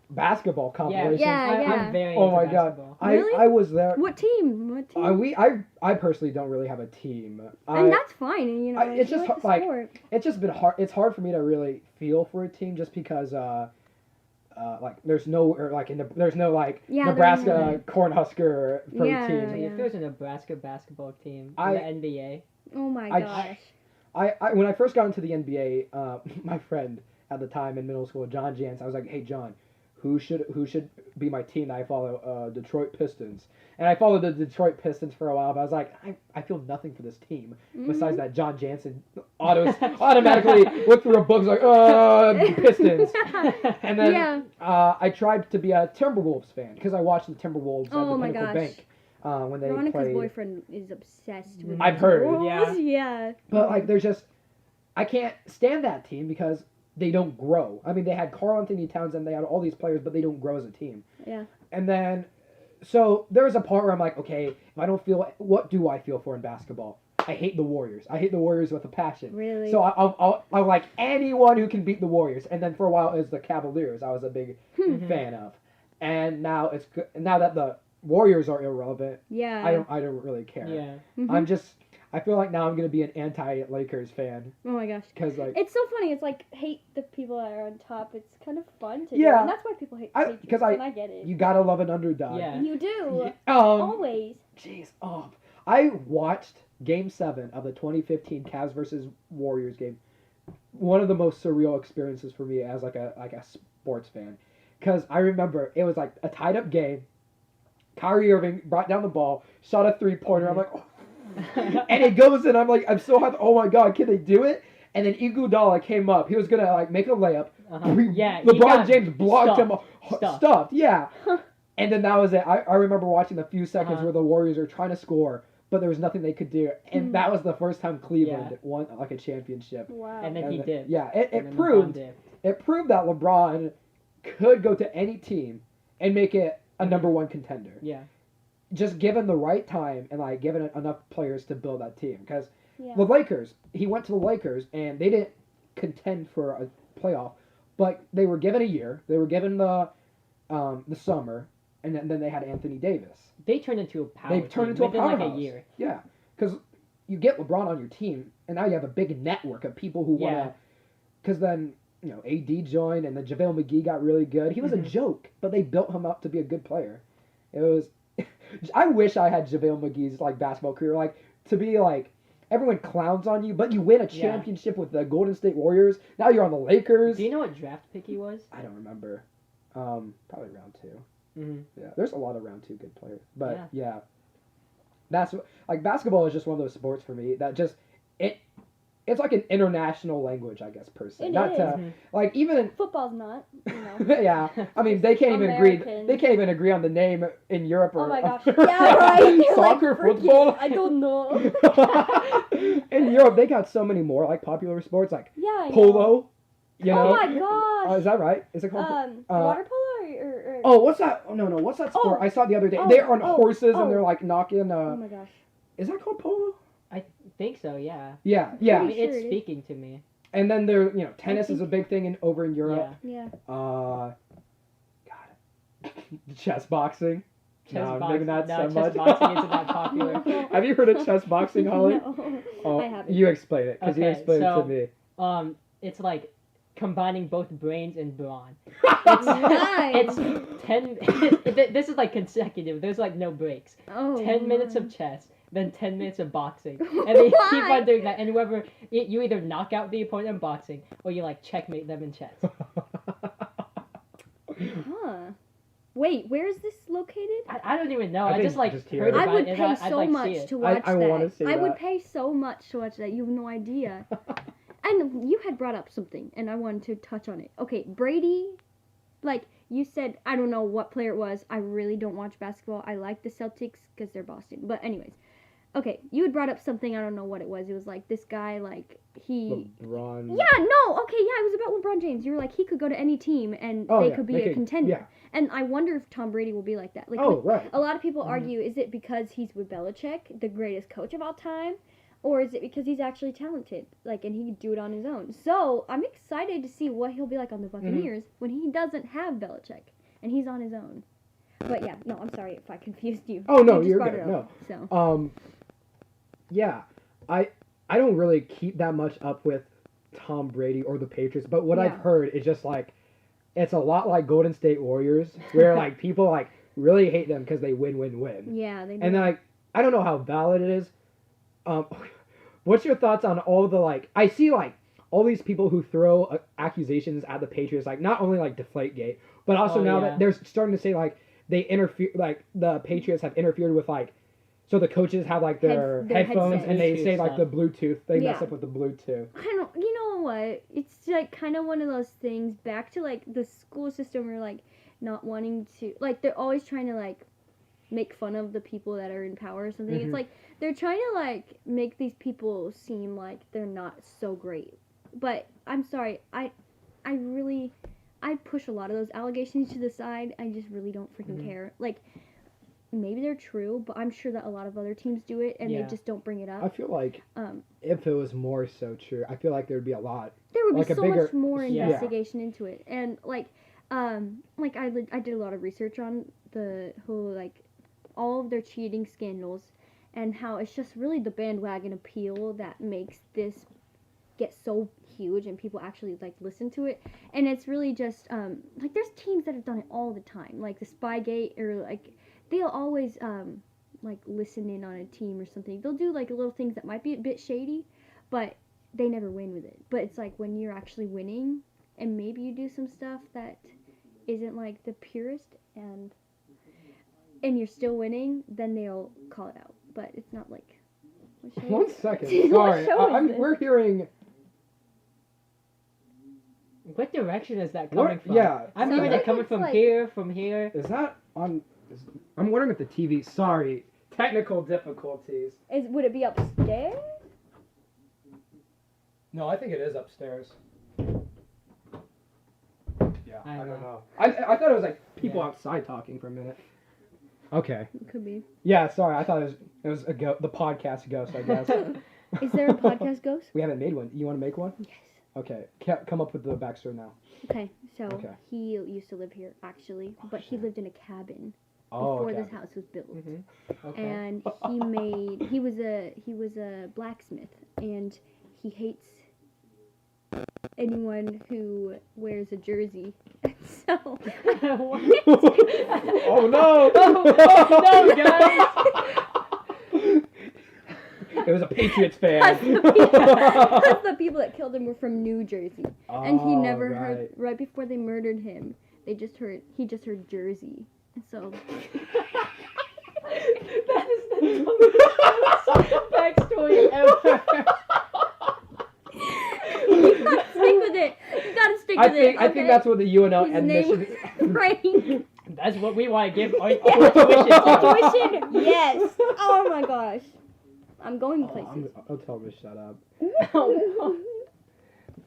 basketball compilations. I'm very Oh my basketball. God. Really? I was there. What team? I personally don't really have a team. And that's fine. And, you know, it's just like the like, sport. it's just been hard. It's hard for me to really feel for a team just because, like, there's no Nebraska Cornhusker for a team. If there's a Nebraska basketball team in the NBA. Oh my gosh. I when I first got into the NBA, my friend at the time in middle school, John Jantz, I was like, hey John, who should be my team that I follow? Detroit Pistons. And I followed the Detroit Pistons for a while, but I was like, I feel nothing for this team besides that John Jansen automatically looked through a book like, Pistons. And then I tried to be a Timberwolves fan because I watched the Timberwolves at the Pinnacle Bank when they Veronica's played. boyfriend is obsessed with I've heard. Yeah. But like, there's just, I can't stand that team because they don't grow. I mean, they had Karl Anthony Towns and they had all these players, but they don't grow as a team. Yeah. And then, so there's a part where I'm like, okay, if I don't feel, what do I feel for in basketball? I hate the Warriors. I hate the Warriors with a passion. Really? So I'll like anyone who can beat the Warriors. And then for a while it was the Cavaliers I was a big fan of. And now it's good. Now that the Warriors are irrelevant, I don't really care. Yeah. I feel like now I'm gonna be an anti-Lakers fan. Oh my gosh. Because like, it's so funny. It's like, hate the people that are on top. It's kind of fun to do. And that's why people hate Patriots. Because I get it. You gotta love an underdog. Yeah. You do. Always. Jeez. I watched Game 7 of the 2015 Cavs versus Warriors game. One of the most surreal experiences for me as like a sports fan. Because I remember it was like a tied up game. Kyrie Irving brought down the ball, shot a 3-pointer. I'm like, oh. And it goes in. I'm like, I'm so happy. Oh my God, can they do it? And then Iguodala came up. He was gonna like make a layup. Yeah. LeBron James blocked him. Stuffed. Yeah. And then that was it. I remember watching the few seconds where the Warriors are trying to score, but there was nothing they could do. And that was the first time Cleveland won like a championship. Wow. And then he did. Yeah. It proved that LeBron could go to any team and make it a number 1 contender. Yeah. Just given the right time and like given enough players to build that team. Because the Lakers, he went to the Lakers and they didn't contend for a playoff, but they were given a year. They were given the summer, and then they had Anthony Davis. They turned into a power. They turned into a powerhouse. Like a year. Yeah, because you get LeBron on your team, and now you have a big network of people who want to. Because then AD joined and then JaVale McGee got really good. He was a joke, but they built him up to be a good player. It was. I wish I had JaVale McGee's like basketball career, like to be like everyone clowns on you, but you win a championship with the Golden State Warriors. Now you're on the Lakers. Do you know what draft pick he was? I don't remember. Probably round 2. Mm-hmm. Yeah, there's a lot of round 2 good players, but yeah. That's like basketball is just one of those sports for me that just it's like an international language, I guess, per se. It Not is. to like even Football's not. You know. yeah, I mean they can't even agree. American. They can't even agree on the name in Europe or Oh my gosh! Yeah, right. You're soccer, like, football. I don't know. In Europe, they got so many more like popular sports like Yeah. polo. You know? Oh my gosh! Is that right? Is it called water polo or Oh, what's that? Oh no, what's that sport? I saw it the other day. They're on horses and they're like knocking. Oh my gosh! Is that called polo? I think so. Yeah. Yeah. I mean, it's speaking to me. And then there, tennis is a big thing over in Europe. Yeah. God, chess boxing. Chess maybe not so much. Chess boxing isn't that popular. Have you heard of chess boxing, Holly? No, Oh, I haven't. you explain it, because you explained it to me. It's like combining both brains and brawn. Nice. It's 10. This is like consecutive. There's like no breaks. 10 minutes of chess, then 10 minutes of boxing, and they keep on doing that. And whoever you either knock out the opponent in boxing, or you like checkmate them in chess. Huh. Wait, where is this located? I don't even know. I I just heard about I would it. pay I'd so like much see it. to watch I that. wanna see I would that. pay so much to watch that. You have no idea. And you had brought up something, and I wanted to touch on it. Okay, Brady, like you said, I don't know what player it was. I really don't watch basketball. I like the Celtics because they're Boston. But anyways, okay, you had brought up something. I don't know what it was. It was like this guy, like he. LeBron. Yeah, no, okay, yeah, it was about LeBron James. You were like, he could go to any team and they could be a contender. Yeah. And I wonder if Tom Brady will be like that. Like, Right. a lot of people argue, is it because he's with Belichick, the greatest coach of all time? Or is it because he's actually talented, like, and he can do it on his own? So I'm excited to see what he'll be like on the Buccaneers when he doesn't have Belichick and he's on his own. But yeah, no, I'm sorry if I confused you. Oh no, You just you're brought good. it No. up, so. Yeah, I don't really keep that much up with Tom Brady or the Patriots, but what I've heard is just like it's a lot like Golden State Warriors, where like people like really hate them because they win. Yeah, they do. And like I don't know how valid it is. What's your thoughts on all the like? I see like all these people who throw accusations at the Patriots, like not only like Deflategate, but also that they're starting to say like they interfere, like the Patriots have interfered with like. So the coaches have like their headphones headsets. and they say like stuff. the Bluetooth. They mess up with the Bluetooth. I don't. You know what? It's like kind of one of those things. Back to like the school system, where like not wanting to, like they're always trying to like make fun of the people that are in power or something. It's like they're trying to like make these people seem like they're not so great. But I'm sorry, I push a lot of those allegations to the side. I just really don't freaking care. Like. Maybe they're true, but I'm sure that a lot of other teams do it, and they just don't bring it up. I feel like if it was more so true, I feel like there'd be a lot. There would like be so much more investigation into it, and I did a lot of research on the whole like all of their cheating scandals, and how it's just really the bandwagon appeal that makes this get so huge, and people actually like listen to it, and it's really just like there's teams that have done it all the time, like the Spygate or like. They'll always, like, listen in on a team or something. They'll do, like, little things that might be a bit shady, but they never win with it. But it's like when you're actually winning, and maybe you do some stuff that isn't, like, the purest, and you're still winning, then they'll call it out. But it's not like... 1 second. Sorry. We're hearing... What direction is that coming from? Yeah. I'm hearing it coming from here, from here. Is that on... I'm wondering if the TV... Sorry. Technical difficulties. Would it be upstairs? No, I think it is upstairs. Yeah, I don't know. I thought it was like people outside talking for a minute. Okay. It could be. Yeah, sorry. I thought it was the podcast ghost, I guess. Is there a podcast ghost? We haven't made one. You want to make one? Yes. Okay. Come up with the backstory now. Okay, so he used to live here, actually, but he lived in a cabin. Oh, before this house was built, Okay. and he was a blacksmith, and he hates anyone who wears a jersey. So. Oh no! Oh no, guys! It was a Patriots fan. Because the people that killed him were from New Jersey, and he never heard. Right before they murdered him, he just heard Jersey, and so. That is the dumbest backstory ever. You gotta stick with it. You gotta stick with it. I think that's what the UNL admission. Right. That's what we want to give our tuition to. Tuition, yes. Oh my gosh. I'm going places. I'll tell him to shut up. Oh,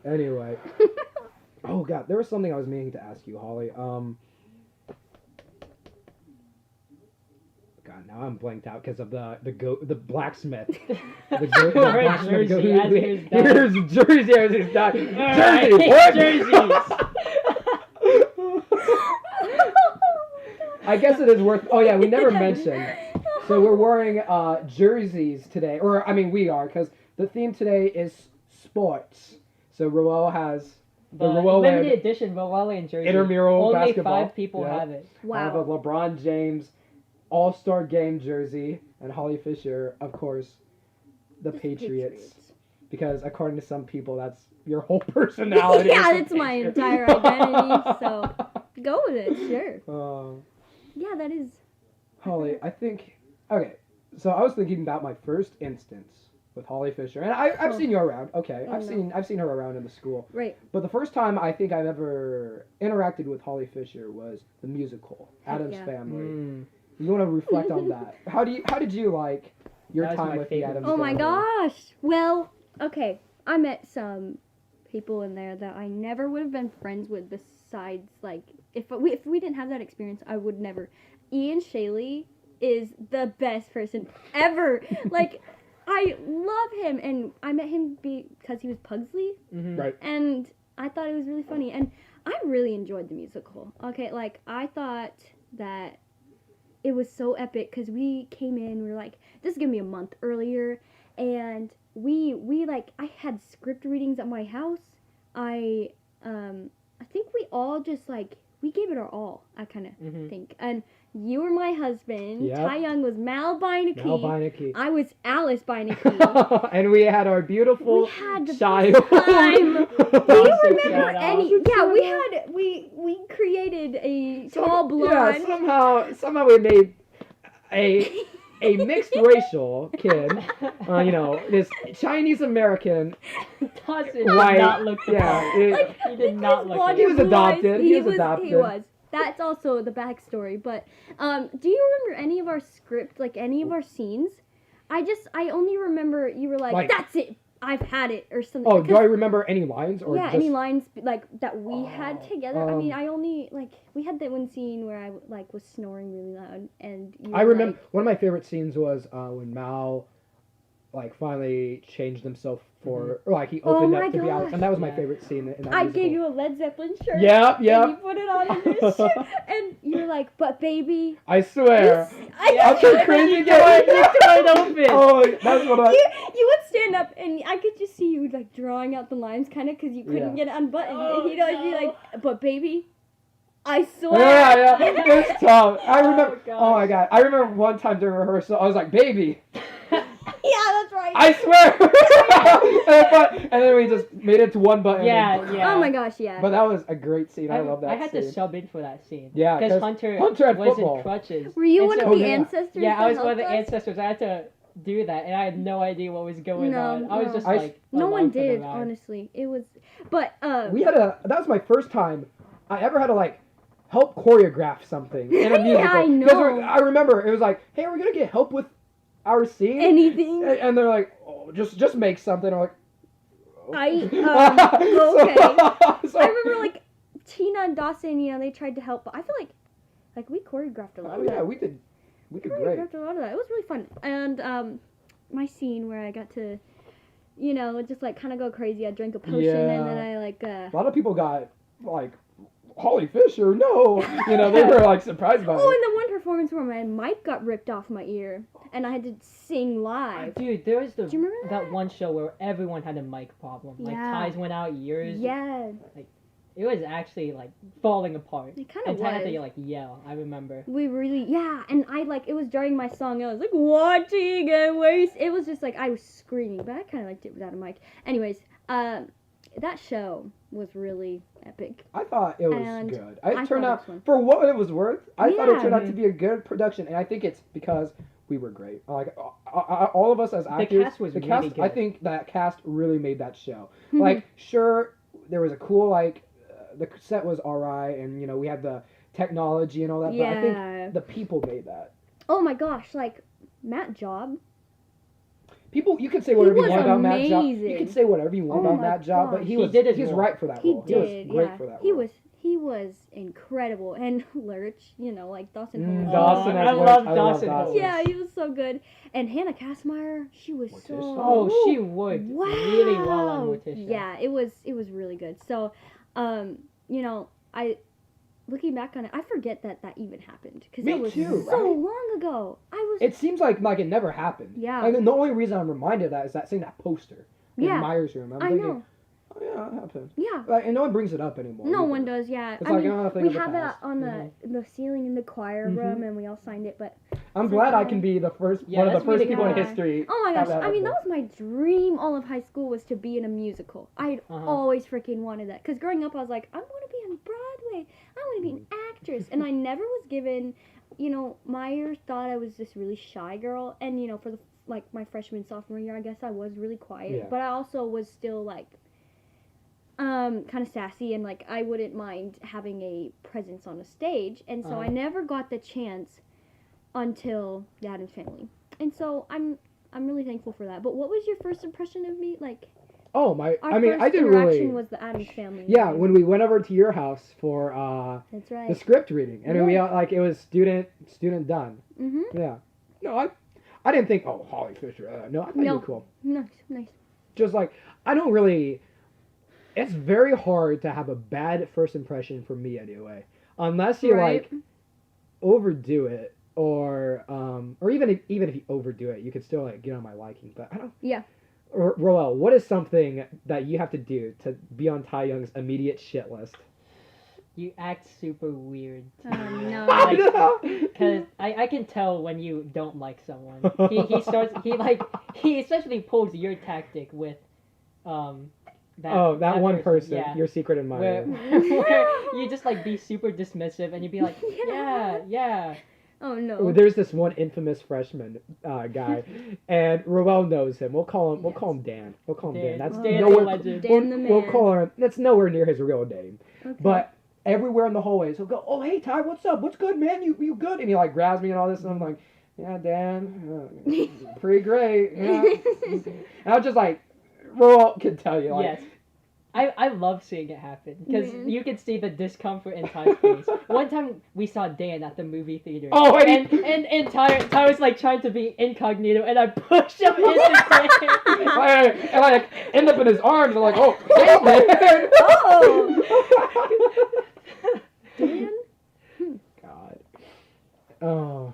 Anyway. Oh god, there was something I was meaning to ask you, Holly. God, now I'm blanked out because of the blacksmith. The blacksmith. Here's Jersey as he's done. Jersey, what? Jerseys. I guess it is worth. Oh yeah, we never mentioned. So we're wearing jerseys today, or I mean we are, because the theme today is sports. So Roel has the Roeland limited edition Roeland jersey. Intramural Only basketball. Only 5 people have it. Wow. I have a LeBron James All-Star Game jersey, and Holly Fischer, of course, the Patriots. Because according to some people, that's your whole personality. Yeah, that's my entire identity. So go with it, sure. Yeah, that is. Holly, I think. Okay, so I was thinking about my first instance with Holly Fischer, and I've seen you around. Okay, I've seen her around in the school. Right. But the first time I think I've ever interacted with Holly Fischer was the musical Addams Family. Mm. You want to reflect on that? How did you like your time with the Addams Family? Oh my gosh! Well, okay, I met some people in there that I never would have been friends with. Besides, like, if we didn't have that experience, I would never. Ian Shaley is the best person ever. Like, I love him, and I met him because he was Pugsley. Mm-hmm. Right. And I thought it was really funny, and I really enjoyed the musical. Okay, like, I thought that it was so epic because we came in, we were like, this is gonna be a month earlier, and we like, I had script readings at my house. I think we all just, like, we gave it our all, I kind of think. And you were my husband. Yep. Ty Young was Mal Beinecke. I was Alice Beinecke. And we had our beautiful child. Do you remember any? Yeah, we created a tall blonde. Yeah, somehow we made a mixed racial kid. This Chinese American. Did not look. Yeah, he did not look. He was adopted. He was. That's also the backstory. But do you remember any of our script, like any of our scenes? I only remember you were like, that's it, I've had it, or something. Oh, do I remember any lines? Or yeah, any lines like that we had together. I mean, I only, like, we had that one scene where I like was snoring really loud, and you I remember one of my favorite scenes was when Mal like finally changed himself for like he opened up to be Alice, and that was my favorite scene in that I musical. gave you a Led Zeppelin shirt. Yep. And you put it on in this shirt, and you're like, but baby, I swear, I'll turn crazy again. Oh, that's what you would stand up, and I could just see you like drawing out the lines, kind of, because you couldn't get it unbuttoned, and he'd always be like, but baby, I swear. Yeah, it's tough. I remember. Oh my god, I remember one time during rehearsal, I was like, baby. Yeah, that's right. I swear. And then we just made it to one button. Yeah. Oh my gosh, yeah. But that was a great scene. I love that. I had to sub in for that scene. Yeah, because Hunter had was football. in crutches. Were you one of the ancestors? Yeah, I was one of the ancestors. I had to do that, and I had no idea what was going on. I was just like, no one did, honestly. It was, but that was my first time I ever had to like help choreograph something in a musical. Yeah, I know. I remember it was like, hey, are we gonna get help with our scene? Anything. And they're like, oh, just make something. I'm like, okay. So, I remember like Tina and Dawson, they tried to help, but I feel like we choreographed a lot of that. Yeah, we did great. Choreographed a lot of that. It was really fun. And my scene where I got to, just like kind of go crazy. I drank a potion and then I like. A lot of people got like Holly Fischer, no. You know, they were like surprised by it. And the one performance where my mic got ripped off my ear, and I had to sing live. Dude, there was Do you remember that one show where everyone had a mic problem. Like ties went out, ears. Yeah. Like it was actually like falling apart. It kind of was. And had to like yell. I remember. We really, and I like it was during my song. I was like watching and wait. It was just like I was screaming, but I kind of liked it without a mic. Anyways, that show was really epic. I thought it was And good. I It turned thought out, for what it was worth, I thought it turned out to be a good production, and I think it's because we were great. Like, all of us as actors. The cast was really good. I think that cast really made that show. Like, sure, there was a cool, like, the set was alright, and, you know, we had the technology and all that, but I think the people made that. Oh my gosh, like, Matt Job. People, you could say whatever you want about Matt Job. amazing. You could say whatever you want about Matt Job, but he was right for that role. He did, was great for that He role. He was incredible. And Lurch, you know, like Dawson Holt. Dawson, I love Dawson Holt. Yeah, he was so good. And Hannah Kassmeyer, she was Morticia. so... Oh, she worked really well on Morticia. Yeah, it was really good. So, you know, looking back on it, I forget that even happened. Because it was so long ago. It seems like it never happened. Yeah. Like, the only reason I'm reminded of that is seeing that poster in Myers' room. I'm thinking, know. oh yeah, that happened. Yeah. Like, and no one brings it up anymore. No one does, yeah. It's I like, mean, oh, thing we of the have past. that on the ceiling in the choir room, and we all signed it, but... I'm glad I can be the first one of the first people in history. Oh my gosh, I mean, that was my dream all of high school, was to be in a musical. I had always freaking wanted that. Because growing up, I was like, I want to be on Broadway. I want to be an actress. And I never was given, you know, Myers thought I was this really shy girl. And, you know, for my freshman, sophomore year, I guess I was really quiet. Yeah. But I also was still, like, kind of sassy, and, like, I wouldn't mind having a presence on a stage. And so I never got the chance until the Addams Family. And so I'm really thankful for that. But what was your first impression of me? Like, I didn't interaction really. was the Addams Family. Yeah, when we went over to your house for that's right. the script reading, and we all, like, it was student done. Mhm. Yeah. No, I didn't think, oh, Holly Fischer. No, I thought you were cool. Nice. Just like, I don't really. It's very hard to have a bad first impression for me anyway, unless you like overdo it, or even if you overdo it, you could still like get on my liking. But I don't. Yeah. Roel, what is something that you have to do to be on Tai Young's immediate shit list? You act super weird. Oh no. Because I can tell when you don't like someone. He especially pulls your tactic with that one person, your secret admirer. Where you just like be super dismissive and you'd be like, yeah. Oh no. There's this one infamous freshman guy, and Roel knows him. We'll call him Dan. We'll call him Dan. That's Dan nowhere. the legend. Dan the man. We'll call him. That's nowhere near his real name. Okay. But everywhere in the hallways, he'll go, "Oh hey Ty, what's up? What's good, man? You good?" And he like grabs me and all this, and I'm like, "Yeah, Dan, pretty great." Yeah. And I was just like, Roel can tell you, like. Yes. I love seeing it happen because you can see the discomfort in Ty's face. One time we saw Dan at the movie theater. Oh, and Ty was like trying to be incognito, and I pushed him into Dan. and I like end up in his arms. I'm like, oh, hey, Dan. Oh. Dan. God. Oh,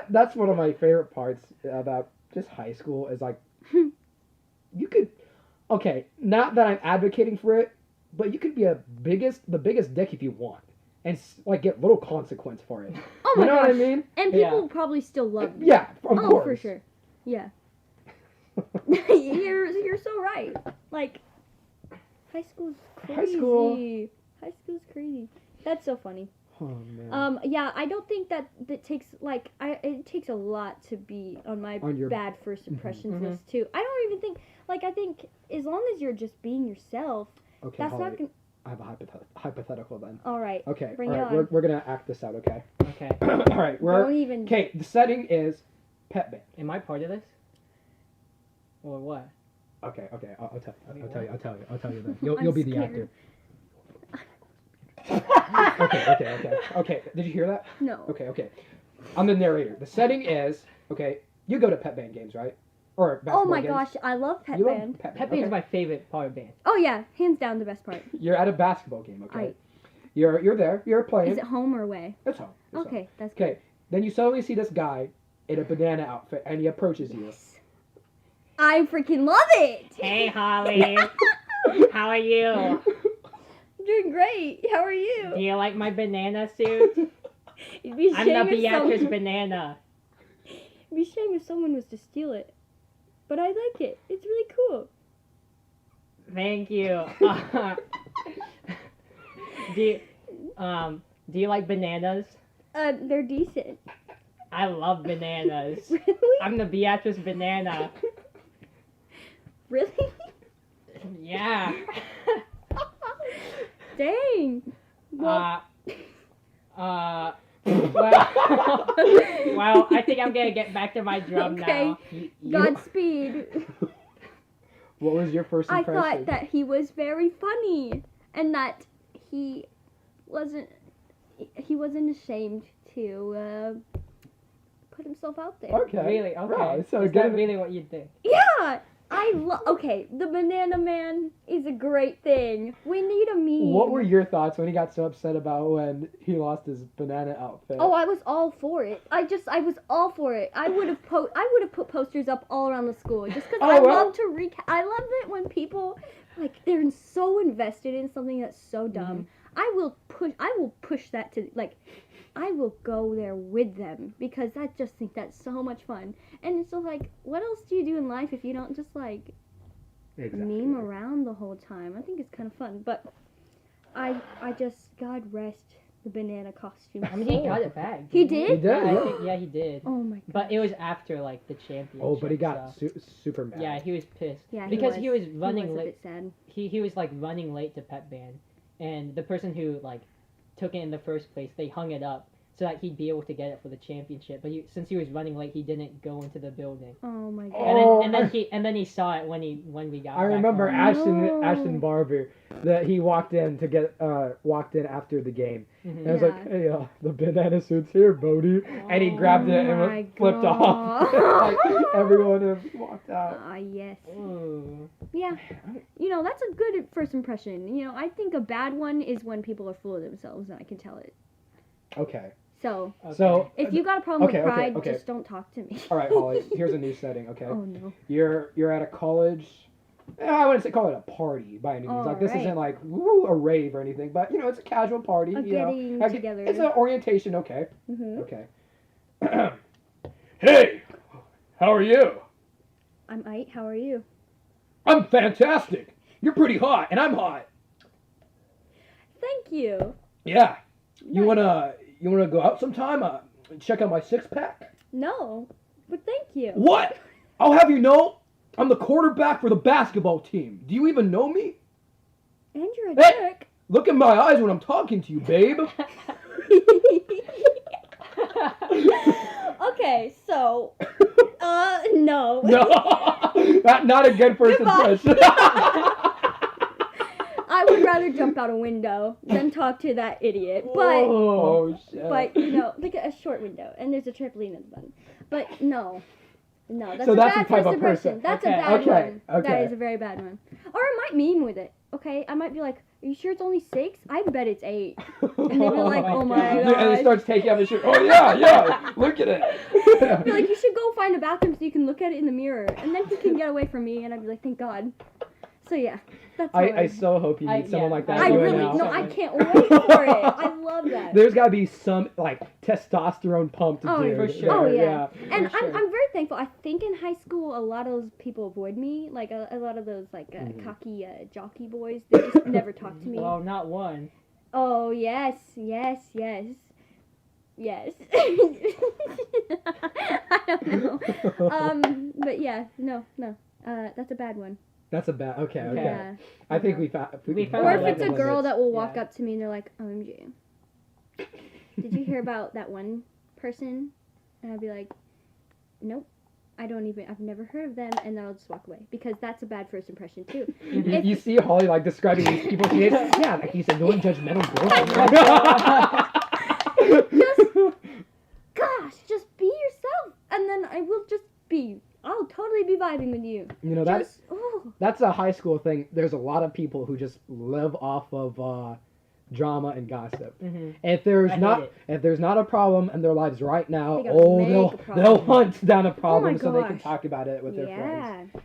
that's one of my favorite parts about just high school is like you could. Okay, not that I'm advocating for it, but you could be the biggest dick if you want, and like get little consequence for it. Oh my gosh. You know what I mean? And people probably still love you. Yeah, of course. Oh, for sure. Yeah. you're so right. Like, high school's crazy. High school's crazy. That's so funny. Oh man. Yeah, I don't think that takes it takes a lot to be on your bad first impressions list too. I don't even think I think as long as you're just being yourself, okay, that's Holly, not gonna. I have a hypothetical then. All right. Okay. Bring all it right. on. We're gonna act this out. Okay. Okay. All right. Okay. The setting is pet band. Am I part of this? Or what? Okay. I'll tell you then. You'll be the actor. Okay. Did you hear that? No. Okay. I'm the narrator. The setting is, okay, you go to pet band games, right? Or basketball Oh my games. gosh, I love Pep You love Band. Pep Pep Band. Band is my favorite part of band. Oh yeah, hands down the best part. You're at a basketball game, okay? Right. You're there. You're playing. Is it home or away? It's home. It's home. Okay, that's good. Okay. Then you suddenly see this guy in a banana outfit, and he approaches you. I freaking love it. Hey, Holly. How are you? I'm doing great. How are you? Do you like my banana suit? It'd be a I'm shame the if Beatrice someone- Banana. It'd be a shame if someone was to steal it. But I like it. It's really cool. Thank you. Do you like bananas? They're decent. I love bananas. Really? I'm the Beatrice Banana. Really? Yeah. Dang. Well, Well, well, I think I'm gonna get back to my drum Okay. now. Godspeed. What was your first I impression? thought that he was very funny and that he wasn't ashamed to put himself out there. Okay. Really? Okay. Right, so Is get that it- really what you think? Yeah. Okay, the Banana Man is a great thing. We need a meme. What were your thoughts when he got so upset about when he lost his banana outfit? Oh, I was all for it. I was all for it. I would have put posters up all around the school just because Oh, I well. love to I love it when people like they're so invested in something that's so dumb. I will push that to like I will go there with them because I just think that's so much fun. And it's so like, what else do you do in life if you don't just like meme around the whole time? I think it's kind of fun, but I just God rest the banana costume. I mean, he got it back. He didn't did? He did, Yeah, yeah. I think, yeah, he did. Oh my god. But it was after like the championship. Oh, but he got so. super mad. Yeah, he was pissed. Yeah, because he was He running was a late. bit sad. He was like running late to pep band, and the person who like took it in the first place, they hung it up so that he'd be able to get it for the championship. But since he was running late, he didn't go into the building. Oh my god. Oh, And then he saw it when we got. I back remember home. No. Ashton Barber that he walked in after the game. Mhm. And I was like, hey, the banana suit's here, Bodie. And he grabbed it Oh and my flipped off. God. Like, everyone walked out. Ah, yes. Ooh. Yeah. You know, that's a good first impression. You know, I think a bad one is when people are full of themselves, and I can tell it. Okay. So, Okay. So, if you got a problem okay, with pride, okay. just don't talk to me. all right, Holly, here's a new setting, okay? Oh, no. You're at a college. I wouldn't call it a party by any means. Like, this Alright. isn't like a rave or anything, but, you know, it's a casual party. A you know. getting Like, together. It's an orientation, okay. Mm-hmm. Okay. Hey, how are you? I'm Ike. How are you? I'm fantastic. You're pretty hot, and I'm hot. Thank you. Yeah. You Nice. wanna go out sometime? Check out my six pack. No, but thank you. What? I'll have you know, I'm the quarterback for the basketball team. Do you even know me? And you're a Hey! jerk. Look in my eyes when I'm talking to you, babe. Okay, so, no. No, not a good first Goodbye. impression. I would rather jump out a window than talk to that idiot. But, Oh shit. but you know, like a short window, and there's a trampoline at the bottom. But no, that's So a that's bad the type first of impression. person. That's Okay. a bad Okay, one. That okay. is a very bad one. Or I might meme with it. Okay, I might be like, "Are you sure it's only 6? I bet it's 8." And they'd be like, "Oh my God. And he gosh." starts taking off his shirt. Oh yeah, look at it. Be like, "You should go find a bathroom so you can look at it in the mirror," and then he can get away from me, and I'd be like, "Thank God." So yeah, that's how I so hope you I- meet someone yeah, like that. I doing really now. no, I can't wait for it. I love that. There's got to be some like testosterone pumped Oh, dude. for sure. Oh there, yeah, and For sure. I'm very thankful. I think in high school a lot of those people avoid me, like a lot of those like Mhm. cocky jockey boys. They just never talk to me. Well, not one. Oh yes. I don't know. But yeah, no. That's a bad one. That's a bad. Okay. Yeah. I think we found. We found Or I if like it's a the girl limits. that will walk Yeah. up to me and they're like, "OMG, did you hear about that one person?" And I'd be like, "Nope, I've never heard of them," and then I'll just walk away because that's a bad first impression too. You see Holly like describing these people. She is, yeah, like he's annoying, judgmental Gosh, just be yourself, and then I will just be. I'll totally totally be vibing with you. You know, that's a high school thing. There's a lot of people who just live off of drama and gossip. Mm-hmm. If there's not a problem in their lives right now, they'll hunt down a problem so they can talk about it with their friends. Yeah,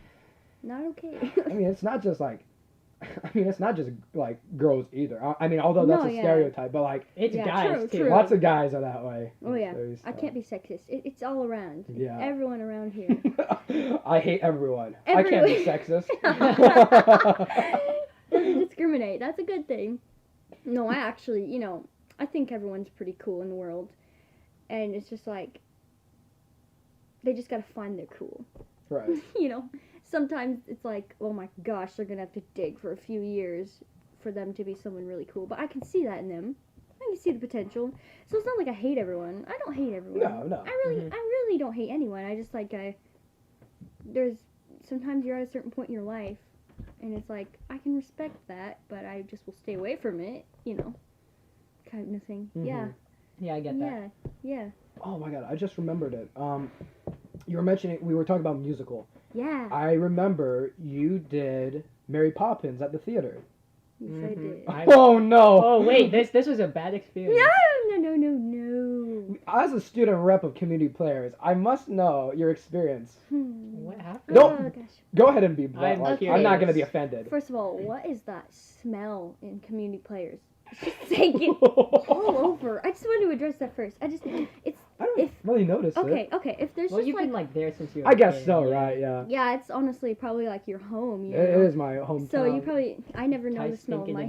not okay. I mean, it's not just like girls either. I mean, although that's a stereotype, but like it's guys too. Lots of guys are that way. Oh yeah, I can't be sexist. It's all around. Yeah, everyone around here. I hate everyone. I can't be sexist. Doesn't discriminate. That's a good thing. No, I actually, I think everyone's pretty cool in the world, and it's just like they just gotta find their cool. Right. Sometimes it's like, oh my gosh, they're gonna have to dig for a few years for them to be someone really cool. But I can see that in them. I can see the potential. So it's not like I hate everyone. I don't hate everyone. No. I really don't hate anyone. I just like there's sometimes you're at a certain point in your life, and it's like I can respect that, but I just will stay away from it. Kind of thing. Mm-hmm. Yeah. Yeah, I get that. Yeah. Oh my god, I just remembered it. You were mentioning we were talking about musical. Yeah. I remember you did Mary Poppins at the theater. Yes, I did. Oh no! Oh wait, this was a bad experience. No. As a student rep of community players, I must know your experience. What happened? Don't gosh. Go ahead and be blunt. I'm not going to be offended. First of all, what is that smell in community players? It's just taken all over. I just want to address that first. I don't really notice it. Okay. If there's you've been like there since you were I guess so, right? Yeah. Yeah, it's honestly probably like your home. It is my hometown. So you probably I never know the smell of my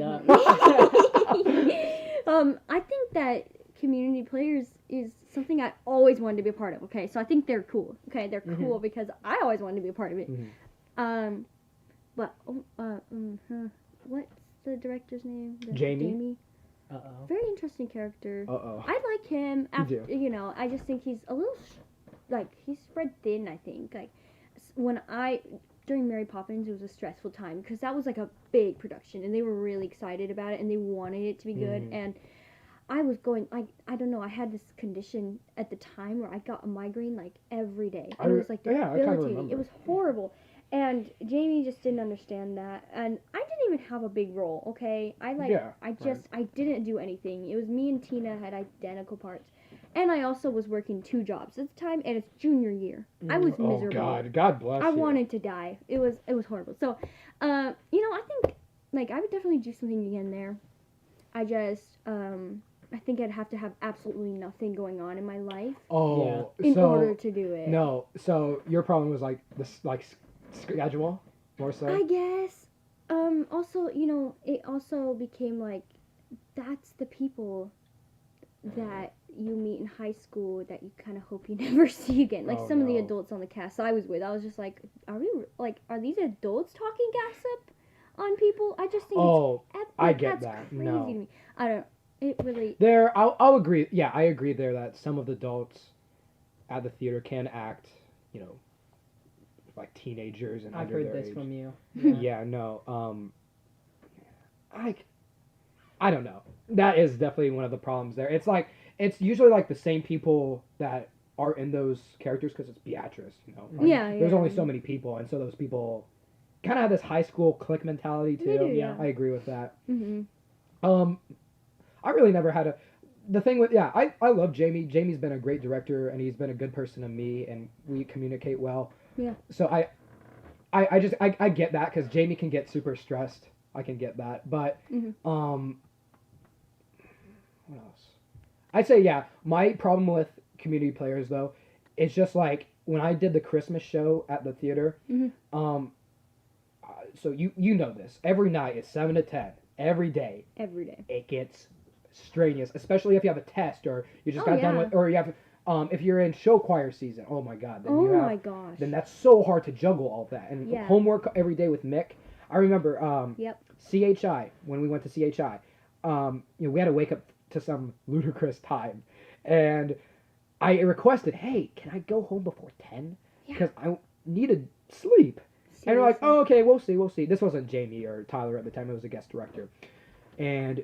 home. I think that community players is something I always wanted to be a part of. Okay, so I think they're cool. Okay, they're cool because I always wanted to be a part of it. Mm-hmm. What's the director's name? Jamie. Uh-oh. Very interesting character. Uh-oh. I like him. After I just think he's a little he's spread thin. I think during Mary Poppins, it was a stressful time because that was like a big production and they were really excited about it and they wanted it to be good and I was going I don't know, I had this condition at the time where I got a migraine like every day and it was like debilitating. It was horrible and Jamie just didn't understand that and I didn't even have a big role. Okay, I didn't do anything. It was me and Tina had identical parts. And I also was working 2 jobs at the time, and it's junior year. I was miserable. Oh God bless you. I wanted to die. It was horrible. So, I think I would definitely do something again there. I just I think I'd have to have absolutely nothing going on in my life. In order to do it. No, so your problem was schedule more so. I guess. Also, it also became like that's the people that you meet in high school that you kind of hope you never see again. Like some of the adults on the cast I was with, I was just like, are these adults talking gossip on people? I just think I get that's that. crazy No. to me. I don't. It really. I'll agree. Yeah, I agree there that some of the adults at the theater can act, like teenagers and I've under heard their this age. from you. Yeah, no. I don't know. That is definitely one of the problems there. It's usually like the same people that are in those characters because it's Beatrice, There's only so many people, and so those people kind of have this high school clique mentality too. They do, yeah. I agree with that. Mm-hmm. I really never had the thing with I love Jamie. Jamie's been a great director, and he's been a good person to me, and we communicate well. Yeah. So I get that because Jamie can get super stressed. I can get that, but what else? I'd say my problem with community players though, is just like when I did the Christmas show at the theater. So you know this. Every night it's 7 to 10. Every day. It gets strenuous, especially if you have a test or you just got done with, or you have if you're in show choir season. Oh my God. My gosh. Then that's so hard to juggle all that and homework every day with Mick. I remember CHI, when we went to CHI, we had to wake up to some ludicrous time, and I requested, hey, can I go home before 10? Because I needed sleep. Seriously? And they're like, oh, okay, we'll see. This wasn't Jamie or Tyler at the time, it was a guest director. And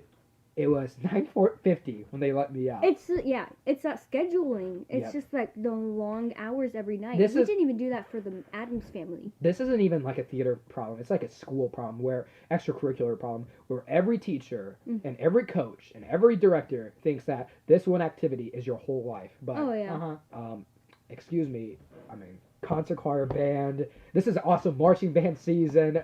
It was 9:50 when they let me out. It's that scheduling. It's just like the long hours every night. We didn't even do that for the Addams Family. This isn't even like a theater problem. It's like a school problem, where extracurricular problem, where every teacher and every coach and every director thinks that this one activity is your whole life. But excuse me, I mean, concert, choir, band. This is awesome marching band season.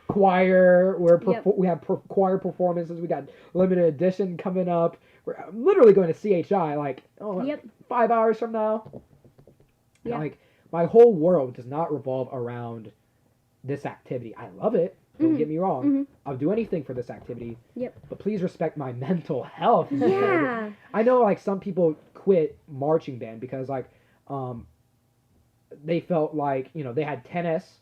Choir. We have choir performances. We got limited edition coming up. We're literally going to CHI 5 hours from now. Yeah. Like, my whole world does not revolve around this activity. I love it. Don't get me wrong. I'll do anything for this activity. But please respect my mental health. Yeah. I know, like, some people quit marching band because, like, they felt like, they had tennis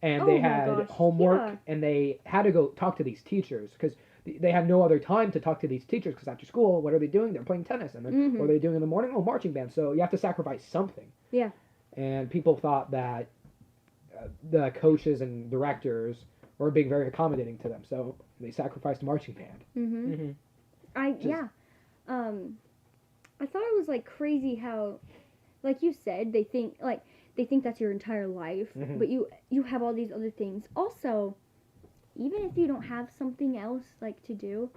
and they had homework and they had to go talk to these teachers because they had no other time to talk to these teachers because after school, what are they doing? They're playing tennis. And then what are they doing in the morning? Oh, marching band. So you have to sacrifice something. Yeah. And people thought that the coaches and directors were being very accommodating to them. So they sacrificed marching band. I thought it was like crazy how, like you said, they think that's your entire life, but you have all these other things. Also, even if you don't have something else like to do,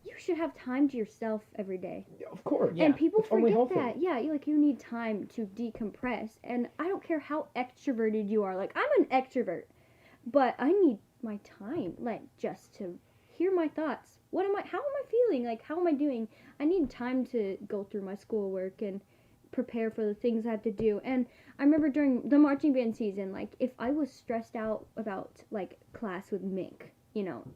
you should have time to yourself every day. Of course. And people forget that. Yeah, you need time to decompress. And I don't care how extroverted you are. Like, I'm an extrovert, but I need my time, like, just to hear my thoughts. How am I feeling? Like, how am I doing? I need time to go through my schoolwork and prepare for the things I have to do. And I remember during the marching band season, like, if I was stressed out about, like, class with Mink,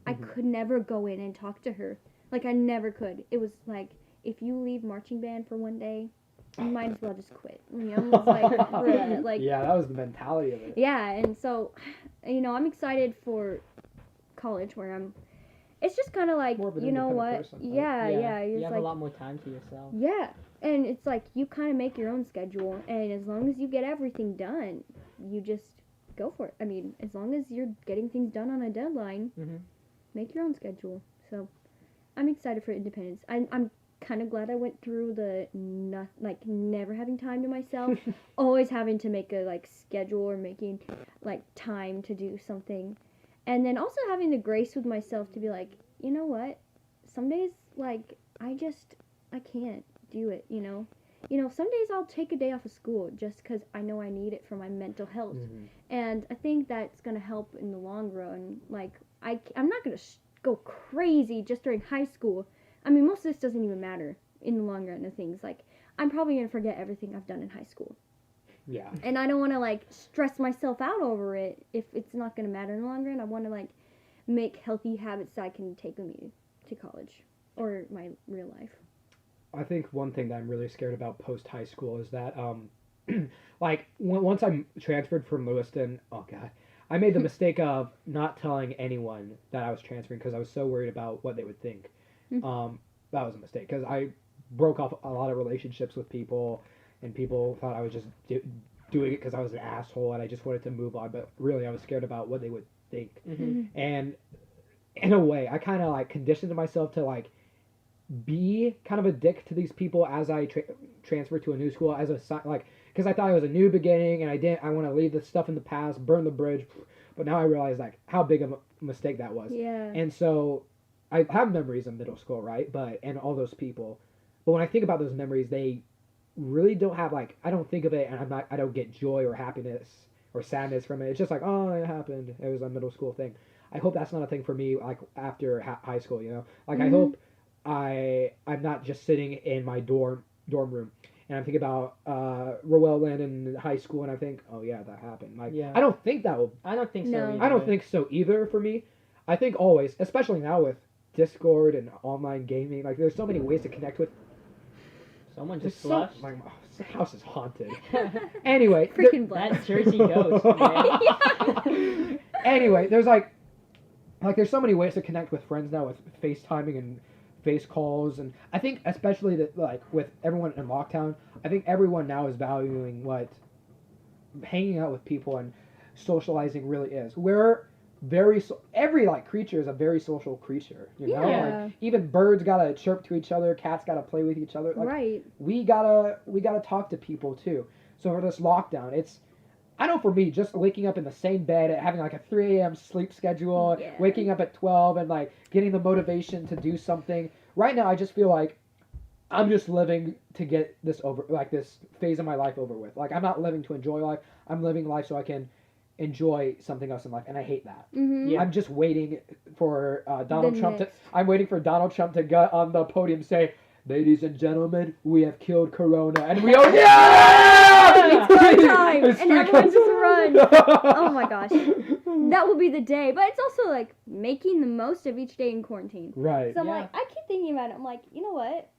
I could never go in and talk to her. Like, I never could. It was like, if you leave marching band for one day, you might as well just quit. It was like, yeah, that was the mentality of it. Yeah, and so, I'm excited for college where it's just kind of like, you know what? Person, right? Yeah. You have a lot more time to yourself. Yeah. And it's like, you kind of make your own schedule, and as long as you get everything done, you just go for it. I mean, as long as you're getting things done on a deadline, make your own schedule. So, I'm excited for independence. I'm kind of glad I went through the never having time to myself, always having to make a, schedule or making, time to do something. And then also having the grace with myself to be like, you know what? Some days, I can't do it, some days I'll take a day off of school just because I know I need it for my mental health. And I think that's going to help in the long run. I'm not going to go crazy just during high school. I mean, most of this doesn't even matter in the long run of things. I'm probably going to forget everything I've done in high school. Yeah. And I don't want to, stress myself out over it if it's not going to matter in the long run. I want to, make healthy habits that I can take with me to college or my real life. I think one thing that I'm really scared about post-high school is that, once I'm transferred from Lewiston, oh, God, I made the mistake of not telling anyone that I was transferring because I was so worried about what they would think. That was a mistake because I broke off a lot of relationships with people, and people thought I was just doing it because I was an asshole and I just wanted to move on. But really, I was scared about what they would think. And in a way, I kind of conditioned myself to be kind of a dick to these people as I transferred to a new school as a because I thought it was a new beginning and I want to leave this stuff in the past, burn the bridge. But now I realize how big of a mistake that was. Yeah. And so I have memories of middle school, right? And all those people. But when I think about those memories, they really don't have I don't think of it and I don't get joy or happiness or sadness from it. It's just oh, it happened. It was a middle school thing. I hope that's not a thing for me after high school, I hope I'm not just sitting in my dorm room and I'm thinking about Roeland in high school and I think, oh yeah, that happened. I don't think that will. I don't think so. No. Either. I don't think so either for me. I think always, especially now with Discord and online gaming, there's so many ways to connect with. Someone just flushed. This house is haunted. Anyway, freaking black. That Jersey ghost, man. Anyway, there's there's so many ways to connect with friends now with FaceTiming and face calls, and I think especially that with everyone in lockdown, I think everyone now is valuing what hanging out with people and socializing really is. Where every like creature is a very social creature, you know? Yeah. Like even birds gotta chirp to each other, cats gotta play with each other. Like, right. we gotta talk to people too. So for this lockdown, I know for me, just waking up in the same bed, having like a 3 a.m. sleep schedule, waking up at 12 and like getting the motivation to do something. Right now, I just feel like I'm just living to get this over, like this phase of my life over with. Like I'm not living to enjoy life. I'm living life so I can enjoy something else in life, and I hate that. Mm-hmm. Yeah. I'm just waiting for Donald Trump I'm waiting for Donald Trump to get on the podium and say, "Ladies and gentlemen, we have killed Corona," and we all it's go time, and everyone just run. Oh my gosh, that will be the day. But it's also like making the most of each day in quarantine. Right. So I'm like, I keep thinking about it. I'm like, you know what?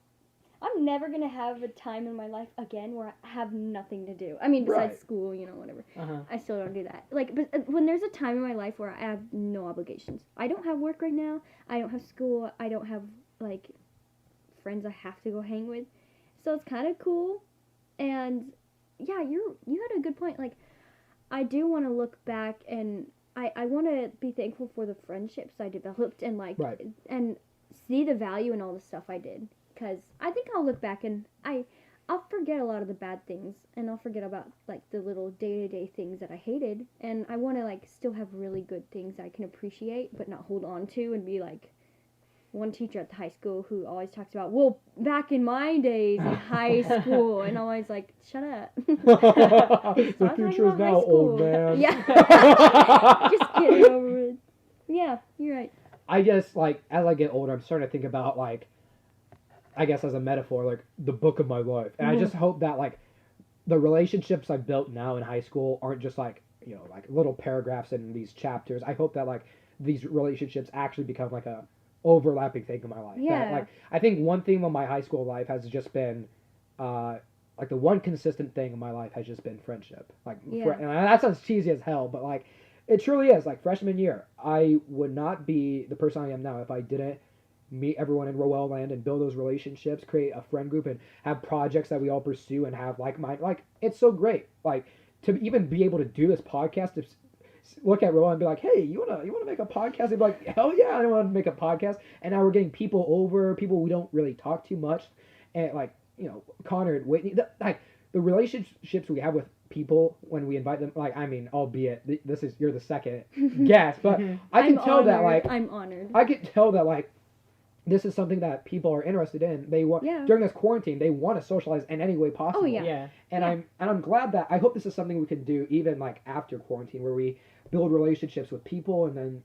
I'm never gonna have a time in my life again where I have nothing to do. I mean, besides school, you know, whatever. I still don't do that. Like, but when there's a time in my life where I have no obligations, I don't have work right now. I don't have school. I don't have like friends I have to go hang with. So it's kind of cool. And yeah, you had a good point. Like, I do want to look back and I want to be thankful for the friendships I developed and like and see the value in all the stuff I did. Because I think I'll look back and I'll forget a lot of the bad things, and I'll forget about like the little day-to-day things that I hated, and I want to like still have really good things I can appreciate but not hold on to and be like one teacher at the high school who always talks about, well, back in my days in high school, and I'm always like, shut up. The future is now, old man. Yeah. Just get it over with. Yeah, you're right. I guess like as I get older, I'm starting to think about like, I guess as a metaphor, like the book of my life. And I just hope that like the relationships I've built now in high school aren't just like, you know, like little paragraphs in these chapters. I hope that like these relationships actually become like a overlapping thing in my life. Yeah. That, like I think one theme of my high school life has just been like the one consistent thing in my life has just been friendship. Like and that sounds cheesy as hell, but like it truly is. Like freshman year, I would not be the person I am now if I didn't meet everyone in Roeland and build those relationships, create a friend group, and have projects that we all pursue and have like mind. Like it's so great. Like to even be able to do this podcast, to look at Roel and be like, "Hey, you wanna make a podcast?" They'd be like, "Hell yeah, I want to make a podcast." And now we're getting people we don't really talk too much, and like you know Connor and Whitney, like the relationships we have with people when we invite them. Like I mean, albeit you're the second guest, but I can tell that like I'm honored. I can tell that like. This is something that people are interested in. They want during this quarantine. They want to socialize in any way possible. Oh yeah. And I'm glad that I hope this is something we can do even like after quarantine, where we build relationships with people, and then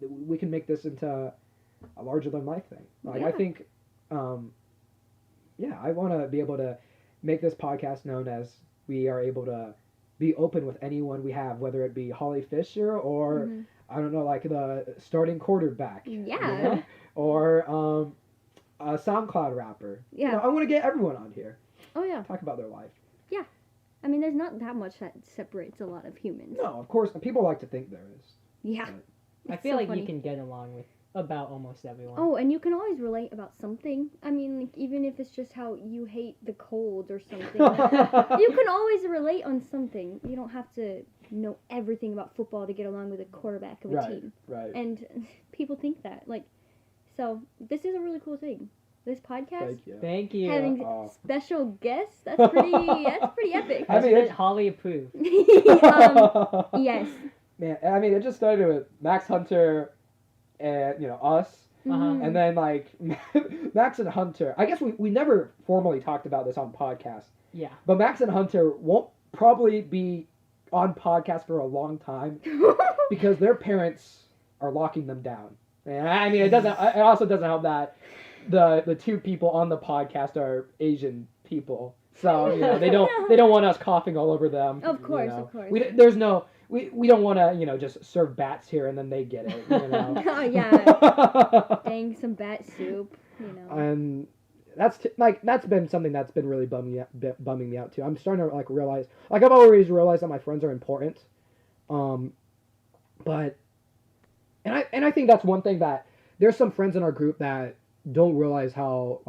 we can make this into a larger than life thing. Like I think, I want to be able to make this podcast known as we are able to be open with anyone we have, whether it be Holly Fischer or I don't know, like the starting quarterback. Yeah. You know? Or a SoundCloud rapper. Yeah. You know, I want to get everyone on here. Oh yeah. Talk about their life. Yeah. I mean, there's not that much that separates a lot of humans. No, of course. People like to think there is. Yeah. But I feel like you can get along with about almost everyone. Oh, and you can always relate about something. I mean, like, even if it's just how you hate the cold or something. You can always relate on something. You don't have to know everything about football to get along with a quarterback of a team. Right. And people think that. Like, so this is a really cool thing. This podcast. Thank you. Having special guests. That's pretty epic. I mean, it's Holly approved. Yes. Man, I mean, it just started with Max Hunter and, you know, us. And then, like, Max and Hunter. I guess we never formally talked about this on podcast. Yeah. But Max and Hunter won't probably be on podcast for a long time because their parents are locking them down. And I mean, it also doesn't help that the two people on the podcast are Asian people. So, you know, they don't want us coughing all over them. Of course, you know. of course. We don't want to, you know, just serve bats here and then they get it, you know. Oh, yeah. Dang, some bat soup, you know. And that's been something that's been really bumming me out too. I'm starting to like realize, like I've always realized that my friends are important. But I think that's one thing that there's some friends in our group that don't realize how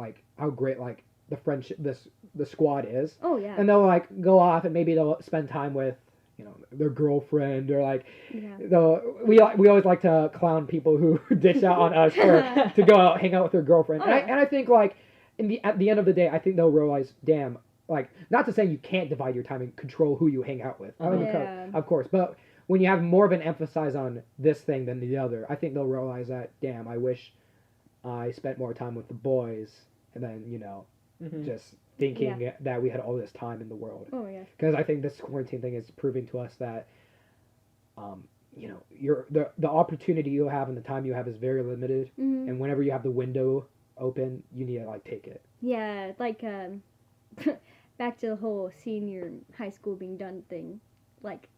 great like the friendship the squad is. Oh yeah. And they'll like go off and maybe they'll spend time with their girlfriend or like we always like to clown people who ditch out on us to go out hang out with their girlfriend. And I think like at the end of the day, I think they'll realize, damn, like not to say you can't divide your time and control who you hang out with, of course, but when you have more of an emphasis on this thing than the other, I think they'll realize that, damn, I wish I spent more time with the boys, and then just thinking that we had all this time in the world. Oh yeah. Because I think this quarantine thing is proving to us that, the opportunity you have and the time you have is very limited, and whenever you have the window open, you need to like take it. Yeah, like back to the whole senior high school being done thing. Like,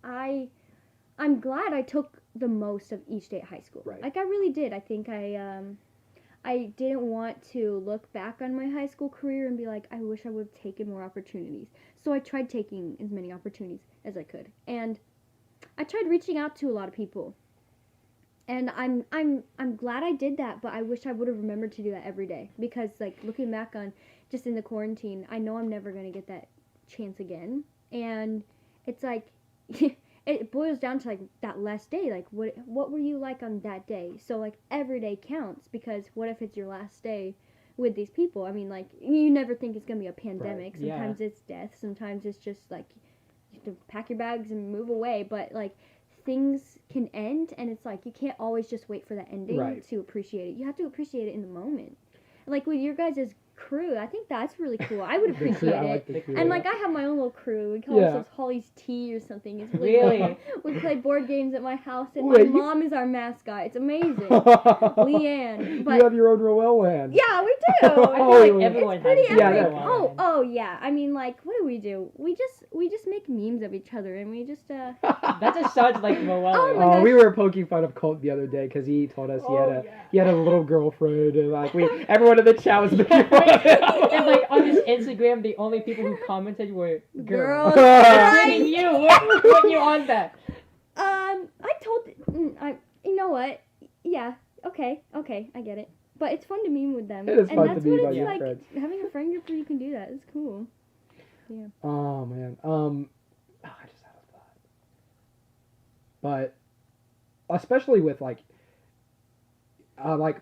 I'm glad I took the most of each day at high school. Right. Like I really did. I think I didn't want to look back on my high school career and be like, I wish I would have taken more opportunities. So I tried taking as many opportunities as I could. And I tried reaching out to a lot of people. And I'm glad I did that, but I wish I would have remembered to do that every day. Because like looking back on just in the quarantine, I know I'm never going to get that chance again. And it's like it boils down to like that last day, like what were you like on that day? So like every day counts, because what if it's your last day with these people? I mean, like you never think it's gonna be a pandemic. Right. Sometimes it's death. Sometimes it's just like you have to pack your bags and move away. But like things can end, and it's like you can't always just wait for that ending to appreciate it. You have to appreciate it in the moment. Like with your guys' crew, I think that's really cool. I would appreciate it. And like I have my own little crew. We call ourselves Holly's Tea or something. It's really cool. We play board games at my house, and my mom is our mascot. It's amazing. Leanne. But you have your own Roel land. Yeah, we do. I feel like everyone has epic. Oh yeah. I mean, like, what do? We just make memes of each other, and we just That just sounds like Roel. Oh, we were poking fun of Colt the other day because he told us he had a little girlfriend, and like everyone in the chat was making fun of him. And like on his Instagram, the only people who commented were girls. Including you. What you on that? I told you know what? Yeah. Okay. I get it. But it's fun to meme with them. It is fun that's to meme what with it's your like. friends. Having a friend group where you can do that is cool. Yeah. Oh man. I just had a thought. But especially with like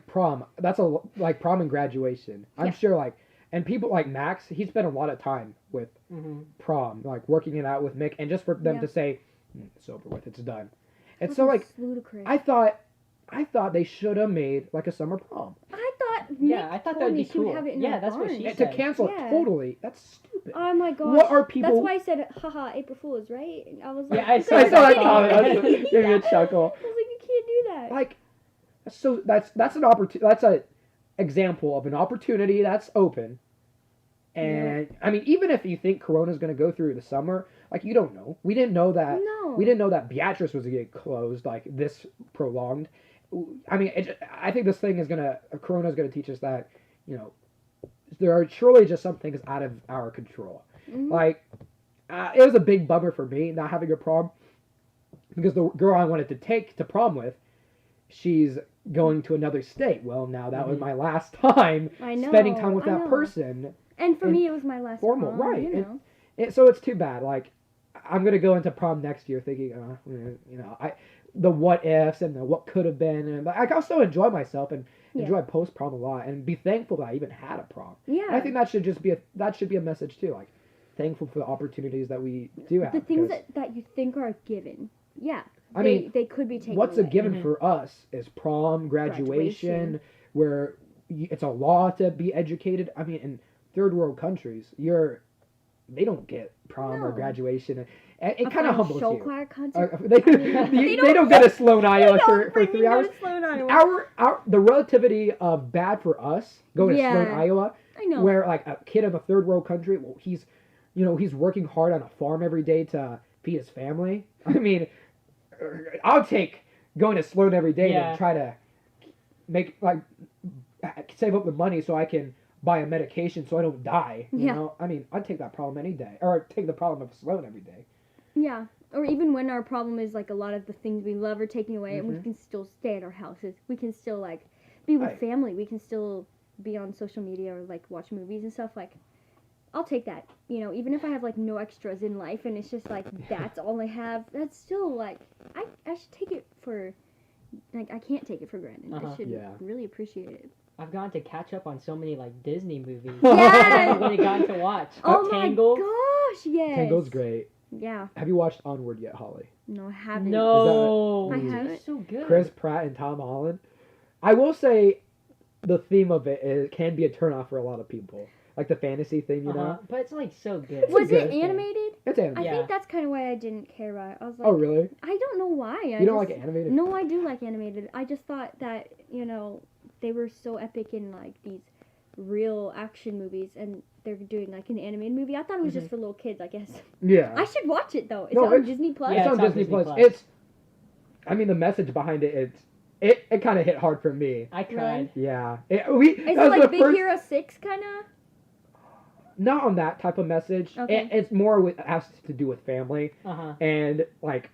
prom. That's like prom and graduation. I'm sure like, and people like Max, he spent a lot of time with prom, like working it out with Mick, and just for them to say, it's over with, it's done. And so like, ludicrous. I thought they should have made like a summer prom. I thought that would be cool. Have it in that's what she said. To cancel it totally, that's stupid. Oh my gosh. What are people? That's why I said, haha, April Fool's, right? And I was like, I saw that comment. Gave me a chuckle. I was like, you can't do that. Like, so that's an opportunity. That's an example of an opportunity that's open. And I mean, even if you think Corona's going to go through the summer, like you don't know. We didn't know that. No. We didn't know that Beatrice was going to get closed like this prolonged. I mean, I think this thing is Corona's going to teach us that, there are surely just some things out of our control. Like, it was a big bummer for me not having a prom, because the girl I wanted to take to prom with, she's going to another state. Well, now that was my last time spending time with that person. And for me, it was my last formal, prom, right? So it's too bad. Like, I'm gonna go into prom next year thinking, the what ifs and the what could have been, and I'll still enjoy myself and enjoy post prom a lot, and be thankful that I even had a prom. Yeah, and I think that should just be a message too, like thankful for the opportunities that we do have. The things that you think are a given. Yeah, I mean, they could be taken. What's away. a given for us is prom, graduation, where it's a law to be educated. I mean, in third world countries, they don't get prom or graduation. It kind of humbles you. Choir concert. They don't get a Sloan Iowa for 3 hours. Iowa. The relativity of bad for us going to Sloan Iowa, I know. where like a kid of a third world country, well, he's working hard on a farm every day to feed his family. I mean, I'll take going to Sloan every day and try to save up the money so I can buy a medication so I don't die. You know? I mean, I'd take that problem any day. Or take the problem of Sloan every day. Yeah. Or even when our problem is like a lot of the things we love are taken away, and we can still stay at our houses. We can still like be with family. We can still be on social media or like watch movies and stuff. Like, I'll take that. You know, even if I have like no extras in life and it's just like that's all I have, that's still like I should take it for like I can't take it for granted. I should really appreciate it. I've gotten to catch up on so many like Disney movies. Yes! I haven't really gotten to watch. Oh Tangled. my gosh, yes. Tangled's great. Yeah. Have you watched Onward yet, Holly? No, I haven't. No. I haven't. It's so good. Chris Pratt and Tom Holland. I will say the theme of it can be a turnoff for a lot of people. Like the fantasy thing, you know? But it's like so good. Was it animated? It's animated. I think that's kind of why I didn't care about it. I was like, oh, really? I don't know why. You don't like animated? No, I do like animated. I just thought that, you know, they were so epic in like these real action movies and they're doing like an animated movie. I thought it was just for little kids, I guess. Yeah. I should watch it though. Is it on Disney Plus? Yeah, it's on Disney Plus. It's, I mean, the message behind it, it kind of hit hard for me. I cried. Really? Yeah. Is it like Big Hero 6 kind of? Not on that type of message. Okay. It's more has to do with family. And like,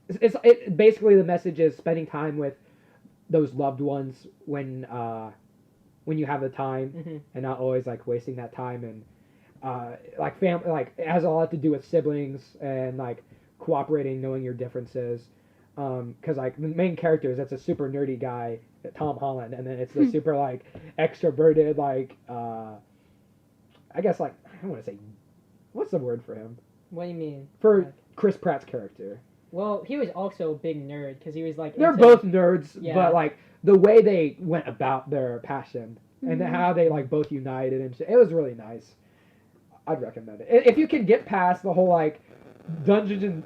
it basically the message is spending time with those loved ones when you have the time and not always like wasting that time and like family, like it has a lot to do with siblings and like cooperating, knowing your differences. Because like the main characters, it's a super nerdy guy, Tom Holland, and then it's the super like extroverted like I guess like I don't want to say what's the word for him? What do you mean? For Chris Pratt's character. Well, he was also a big nerd because he was like. They're both nerds, but like the way they went about their passion and how they like both united and it was really nice. I'd recommend it if you can get past the whole like Dungeons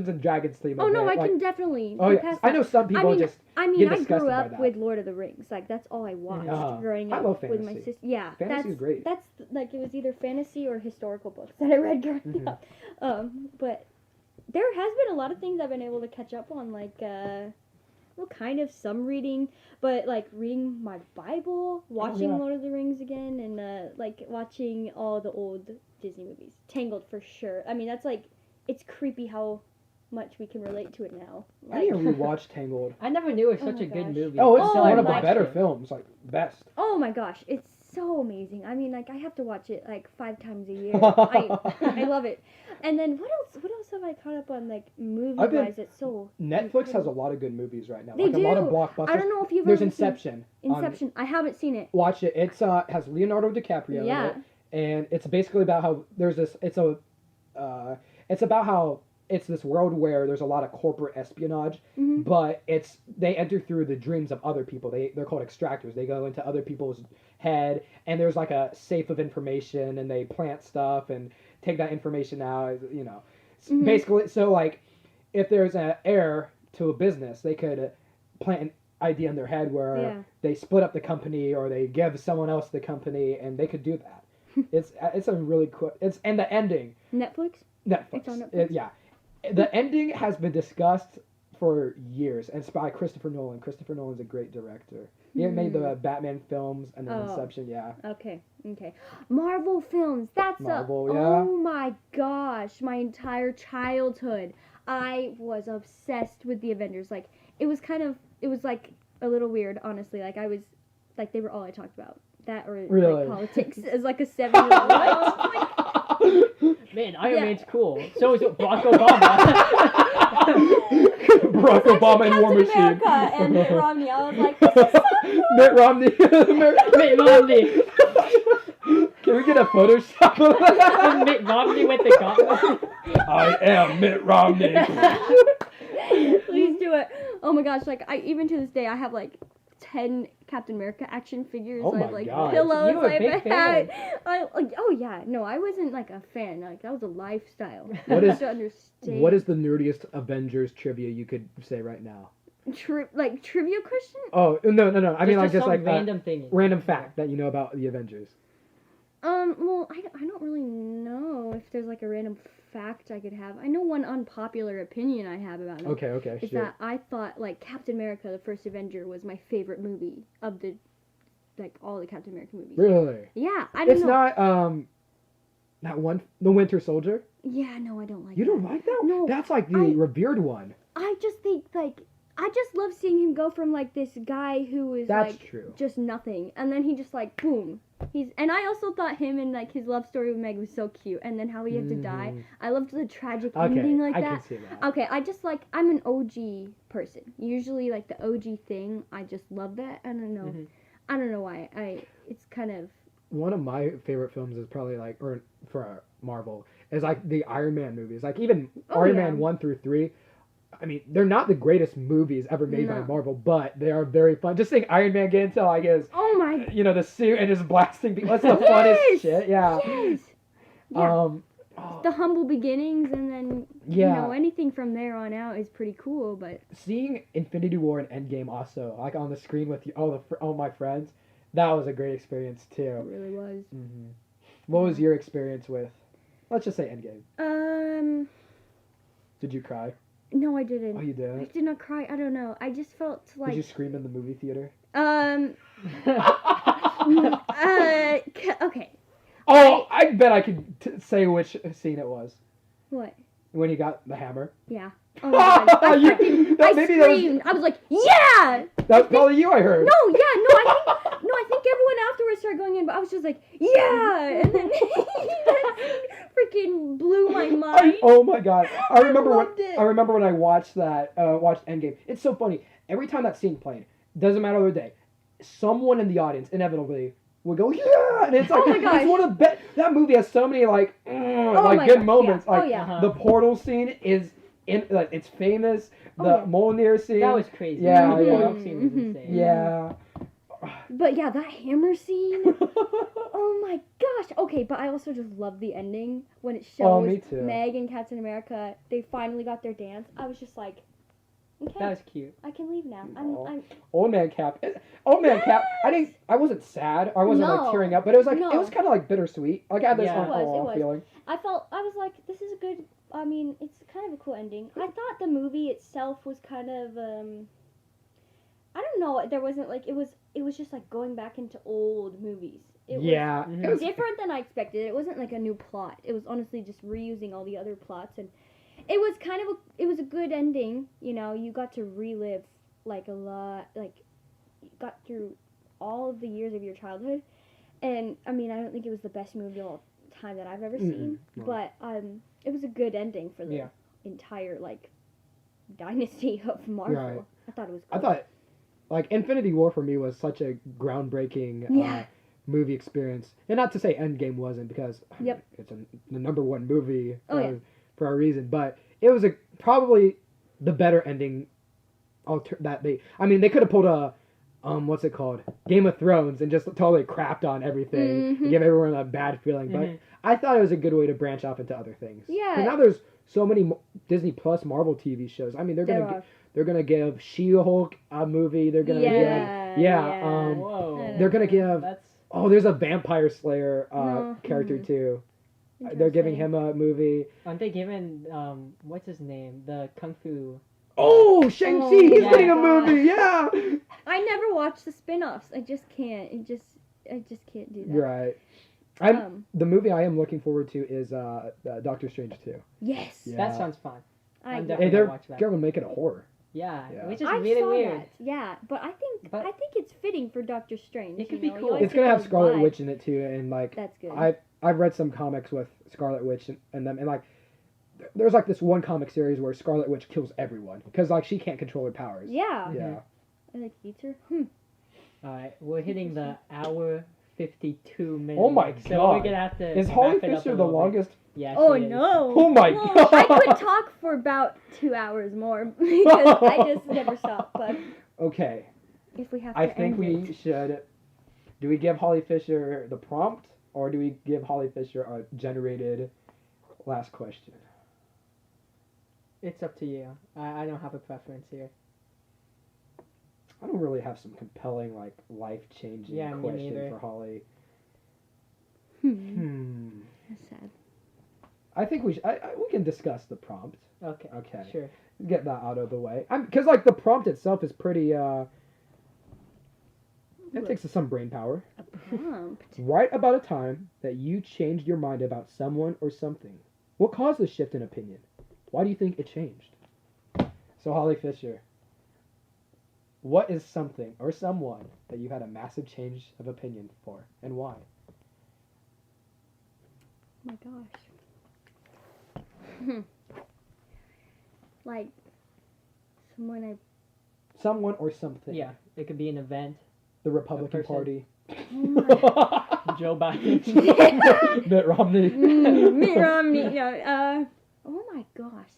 and Dragons theme. Oh no, I like, can definitely. Oh yeah, I know some people I grew up with Lord of the Rings. Like that's all I watched growing up. I love fantasy. With my sister. Yeah, fantasy's great. That's like it was either fantasy or historical books that I read growing up. But there has been a lot of things I've been able to catch up on, like well, kind of some reading, but like reading my Bible, watching Lord of the Rings again, and like watching all the old Disney movies. Tangled for sure. I mean, that's like. It's creepy how much we can relate to it now. Like, I need to rewatch Tangled. I never knew it was such a good movie. Oh, it's one of the better films, like best. Oh my gosh, it's so amazing. I mean, like I have to watch it like 5 times a year. I love it. And then what else have I caught up on like movie-wise? It's so Netflix has a lot of good movies right now. They like do. A lot of blockbusters. I don't know if you've There's ever Inception. Inception. I haven't seen it. Watch it. It's has Leonardo DiCaprio in it, and it's basically about how there's this. It's about how. It's this world where there's a lot of corporate espionage, but they enter through the dreams of other people. They're called extractors. They go into other people's head, and there's like a safe of information, and they plant stuff and take that information out. You know, basically. So like, if there's an heir to a business, they could plant an idea in their head where they split up the company or they give someone else the company, and they could do that. It's a really cool. And the ending. Netflix. It's on Netflix. Yeah. The ending has been discussed for years, and it's by Christopher Nolan. Christopher Nolan's a great director. He made the Batman films and then Inception, Okay. Marvel films. That's oh my gosh, my entire childhood. I was obsessed with the Avengers. Like, it was like a little weird, honestly. Like, I was, like, they were all I talked about. That or like politics as like a 7-year-old. Man, Iron Man's cool. So is Barack Obama. Barack Obama and War Machine. America and Mitt Romney. I was like, this is so cool. Mitt Romney. Mitt Romney. Can we get a Photoshop of that? Mitt Romney with the gauntlet. I am Mitt Romney. Please do it. Oh my gosh, like even to this day I have like 10 Captain America action figures. Oh I have my like God. pillows. You were a big fan. Oh yeah, no, I wasn't like a fan. Like that was a lifestyle. What you is have to understand. What is the nerdiest Avengers trivia you could say right now? Like trivia question? Oh no! I mean like just like random thing. Random fact that you know about the Avengers. Well, I don't really know if there's like a random fact I could have. I know one unpopular opinion I have about it. Okay, is that I thought like Captain America, the first Avenger, was my favorite movie of the like all the Captain America movies. Really? Yeah, I don't know. It's not that one, the Winter Soldier. Yeah, no, I don't like. You don't like that? No, That's like the revered one. I just think like I just love seeing him go from like this guy who was That's like true. just nothing, and then he just like boom. And I also thought him and like his love story with Meg was so cute, and then how he had to die. I loved the tragic ending like that. I can see that. Okay, I just like I'm an OG person. Usually like the OG thing, I just love that. I don't know. I don't know why. It's kind of one of my favorite films is probably like or for Marvel is like the Iron Man movies. Like even Iron Man 1 through 3. I mean, they're not the greatest movies ever made by Marvel, but they are very fun. Just seeing Iron Man get into like his, the suit and just blasting people. That's the funnest shit. Yeah. Yes. Yeah. The humble beginnings, and then anything from there on out is pretty cool. But seeing Infinity War and Endgame also like on the screen with all my friends, that was a great experience too. It really was. What was your experience with? Let's just say Endgame. Did you cry? No, I didn't. Oh, you did? I did not cry. I don't know. I just felt like... Did you scream in the movie theater? Okay. Oh, I bet I could say which scene it was. What? When he got the hammer. Yeah. Oh my God. I screamed. I was like, yeah! That's probably you, I heard. I think everyone afterwards started going in, but I was just like, yeah! And then that freaking blew my mind. Oh my God. I remember when I watched watched Endgame. It's so funny. Every time that scene played, doesn't matter the day, someone in the audience inevitably would go, yeah! And it's like, it's one of the best. That movie has so many good moments. Yeah. The portal scene is it's famous. The Mjolnir scene. That was crazy. Yeah, the portal scene was insane. Yeah. But yeah, that hammer scene. Oh my gosh. Okay, but I also just love the ending when it shows Meg and Captain America. They finally got their dance. I was just like, okay, that was cute. I can leave now. I'm Old Man Cap. Cap. I wasn't sad. I wasn't like tearing up, but it was like it was kind of like bittersweet. Like I had this feeling. I was like, this is a good. I mean, it's kind of a cool ending. I thought the movie itself was kind of I don't know. There wasn't like it was just like going back into old movies. It was different than I expected. It wasn't like a new plot. It was honestly just reusing all the other plots, and it was kind of it was a good ending. You know, you got to relive like a lot, like you got through all of the years of your childhood, and I mean, I don't think it was the best movie of all time that I've ever seen, but it was a good ending for the entire like dynasty of Marvel. Right. I thought it was cool. I thought like Infinity War for me was such a groundbreaking movie experience, and not to say Endgame wasn't, because it's the number one movie for a reason, but it was probably the better ending. They could have pulled a what's it called, Game of Thrones, and just totally crapped on everything and give everyone a bad feeling, but I thought it was a good way to branch off into other things. Yeah. And now there's so many Disney Plus Marvel TV shows. I mean, they're gonna give She-Hulk a movie. They're gonna they're gonna give. There's a Vampire Slayer character too. They're giving him a movie. Aren't they giving what's his name, the Kung Fu? Oh, Shang-Chi! He's getting a movie. Yeah. I never watched the spin-offs. I just can't. I just can't do that. Right. The movie I am looking forward to is Doctor Strange 2. Yes. Yeah. That sounds fun. I'm definitely gonna watch that. They're gonna make it a horror. Yeah, which is really weird. That. Yeah, but I think it's fitting for Doctor Strange. It could be cool. It's gonna have Scarlet Witch in it too, and like that's good. I've read some comics with Scarlet Witch and them, and like there's like this one comic series where Scarlet Witch kills everyone because like she can't control her powers. Yeah. Yeah. I like Peter. All right, we're hitting the hour 52 minutes. Oh my god! So we're gonna have to. Is Holly Fischer the longest? Yeah. Oh no! Oh my god! I could talk for about 2 hours more because I just never stop. But okay. If we have to, I think we should. Do we give Holly Fischer the prompt, or do we give Holly Fischer a generated last question? It's up to you. I don't have a preference here. I don't really have some compelling, like, life-changing question for Holly. That's sad. I think we can discuss the prompt. Okay. Sure. Get that out of the way. Because, like, the prompt itself is pretty, it takes some brain power. A prompt? Write about a time that you changed your mind about someone or something. What caused the shift in opinion? Why do you think it changed? So, Holly Fischer, What is something or someone that you had a massive change of opinion for, and why? Oh my gosh. Like, Someone or something. Yeah, it could be an event. The Republican Party. Joe Biden. Mitt Romney. Mitt Romney. No, oh my gosh.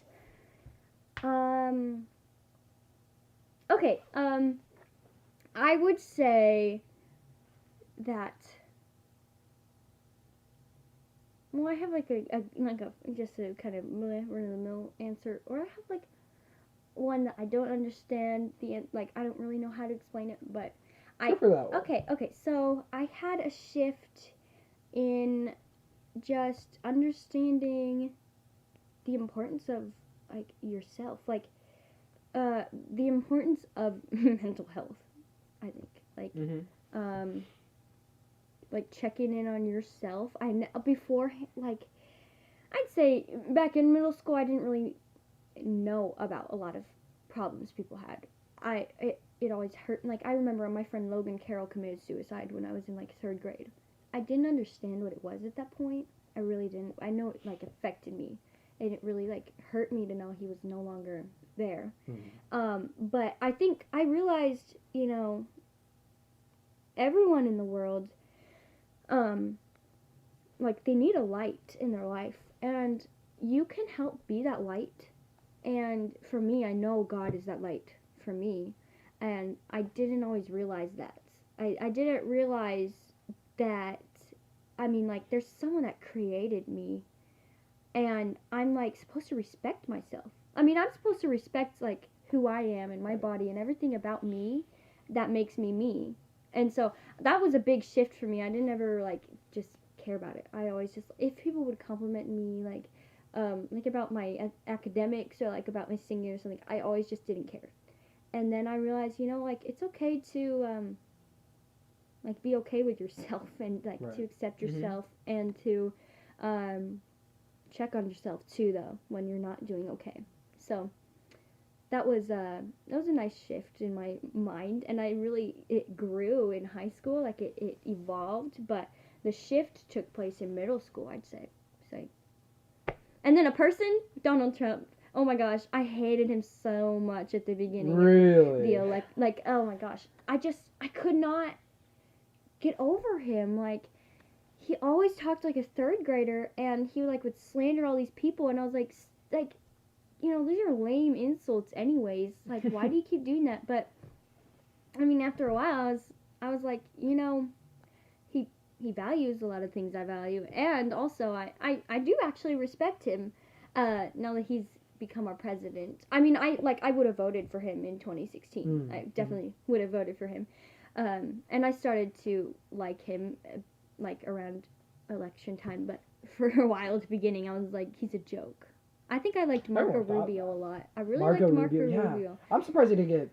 Okay. I would say that. Well, I have like a just a kind of run-of-the-mill answer, or I have like one that I don't understand I don't really know how to explain it, but Go for that one. Okay. So I had a shift in just understanding the importance of like yourself, like the importance of mental health. I think like checking in on yourself. Before, like, I'd say back in middle school, I didn't really know about a lot of problems people had. It always hurt. Like, I remember my friend Logan Carroll committed suicide when I was in like 3rd grade. I didn't understand what it was at that point. I really didn't. I know it like affected me, and it really like hurt me to know he was no longer there. But I think I realized, everyone in the world, like, they need a light in their life, and you can help be that light. And for me, I know God is that light for me, and I didn't always realize that. I didn't realize that, like, there's someone that created me, and I'm, like, supposed to respect myself. I'm supposed to respect, like, who I am and my body and everything about me that makes me me. And so that was a big shift for me. I didn't ever, like, just care about it. I always just, if people would compliment me, like about my academics or, like, about my singing or something, I always just didn't care. And then I realized, like, it's okay to, like, be okay with yourself and, like, to accept yourself and to check on yourself, too, though, when you're not doing okay. So that was a nice shift in my mind, and it grew in high school, like it evolved, but the shift took place in middle school, I'd say. And then a person, Donald Trump. Oh my gosh, I hated him so much at the beginning. Really? Oh my gosh, I could not get over him. Like, he always talked like a 3rd grader, and he would slander all these people, and I was like, these are lame insults anyways. Like, why do you keep doing that? But, after a while, I was like, he values a lot of things I value. And also, I do actually respect him, now that he's become our president. I would have voted for him in 2016. I definitely would have voted for him. And I started to like him, like, around election time. But for a while at the beginning, I was like, he's a joke. I think I liked Marco Rubio a lot. I really liked Marco Rubio. Yeah. I'm surprised he didn't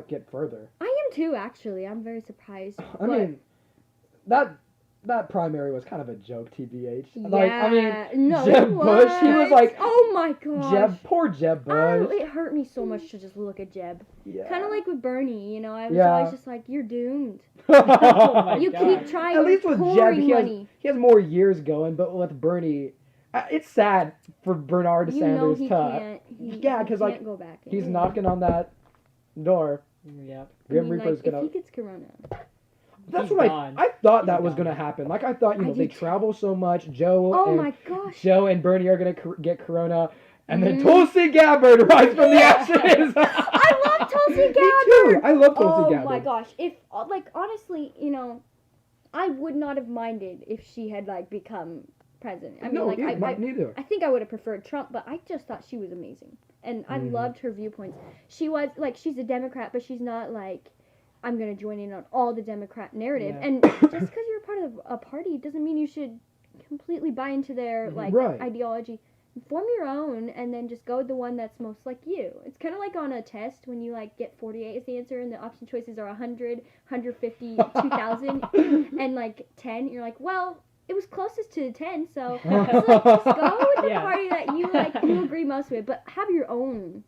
get further. I am too, actually. I'm very surprised. That primary was kind of a joke, TBH. Yeah, no, Jeb Bush, he was like, oh my gosh. Poor Jeb Bush. It hurt me so much to just look at Jeb. Yeah. Kind of like with Bernie, I was always just like, you're doomed. Oh you God. Keep trying. At least with Jeb, he has more years going, but with Bernie, it's sad for Bernard Sanders he to. Can't. Because can't go back he's knocking on that door. Yeah. Grim Reaper's if he gets corona. That's what I thought that was going to happen. Like, I thought, they travel so much. Joe and Bernie are going to get corona. And then Tulsi Gabbard rise from the ashes. I love Tulsi Gabbard. Me too. I love Tulsi Gabbard. Oh my gosh. If, honestly, I would not have minded if she had, become president. Neither. I think I would have preferred Trump, but I just thought she was amazing. And I loved her viewpoints. She was, she's a Democrat, but she's not, I'm going to join in on all the Democrat narrative. Yeah. And just because you're a part of a party doesn't mean you should completely buy into their, ideology. Form your own, and then just go with the one that's most like you. It's kind of like on a test when you, get 48 as the answer, and the option choices are 100, 150, 2,000, and, 10. You're like, well, it was closest to the 10, so it's like, just go with the party that you agree most with, but have your own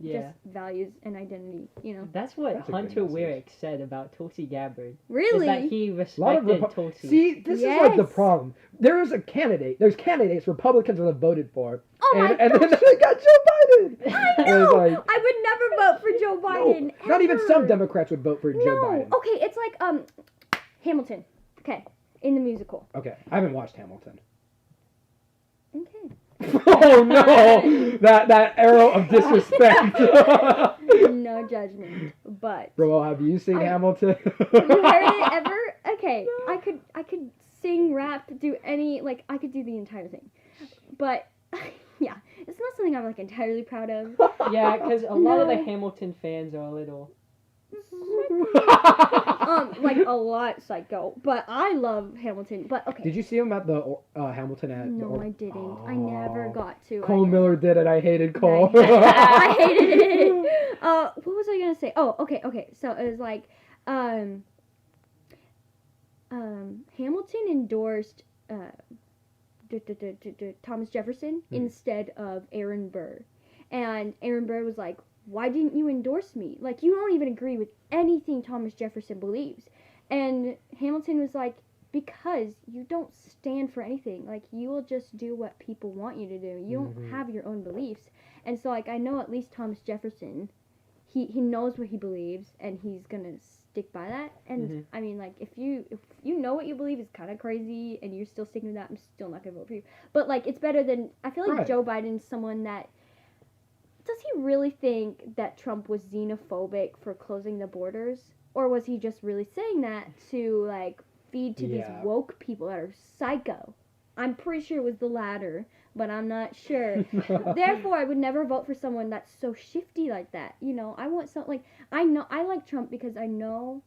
just values and identity, you know. That's what Hunter Weirich said about Tulsi Gabbard. Really? Is that he respected Tulsi. See, this is like the problem. There's candidates Republicans would have voted for. And then they got Joe Biden. I know. Like, I would never vote for Joe Biden. No, not even some Democrats would vote for Joe Biden. Okay, it's like Hamilton. Okay, in the musical. Okay, I haven't watched Hamilton. Okay. Oh no! that arrow of disrespect. No judgment, but. Roel, have you seen Hamilton? You heard it ever? Okay, I could sing, rap, do any, like, I could do the entire thing, but. Yeah, it's not something I'm like entirely proud of. Yeah, because a lot of the Hamilton fans are a little. Like a lot psycho, but I love Hamilton. But okay. Did you see him at the Hamilton at? No, I didn't. Oh, I never got to. Cole Miller did it. I hated Cole. I hated it. What was I gonna say? Oh, okay. So it was like, Hamilton endorsed Thomas Jefferson instead of Aaron Burr. And Aaron Burr was like, why didn't you endorse me? Like, you don't even agree with anything Thomas Jefferson believes. And Hamilton was like, because you don't stand for anything. Like, you will just do what people want you to do. You don't have your own beliefs. And so, like, I know at least Thomas Jefferson, he knows what he believes, and he's gonna stick by that. And I mean, like, if you know what you believe is kind of crazy and you're still sticking to that, I'm still not gonna vote for you. But like, it's better than, I feel like Joe Biden's someone that, does he really think that Trump was xenophobic for closing the borders, or was he just really saying that to like feed to these woke people that are psycho? I'm pretty sure it was the latter, but I'm not sure. Therefore, I would never vote for someone that's so shifty like that. You know, I want something like, I like Trump because I know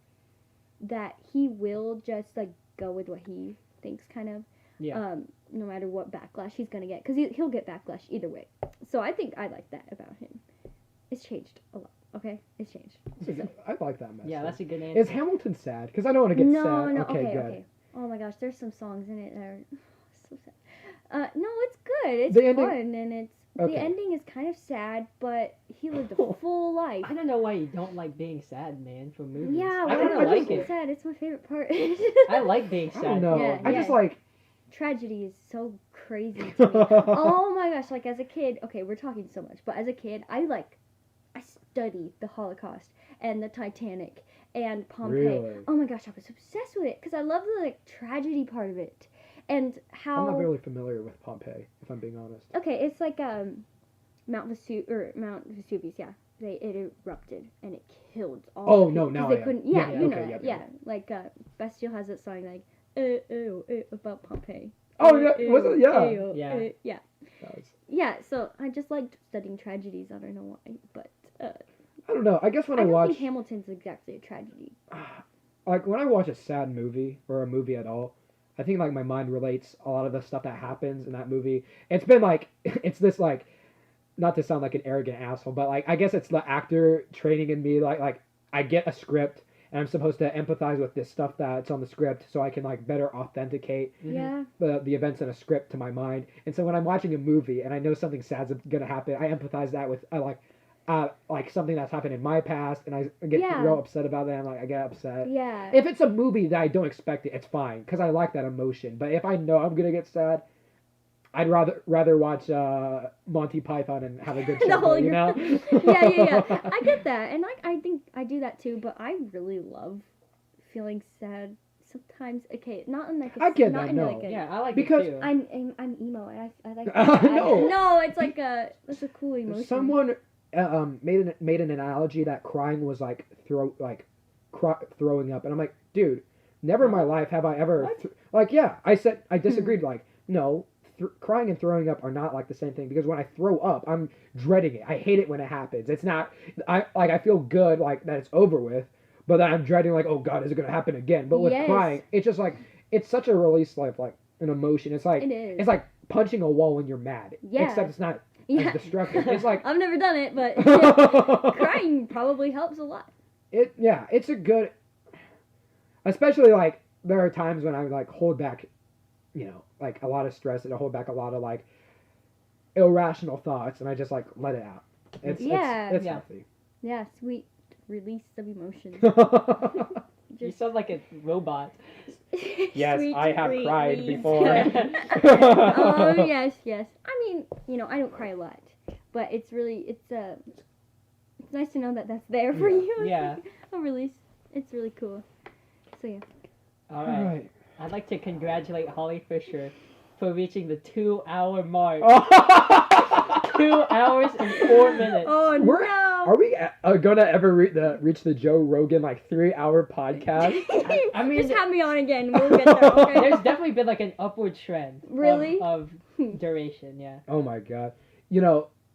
that he will just like go with what he thinks, kind of. Yeah. No matter what backlash he's gonna get, because he'll get backlash either way. So I think I like that about him. It's changed a lot. Okay, it's changed. I like that message. Yeah, that's a good answer. Is Hamilton sad? Because I don't want to get sad. No. Okay, good. Okay. Oh my gosh, there's some songs in it that are so sad. No, it's good. It's The fun, and it's the ending is kind of sad, but he lived a full life. I don't know why you don't like being sad, man, for movies. Yeah, I don't like it. Sad. It's my favorite part. I like being sad. I don't know. Yeah, I just like. Tragedy is so crazy to me. Oh my gosh, like as a kid, okay, we're talking so much, but as a kid, I studied the Holocaust and the Titanic and Pompeii. Really? Oh my gosh, I was obsessed with it because I love the like tragedy part of it, and how. I'm not really familiar with Pompeii, if I'm being honest. Okay, it's like Mount Vesuvius, yeah. It erupted and it killed all. Oh the no, people, now they I couldn't. am. Yeah, you know okay, that. Yeah, like Bastille has that song like. About Pompeii. Oh yeah, was it? Yeah. Yeah. Nice. Yeah. So I just liked studying tragedies. I don't know why, but I don't know. I guess when I don't watch think Hamilton's exactly a tragedy. Like when I watch a sad movie or a movie at all, I think like my mind relates a lot of the stuff that happens in that movie. It's been like it's this like, not to sound like an arrogant asshole, but like I guess it's the actor training in me. Like I get a script. And I'm supposed to empathize with this stuff that's on the script so I can like better authenticate the events in a script to my mind. And so when I'm watching a movie and I know something sad's gonna happen, I empathize that with like something that's happened in my past, and I get real upset about that. I get upset. Yeah. If it's a movie that I don't expect it's fine because I like that emotion. But if I know I'm gonna get sad, I'd rather watch Monty Python and have a good show, you know? Yeah. I get that, and I think I do that too. But I really love feeling sad sometimes. Okay, not in like I get not that. in No. like a, Yeah, I like because it too. I'm emo, and I like. No. No, it's like it's a cool emotion. Someone made an analogy that crying was like throwing up, and I'm like, dude, never in my life have I ever I said I disagreed. Like, no. Crying and throwing up are not like the same thing, because when I throw up, I'm dreading it. I hate it when it happens. It's not I feel good like that it's over with, but then I'm dreading like, oh god, is it gonna happen again? But with crying, it's just like it's such a release, like an emotion. It's like it's like punching a wall when you're mad. Yeah. Except it's not as destructive. It's like I've never done it, but crying probably helps a lot. It's a good, especially like there are times when I like hold back like a lot of stress and I hold back a lot of like irrational thoughts, and I just like let it out. It's healthy. Yeah, sweet release of emotions. You sound like a robot. Yes, I have cried release. before. Yes. I mean, I don't cry a lot, but it's nice to know that that's there for you. Yeah. A release. It's really cool. So yeah. All right. I'd like to congratulate Holly Fischer for reaching the 2-hour mark. 2 hours and 4 minutes. Oh no! Are we gonna ever reach the Joe Rogan like 3-hour podcast? I mean, just have me on again. We'll get there. Okay? There's definitely been like an upward trend. Really? Of duration, yeah. Oh my god.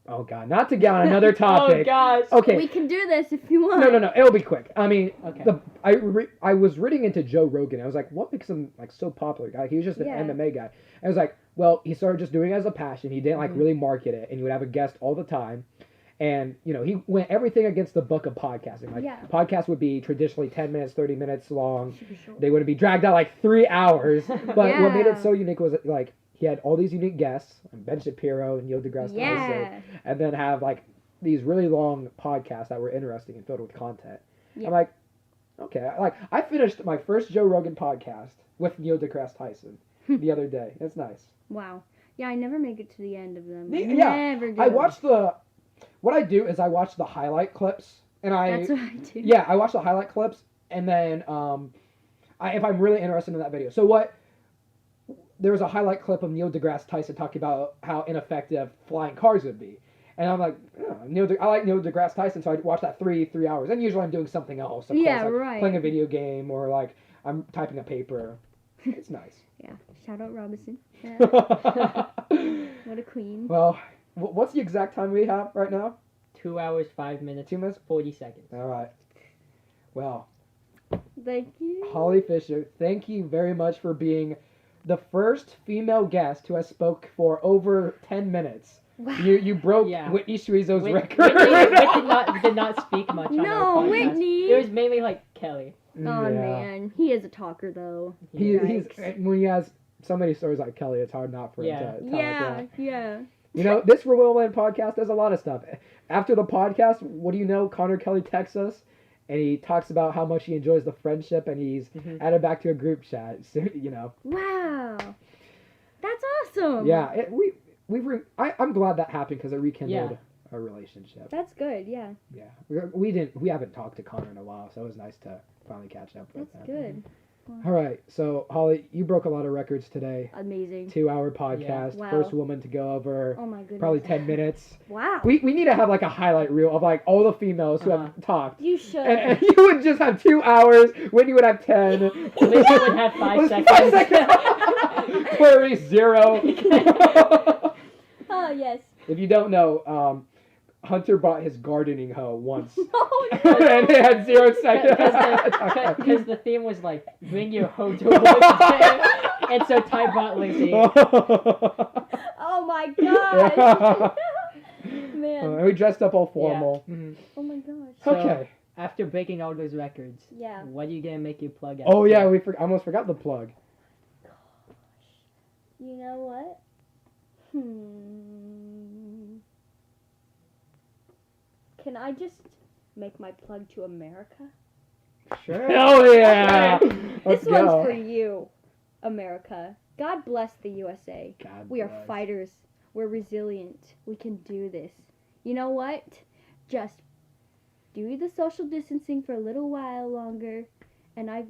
Oh god, not to get on another topic. Oh gosh. Okay. We can do this if you want. No. It'll be quick. I mean, okay. I was reading into Joe Rogan. I was like, what makes him like so popular? He was just an MMA guy. I was like, well, he started just doing it as a passion. He didn't like really market it, and he would have a guest all the time. And he went everything against the book of podcasting. Like podcasts would be traditionally 10 minutes, 30 minutes long. They wouldn't be dragged out like 3 hours. But what made it so unique was like he had all these unique guests, Ben Shapiro and Neil deGrasse Tyson, and then have like these really long podcasts that were interesting and filled with content. Yeah. I'm like, okay, I finished my first Joe Rogan podcast with Neil deGrasse Tyson the other day. It's nice. Wow. Yeah, I never make it to the end of them. Never do. I watch what I do is I watch the highlight clips, and That's what I do. Yeah, I watch the highlight clips, and then if I'm really interested in that video. So there was a highlight clip of Neil deGrasse Tyson talking about how ineffective flying cars would be. And I'm like, I like Neil deGrasse Tyson, so I watch that 3 hours. And usually I'm doing something else. Of course, like playing a video game, or like I'm typing a paper. It's nice. Yeah. Shout out Robinson. Yeah. What a queen. Well, what's the exact time we have right now? 2 hours, 5 minutes. 2 minutes? 40 seconds. All right. Well. Thank you. Holly Fischer, thank you very much for being the first female guest who has spoke for over 10 minutes. Wow. You broke Whitney Suizo's record. Whitney did not speak much on our podcast. No, Whitney. It was mainly like Kelly. Oh man, he is a talker though. He's when he has so many stories like Kelly, it's hard not for him to talk. Yeah. This Roeland podcast does a lot of stuff. After the podcast, what do you know? Connor Kelly texts us, and he talks about how much he enjoys the friendship, and he's added back to a group chat. So, Wow, that's awesome. Yeah, I'm glad that happened because it rekindled a relationship. That's good. Yeah. Yeah, we haven't talked to Connor in a while, so it was nice to finally catch up with him. That's good. Wow. All right, so Holly, you broke a lot of records today. Amazing. 2-hour podcast, first woman to go over. Oh my goodness. Probably 10 minutes. Wow. We need to have like a highlight reel of like all the females who have talked. You should. And you would just have 2 hours. Whitney would have 10. Lisa would have 5 seconds. 5 seconds. Clary 0. Oh yes. If you don't know, Hunter bought his gardening hoe once. Oh, no. And it had 0 seconds. Because the theme was like, bring your hoe to work. And so Ty bought Lizzie. Oh my gosh. Man. We dressed up all formal. Yeah. Mm-hmm. Oh my gosh. So, okay. After breaking all those records, yeah. What are you going to make your plug out? Oh yeah, I almost forgot the plug. Gosh. You know what? Can I just make my plug to America? Sure. Hell yeah! This one's for you, America. God bless the USA. We are fighters. We're resilient. We can do this. You know what? Just do the social distancing for a little while longer, and I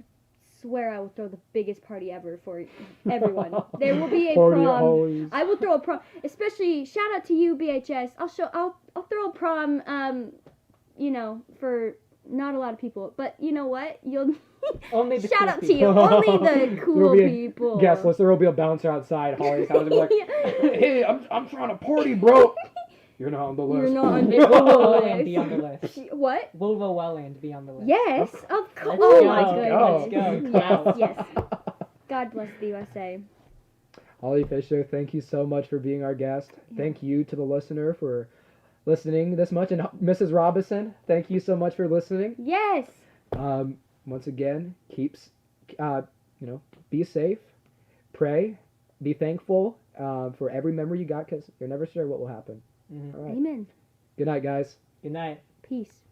swear I will throw the biggest party ever for everyone. There will be a prom. I will throw a prom. Especially shout out to you, BHS. I'll throw a prom. For not a lot of people, but you know what? You'll only the shout cool out people. to you. Only the cool people. Guest list. There will be a bouncer outside Holly's house and be like, "Hey, I'm trying to party, bro." You're not on the list. You're not on the list. Will Welland be on the list? What? Will Welland be on the list? Yes, of course. Oh my goodness. Let's go. Yes. God bless the USA. Holly Fischer, thank you so much for being our guest. Yeah. Thank you to the listener for listening this much, and Mrs. Robinson, thank you so much for listening. Yes. Once again, be safe, pray, be thankful for every memory you got because you're never sure what will happen. Mm-hmm. All right. Amen. Good night, guys. Good night. Peace.